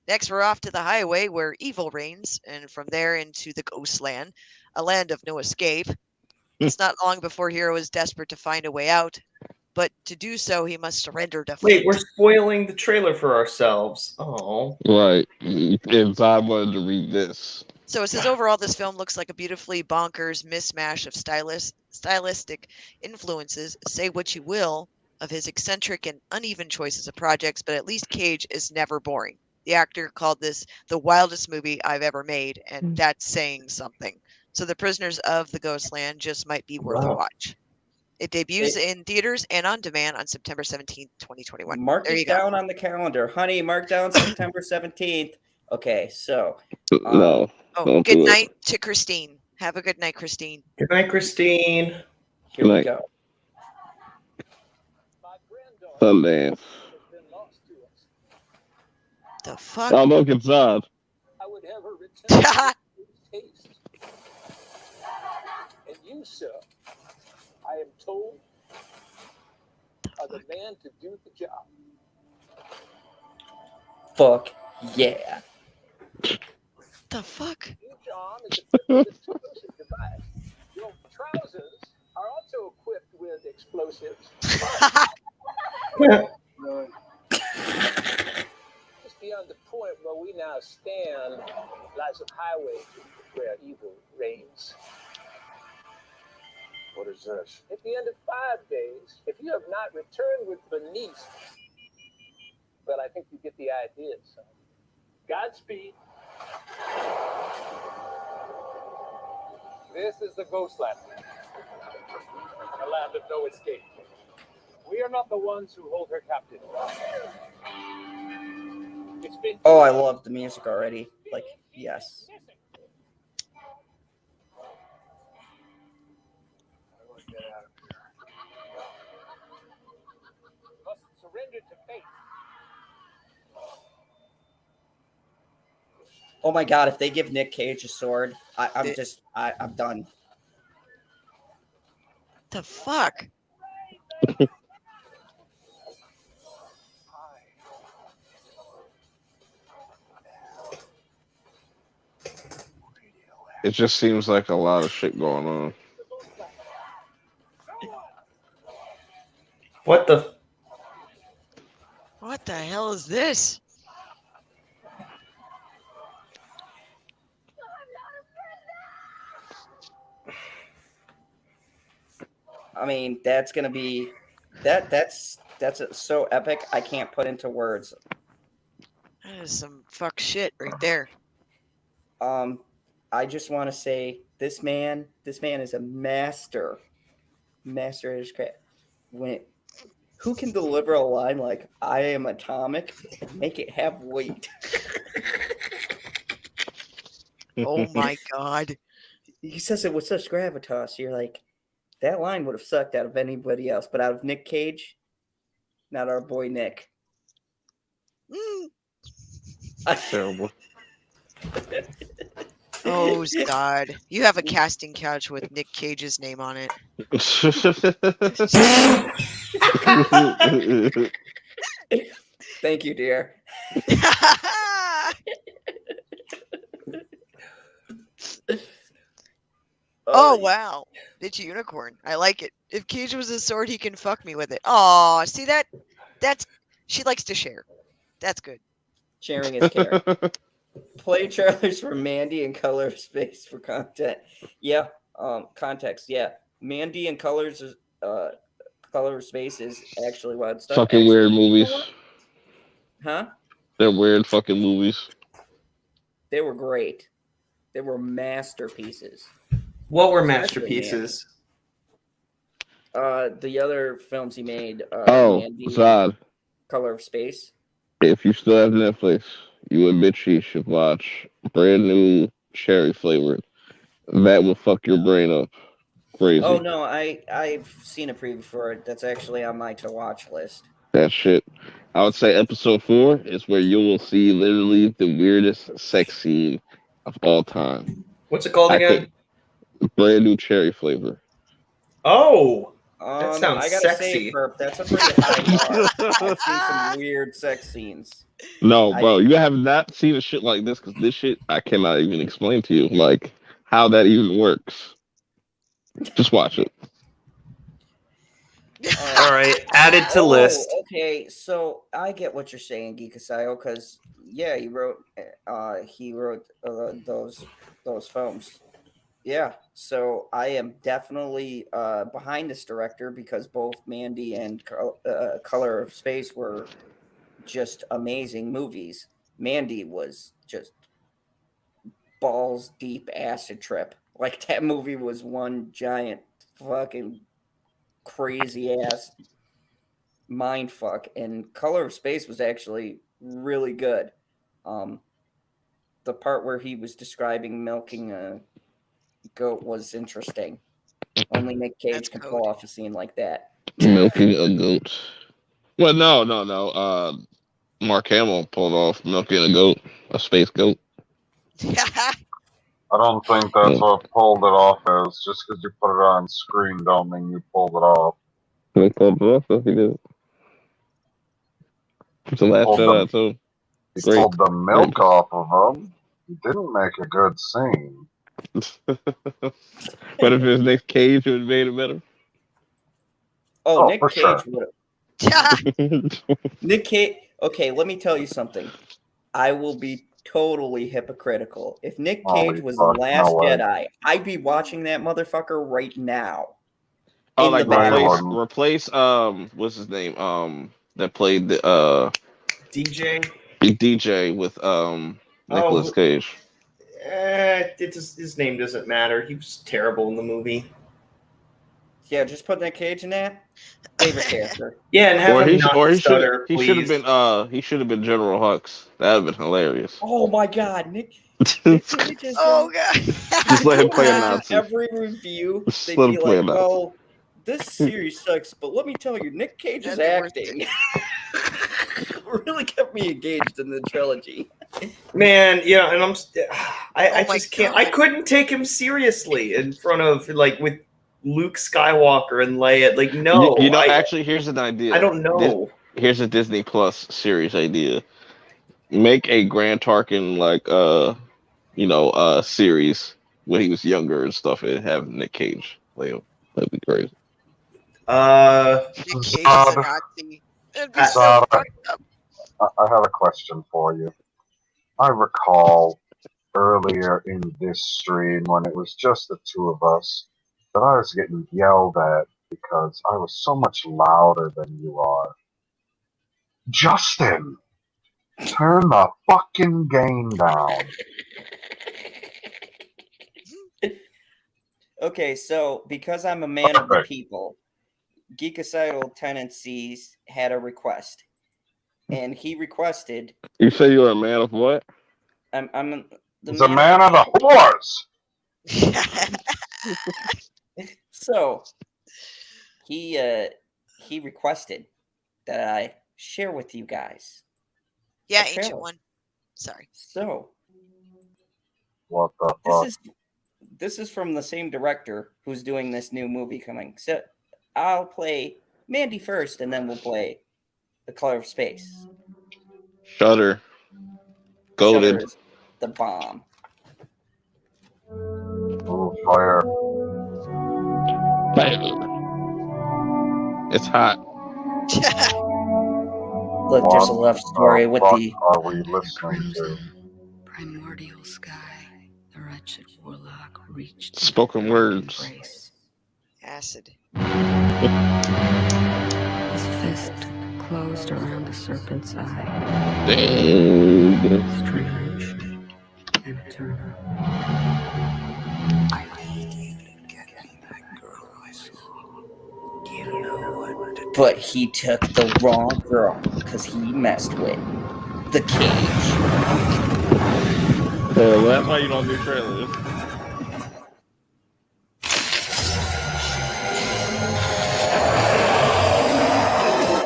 Next, we're off to the highway where evil reigns, and from there into the Ghostland, a land of no escape. It's not long before Hero is desperate to find a way out, but to do so, he must surrender to Wait, fate. we're spoiling the trailer for ourselves. Oh. Right. If I wanted to read this. So it says, overall, this film looks like a beautifully bonkers mismatch of stylistic influences. Say what you will of his eccentric and uneven choices of projects, but at least Cage is never boring. The actor called this the wildest movie I've ever made, and that's saying something. So The Prisoners of the Ghostland just might be worth a watch. It debuts in theaters and on demand on September 17th, 2021. Mark There it you go. down on the calendar. Honey, mark down September 17th. Okay, so. No. Oh, good night to Christine. Have a good night, Christine. Good night, Christine. Here we go. Sunday. The fuck? Oh, look, it's Zod. I would have her return taste. And you, sir, I am told, are the man to do the job. Fuck yeah. The fuck? Each arm is equipped with explosive device. Your trousers are also equipped with explosives. Just beyond the point where we now stand lies a highway where evil reigns. What is this? At the end of 5 days, if you have not returned with Bernice, well, I think you get the idea, son. Godspeed. This is the Ghostland, a land of no escape. We are not the ones who hold her captive. It's been Oh, I love the music already. Like, yes. Must surrender to fate. Oh my God, if they give Nic Cage a sword, I'm done. The fuck? It just seems like a lot of shit going on. What the? What the hell is this? I mean, that's gonna be that's so epic. I can't put into words. That is some fuck shit right there. I just want to say this man is a master at his craft. Who can deliver a line like "I am atomic" and make it have weight? Oh my god. He says it with such gravitas. You're like, that line would have sucked out of anybody else, but out of Nic Cage, not our boy Nick. Mm. Terrible. Oh god. You have a casting couch with Nic Cage's name on it. Thank you, dear. Oh wow. It's a unicorn. I like it. If Cage was a sword, he can fuck me with it. Aw, see that? That's she likes to share. That's good. Sharing is caring. Play trailers for Mandy and Color of Space for content. Yeah, context. Yeah, Mandy and Color of Space is actually wild stuff. Fucking weird movies. Huh? They're weird fucking movies. They were great. They were masterpieces. What were Especially masterpieces? The other films he made. Mandy, Zod. Color of Space. If you still have Netflix, you and Bitchy should watch brand new cherry flavored. That will fuck your brain up. Crazy. Oh no, I've seen a preview for it. That's actually on my to watch list. That shit. I would say episode 4 is where you will see literally the weirdest sex scene of all time. What's it called again? Brand new cherry flavor. Oh, that sounds I gotta sexy. say, Perp, that's a pretty high bar. I've seen some weird sex scenes. No, bro, you have not seen a shit like this because this shit I cannot even explain to you, like how that even works. Just watch it. All right, add it to list. Okay, so I get what you're saying, Geekasayo, because yeah, he wrote those films. Yeah, so I am definitely behind this director because both Mandy and Color of Space were just amazing movies. Mandy was just balls deep acid trip. Like that movie was one giant fucking crazy ass mind fuck, and Color of Space was actually really good. The part where he was describing milking a goat was interesting. Only Nic Cage can pull off a scene like that. Milking a goat. Well, no. Mark Hamill pulled off milking a goat, a space goat. I don't think that's what pulled it off as. Just because you put it on screen don't mean you pulled it off. He pulled it off, yes, he did. It's the last Jedi, too. He pulled the milk off of him. He didn't make a good scene. But if it was Nic Cage, it would have made it better. Oh, Nic Cage would have. Nic Cage. Okay, let me tell you something. I will be totally hypocritical. If Nic Cage was the Last Jedi, I'd be watching that motherfucker right now. Oh, like replace what's his name? That played the DJ. DJ with Nicolas Cage. His name doesn't matter. He was terrible in the movie. Yeah, just put Nic Cage in that. Favorite character. Yeah, and have him not stutter, he should have been General Hux. That would have been hilarious. Oh my God, Nic Cage is oh God. Just let him play a Nazi. Every review, they'd let be him play like, a Nazi. "Well, this series sucks, but let me tell you, Nic Cage's acting really kept me engaged in the trilogy." Man, yeah, and I just can't. I couldn't take him seriously in front of with Luke Skywalker and Leia. Like, no. Actually, here's an idea. I don't know. Here's a Disney Plus series idea. Make a Grand Tarkin series when he was younger and stuff, and have Nic Cage play him. That'd be crazy. Nic Cage is a Nazi. That'd be so fucked up. I have a question for you. I recall earlier in this stream when it was just the two of us that I was getting yelled at because I was so much louder than you are. Justin! Turn the fucking game down. Okay, so because I'm a man of the people, Geekocidal Tendencies had a request. And he requested... You say you're a man of what? I'm the He's a man of the whores. So, he requested that I share with you guys. Yeah, a Ancient trailer. One. Sorry. So, What the fuck? This is from the same director who's doing this new movie coming. So, I'll play Mandy first, and then we'll play The Color of Space. Shudder. Goated. Shudder is the bomb. Oh, fire. It's hot. Look, there's a love story with the... Are we listening to? Primordial sky, the wretched warlock reached Spoken words. embrace. Acid. His fist closed around the serpent's eye. Dang. Strange and eternal. I need you to get me that girl I saw. You know what to do. But he took the wrong girl because he messed with the Cage. Well, that's why you don't do trailers.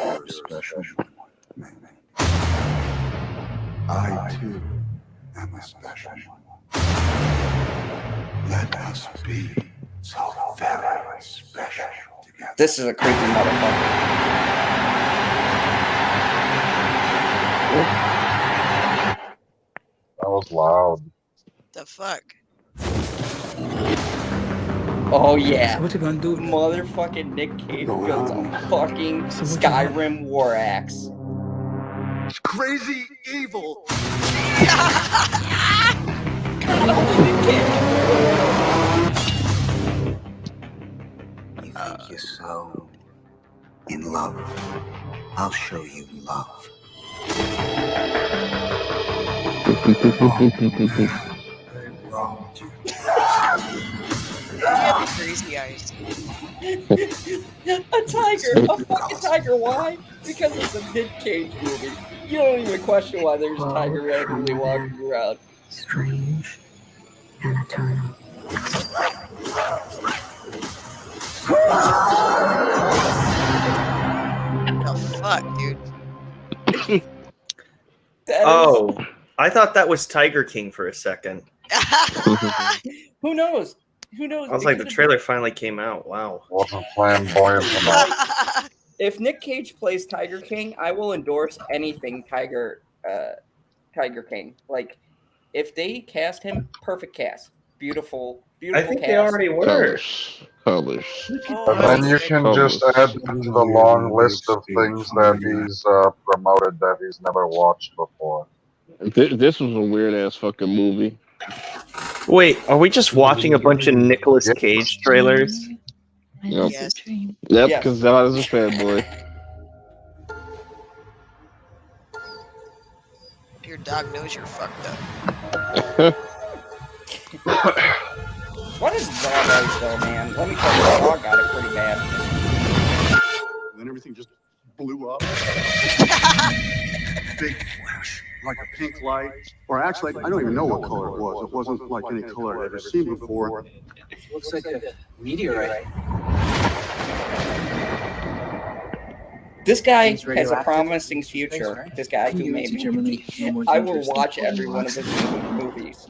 You're a special one. I too am a special one. Let us be so very special together. This is a creepy motherfucker. That was loud. The fuck? Oh yeah. So what you gonna do? Motherfucking Nic Cage builds a fucking Skyrim war axe. It's crazy evil. You think you're so in love? I'll show you love. You have the crazy eyes. A tiger, a fucking tiger. Why? Because it's a Nic Cage movie. You don't even question why there's a tiger randomly walking around. Strange and eternal. The fuck, dude? Oh, I thought that was Tiger King for a second. Who knows? Who knows? I was like, the trailer finally came out. Wow. Wasn't flamboyant enough. If Nic Cage plays Tiger King, I will endorse anything Tiger King. Like, if they cast him, perfect cast. Beautiful I think cast. they already were. Colors. And then you can just add to the long list of things that he's promoted that he's never watched before. This was a weird ass fucking movie. Wait, are we just watching a bunch of Nicolas Cage trailers? Yep. Yes. Yep, Yes. because I was a fanboy. Your dog knows you're fucked up. What is dog ice though, man? Let me tell you, the dog got it pretty bad. And then everything just blew up. Big flash, like a pink light. Or actually, I don't even know what color it was. It wasn't like any color I'd ever seen before. Looks like a meteorite. This guy He's has a radioactive. promising future. Right? This guy who made me. I will watch every one of his movies.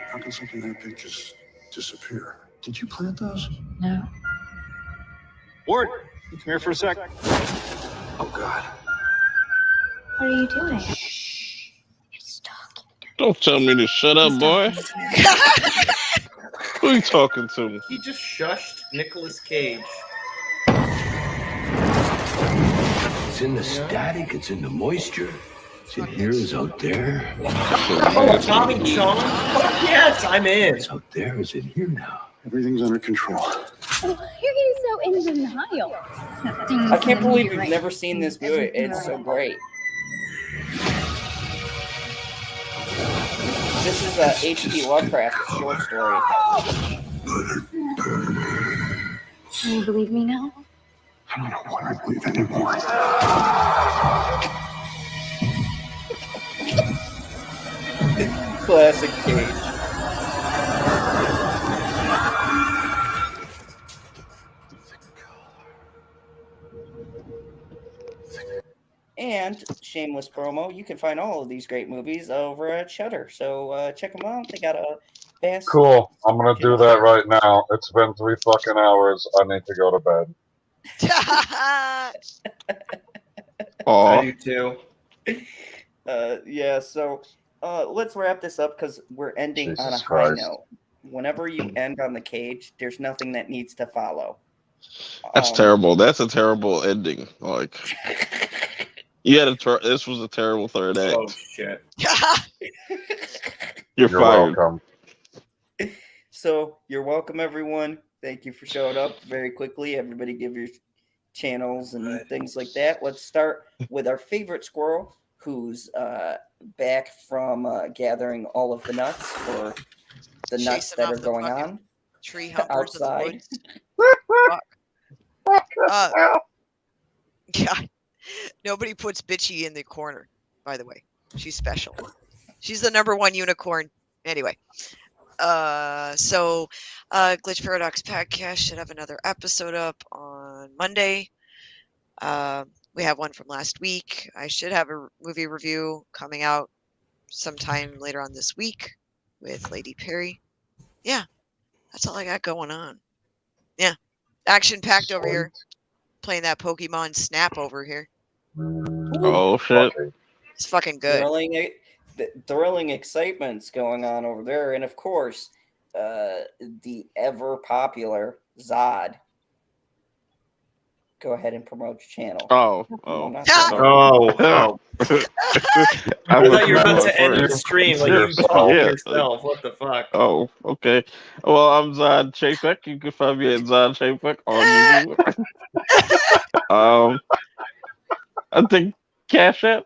How can something that big just disappear? Did you plant those? No. Ward, come here for a sec. Oh, God. What are you doing? Don't tell me to shut up, boy. Who are you talking to? He just shushed Nicolas Cage. It's in the static, it's in the moisture. It's in here, it's out there. Oh, Tommy Chong? Yes, I'm in. It's out there, it's in here now. Everything's under control. Oh, you're getting so so in denial? I can't believe you've never seen this movie. It's so great. This is a H.P. Lovecraft short story. Can you believe me now? I don't know what I believe anymore. Classic Cage. And shameless promo, you can find all of these great movies over at Shudder. So check them out. They got a vast. Cool. I'm gonna do that right now. It's been 3 fucking hours. I need to go to bed. I do too. Yeah, so let's wrap this up because we're ending on a Jesus high Christ. note. Whenever you end on the Cage, there's nothing that needs to follow. That's terrible. That's a terrible ending. Like, you had this was a terrible third act. Oh shit! You're fired. Welcome. So you're welcome, everyone. Thank you for showing up very quickly. Everybody give your channels and things like that. Let's start with our favorite squirrel, who's back from gathering all of the nuts for the nuts Chasing that off are the going fucking on tree humpers outside. in the woods. God, nobody puts Bitchy in the corner. By the way, she's special. She's the #1 unicorn. Anyway, so Glitch Paradox Podcast should have another episode up on Monday. We have one from last week. I should have a movie review coming out sometime later on this week with Lady Perry. Yeah, that's all I got going on. Yeah, action packed over here. Playing that Pokemon Snap over here. Oh shit! It's fucking good. Thrilling excitement's going on over there, and of course, the ever popular Zod. Go ahead and promote your channel. Oh. I thought you were about to end the stream like you talk yourself. What the fuck? Oh, okay. Well, I'm Zod Chapek. You can find me at Zod Chapek on YouTube. I think Cash App.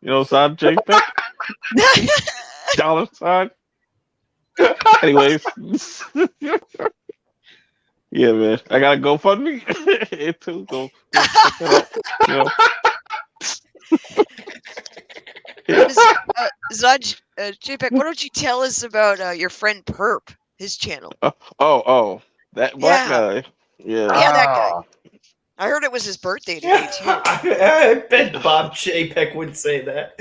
You know, Zod Chapek. $. Anyways. Yeah, man. I got to GoFundMe. It too. Go check it out. You know. Zod JPEG, why don't you tell us about your friend Perp, his channel? That black guy. Yeah. Yeah, that guy. I heard it was his birthday today, too. I bet Bob Chapek would say that.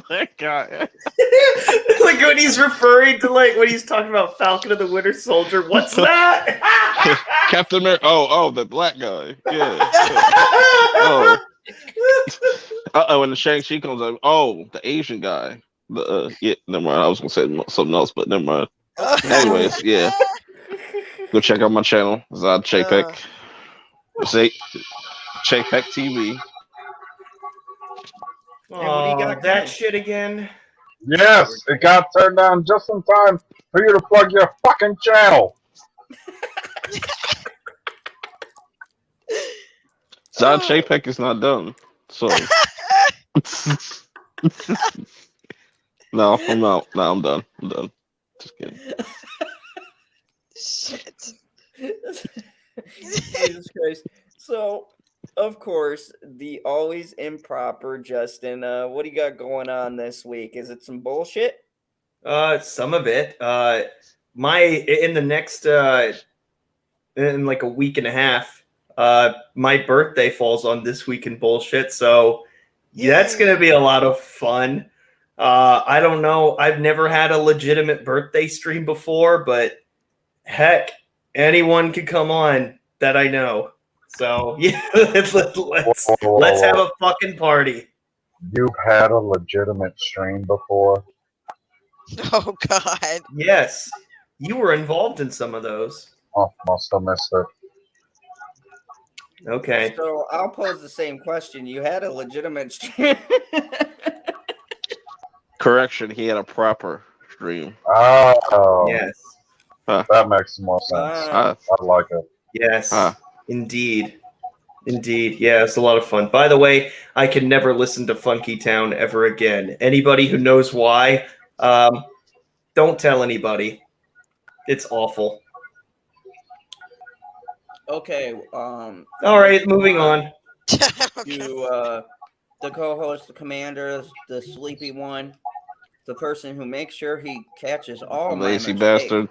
That guy. Like when he's referring to, like, when he's talking about Falcon and the Winter Soldier. What's that? Captain America. Oh, the black guy. Yeah. When the Shang-Chi comes up. Oh, the Asian guy. Yeah, never mind. I was going to say something else, but never mind. Anyways, yeah. Go check out my channel, Zod Chapek. Say Chapek TV. Oh, that shit again. Yes, it got turned on just in time for you to plug your fucking channel. Zod Chapek is not done, so. No, I'm not. No, I'm done. I'm done. Just kidding. Shit. Jesus Christ. So, of course, the always improper Justin. What do you got going on this week? Is it some bullshit? Some of it. In the next in like a week and a half, my birthday falls on This Week in Bullshit, so that's gonna be a lot of fun. I don't know. I've never had a legitimate birthday stream before, but heck, anyone could come on that I know. So yeah, let's have a fucking party. You've had a legitimate stream before? Oh God. Yes, you were involved in some of those. Oh, must have missed it. Okay. So I'll pose the same question. You had a legitimate stream. Correction, he had a proper stream. Oh. Yes. That makes more sense. I like it. Yes, indeed. Indeed. Yeah, it's a lot of fun. By the way, I can never listen to Funky Town ever again. Anybody who knows why, don't tell anybody. It's awful. Okay. All right, moving on. To the co-host, the commander, the sleepy one, the person who makes sure he catches all my Lazy mistakes. bastard.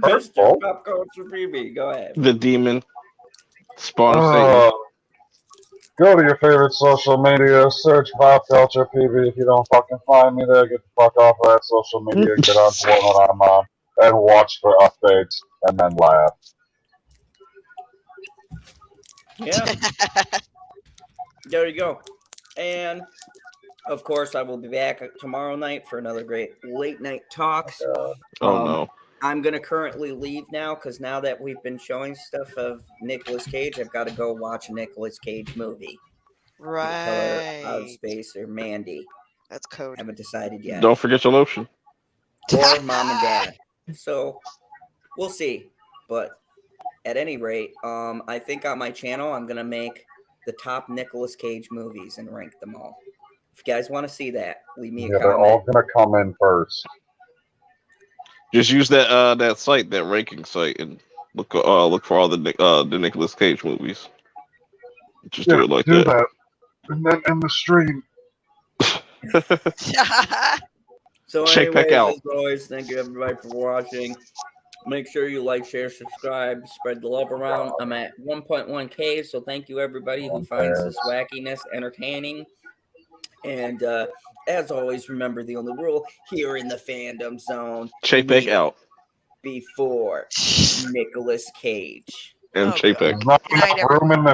Mr. Pop Culture PB, go ahead. The demon. Spawn of Satan. Go to your favorite social media, search Pop Culture PB. If you don't fucking find me there, get the fuck off of that social media, get on to what I'm on, and watch for updates, and then laugh. Yeah. There you go. And of course, I will be back tomorrow night for another great late night talks. Oh no. I'm going to currently leave now because now that we've been showing stuff of Nicolas Cage, I've got to go watch a Nicolas Cage movie. Right. Killer Out of Space or Mandy. That's code. Haven't decided yet. Don't forget your lotion. Or Mom and Dad. So we'll see. But at any rate, I think on my channel, I'm going to make the top Nicolas Cage movies and rank them all. If you guys want to see that, leave me a comment. They're all going to come in first. Just use that site, that ranking site, and look for all the Nicolas Cage movies. Just do it like that. And then end the stream. So check back out. As always, thank you everybody for watching. Make sure you like, share, subscribe, spread the love around. I'm at 1.1K, so thank you everybody who finds this wackiness entertaining. And as always, remember the only rule here in the fandom zone. Check back out. Before Nicolas Cage. And check back. There's not enough room in the